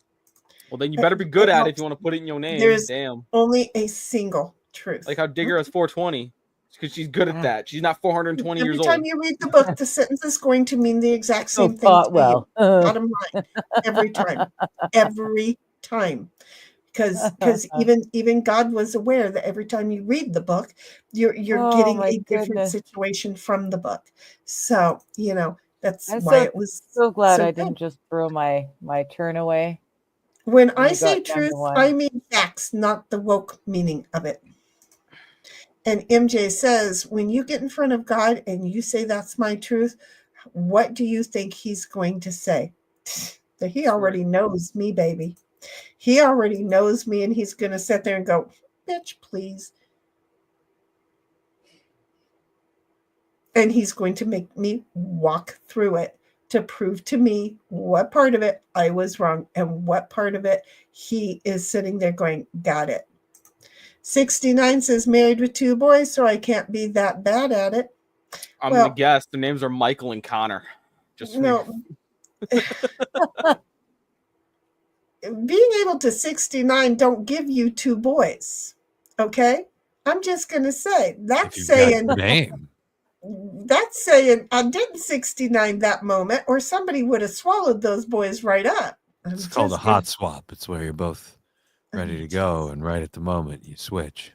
Well, then you better be good at it if you want to put it in your name. There's Damn. only a single truth. Like how Digger has 420. Because she's good at that. She's not 420 years old. Every time you read the book, the sentence is going to mean the exact same thing. Bottom line. Every time. Every time. Because even God was aware that every time you read the book, you're getting a different situation from the book. So, that's why it was so glad I didn't just throw my turn away. When I say truth, I mean facts, not the woke meaning of it. And MJ says, when you get in front of God and you say that's my truth, what do you think he's going to say? That he already knows me, baby. He already knows me, and he's going to sit there and go, bitch, please. And he's going to make me walk through it to prove to me what part of it I was wrong and what part of it he is sitting there going, got it. 69 says, married with 2 boys, so I can't be that bad at it. I'm going to guess their names are Michael and Connor. Being able to 69 don't give you 2 boys. Okay? I'm just going to say, that's saying I didn't 69 that moment, or somebody would have swallowed those boys right up. It's called a hot swap. It's where you're both ready to go, and right at the moment you switch.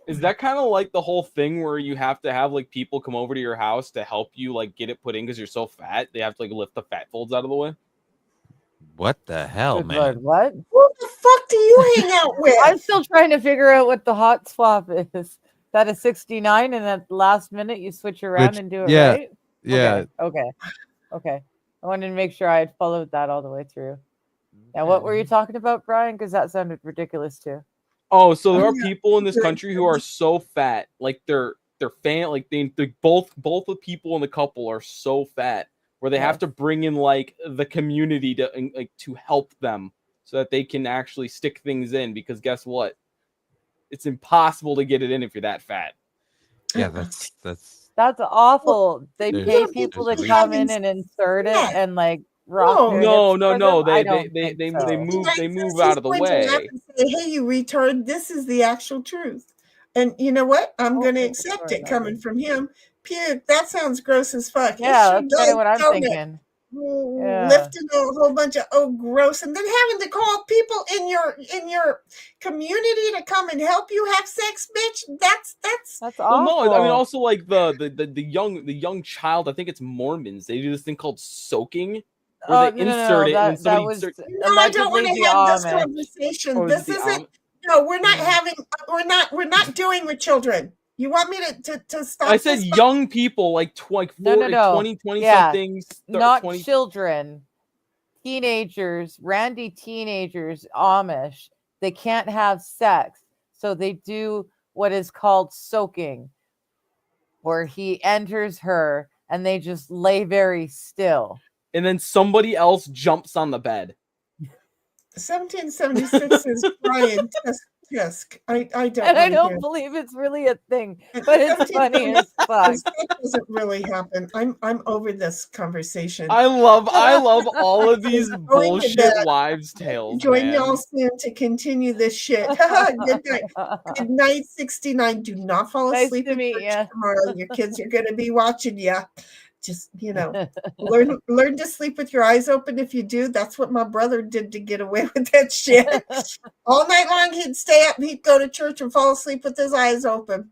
Is that kind of like the whole thing where you have to have like people come over to your house to help you like get it put in because you're so fat? They have to like lift the fat folds out of the way. What the hell, man? Lord, what? Who the fuck do you hang out with? I'm still trying to figure out what the hot swap is. That is 69, and at the last minute you switch around and do it right? Yeah. Okay. I wanted to make sure I had followed that all the way through. Now, what were you talking about, Brian? Because that sounded ridiculous too. Oh, so there are people in this country who are so fat, like they're fan, like they both the people in the couple are so fat where they have to bring in like the community to help them so that they can actually stick things in, because guess what? It's impossible to get it in if you're that fat. Yeah, that's awful. They There's- pay people to there's come in and insert it and like rock No. their No, hips no, for no. them? I They don't think so. they move out of the way. Say, hey, you retard! This is the actual truth, and you know what? I'm going to accept sorry, it coming from him. Puke. That sounds gross as fuck. Yeah, it that's kind of what I'm don't it? thinking. Yeah. Lifting a whole bunch of gross, and then having to call people in your community to come and help you have sex, bitch. That's awful. Well, no, I mean also like the young child. I think it's Mormons. They do this thing called soaking, where they insert it when somebody inserts. No, I don't want to have this conversation. Oh, This isn't. No, we're not having. We're not doing with children. You want me to stop? I said young people, like 20 somethings. Not children, teenagers, randy teenagers, Amish. They can't have sex, so they do what is called soaking, where he enters her and they just lay very still. And then somebody else jumps on the bed. 1776 is Brian Tisk. I don't. And I don't believe it's really a thing, but it's funny as fuck. That doesn't really happen. I'm over this conversation. I love all of these bullshit wives' tales. Join man. y'all soon to continue this shit. Good night. Good night, 69. Do not fall Nice asleep to in meet church ya. tomorrow. Your kids are going to be watching you. Just, learn to sleep with your eyes open. If you do, that's what my brother did to get away with that shit. All night long, he'd stay up, he'd go to church and fall asleep with his eyes open.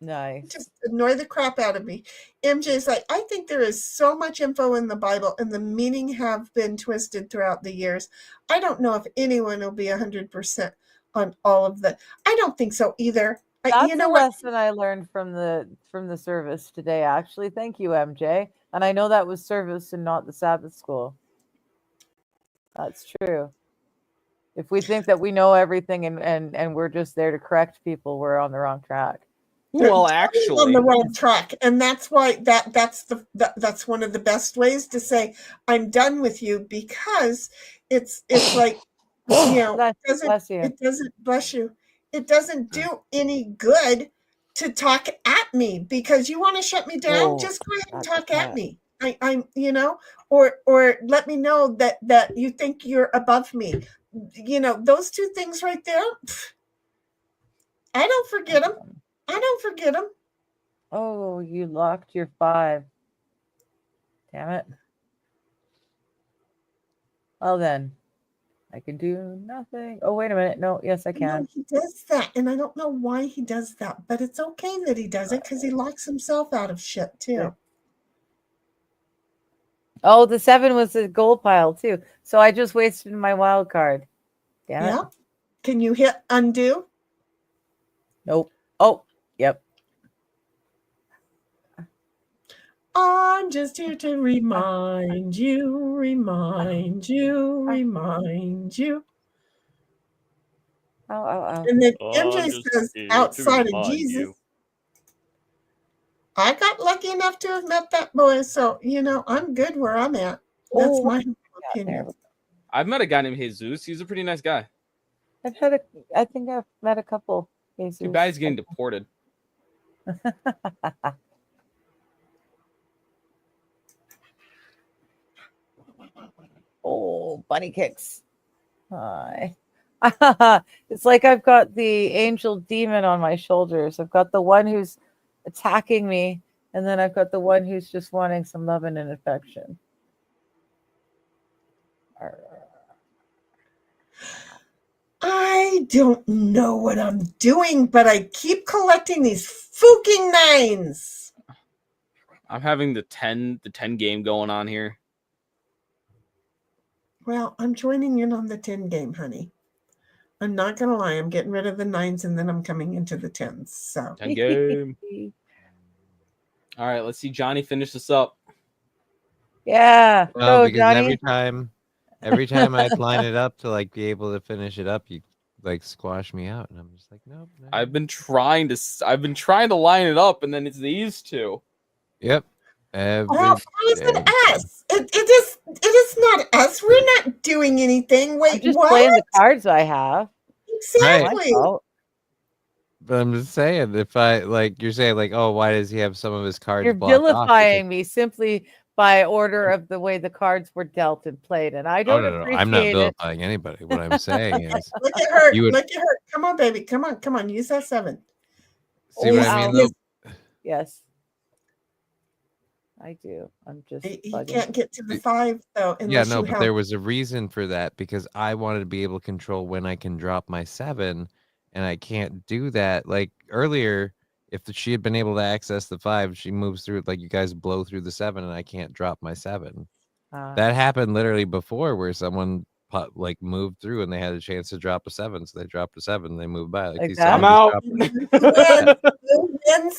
Nice. Just annoy the crap out of me. MJ's like, I think there is so much info in the Bible and the meaning have been twisted throughout the years. I don't know if anyone will be 100% on all of the. I don't think so either. That's a lesson I learned from the service today, actually. Thank you, MJ. And I know that was service and not the Sabbath school. That's true. If we think that we know everything and we're just there to correct people, we're on the wrong track. Well, actually, on the wrong track, and that's why that's one of the best ways to say I'm done with you, because it's like it doesn't bless you. It doesn't do any good to talk at me because you want to shut me down. Just go ahead and talk at me. I'm or let me know that you think you're above me. Those two things right there. I don't forget them. Oh, you locked your 5. Damn it. Well then, I can do nothing. Oh, wait a minute. No, yes, I can. No, he does that, and I don't know why he does that, but it's okay that he does it because he locks himself out of shit too. Oh, the 7 was a gold pile too. So I just wasted my wild card. Damn it. Yeah. Can you hit undo? Nope. Oh, yep. I'm just here to remind you. Oh. And then MJ says, outside of Jesus. I got lucky enough to have met that boy, so I'm good where I'm at. That's my opinion. I've met a guy named Jesus. He's a pretty nice guy. I think I've met a couple. Jesus. Too bad he's getting deported. Oh, bunny kicks. Hi. It's like I've got the angel demon on my shoulders. I've got the one who's attacking me, and then I've got the one who's just wanting some loving and affection. I don't know what I'm doing, but I keep collecting these fucking 9s. I'm having the 10 game going on here. Well, I'm joining in on the 10 game, honey. I'm not going to lie. I'm getting rid of the 9s, and then I'm coming into the 10s. So 10 game. All right, let's see Johnny finish this up. Yeah. Well, Go, because Johnny. every time I'd line it up to like be able to finish it up, you like squash me out, and I'm just like, nope. I've been trying to line it up, and then it's these two. Yep. How is it us? It is not us. We're not doing anything. Wait, I'm just what? playing the cards I have. Exactly. But I'm just saying, if I like, you're saying like, oh, why does he have some of his cards? You're blocked off? vilifying me simply by order of the way the cards were dealt and played, and I don't No. appreciate I'm not it. vilifying anybody. What I'm saying is, Look at her. you would Look at her. Come on, baby. Come on. Use that 7. see what I mean, though. Yes, I do. I'm just. You bugging. can't get to the 5 though. Yeah, Unless no, you but have... there was a reason for that because I wanted to be able to control when I can drop my 7, and I can't do that. Like earlier, if she had been able to access the 5, she moves through it like you guys blow through the 7, and I can't drop my 7. That happened literally before, where someone like moved through and they had a chance to drop a 7, so they dropped a 7, they moved by. Like these I'm out. Who wins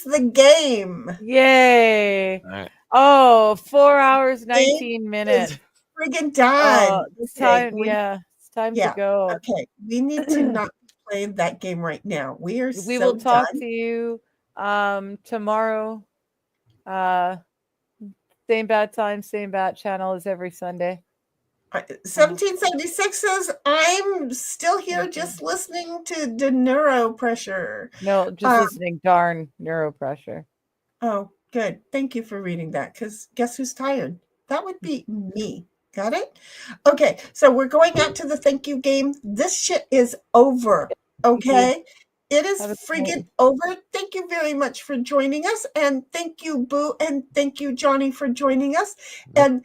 the game? Yay! All right. Oh, 4 hours, 19 minutes. Friggin' done. Oh, it's time. It's time to go. Okay, we need to not play that game right now. We are. We so will talk done. to you tomorrow. Same bad time, same bad channel as every Sunday. 1776 says, I'm still here just listening to the neuro pressure. No, just listening. Darn neuro pressure. Oh, good. Thank you for reading that, because guess who's tired? That would be me. Got it? Okay, so we're going out to the thank you game. This shit is over. Okay? It is friggin' over. Thank you very much for joining us. And thank you, Boo, and thank you, Johnny, for joining us. And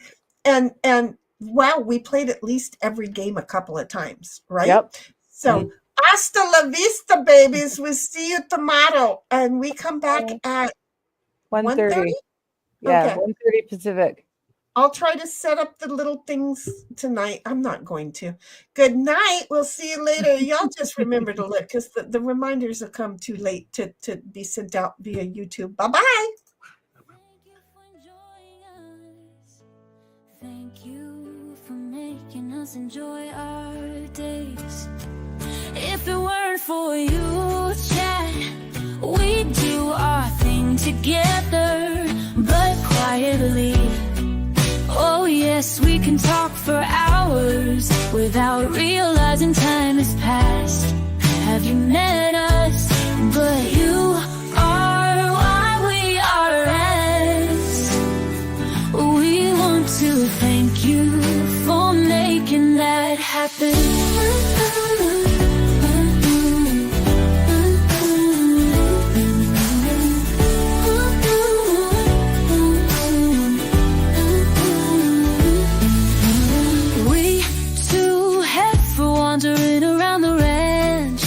wow, we played at least every game a couple of times, right? Yep. So hasta la vista, babies. We'll see you tomorrow. And we come back at 1:30. Yeah, Okay. 1:30 Pacific. I'll try to set up the little things tonight. I'm not going to. Good night. We'll see you later. Y'all just remember to look, because the reminders will come too late to be sent out via YouTube. Bye-bye. Thank you for making us enjoy our days. If it weren't for you, chat, we'd do our thing together, but quietly. Oh yes, we can talk for hours without realizing time has passed. Have you met us? But you are why we are as. We want to thank you for making that happen. Wandering around the ranch,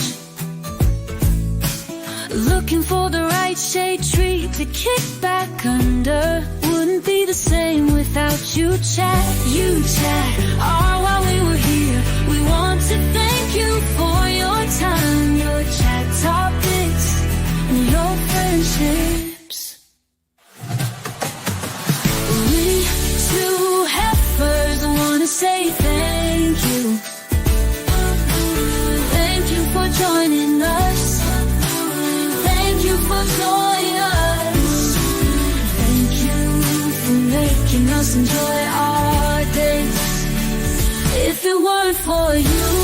looking for the right shade tree to kick back under. Wouldn't be the same without you, chat. You, chat, are why we were here. We want to thank you for your time, your chat topics, and your friendships. We two heifers want to say thank you. Joining us. Thank you for joining us. Thank you for making us enjoy our days. If it weren't for you,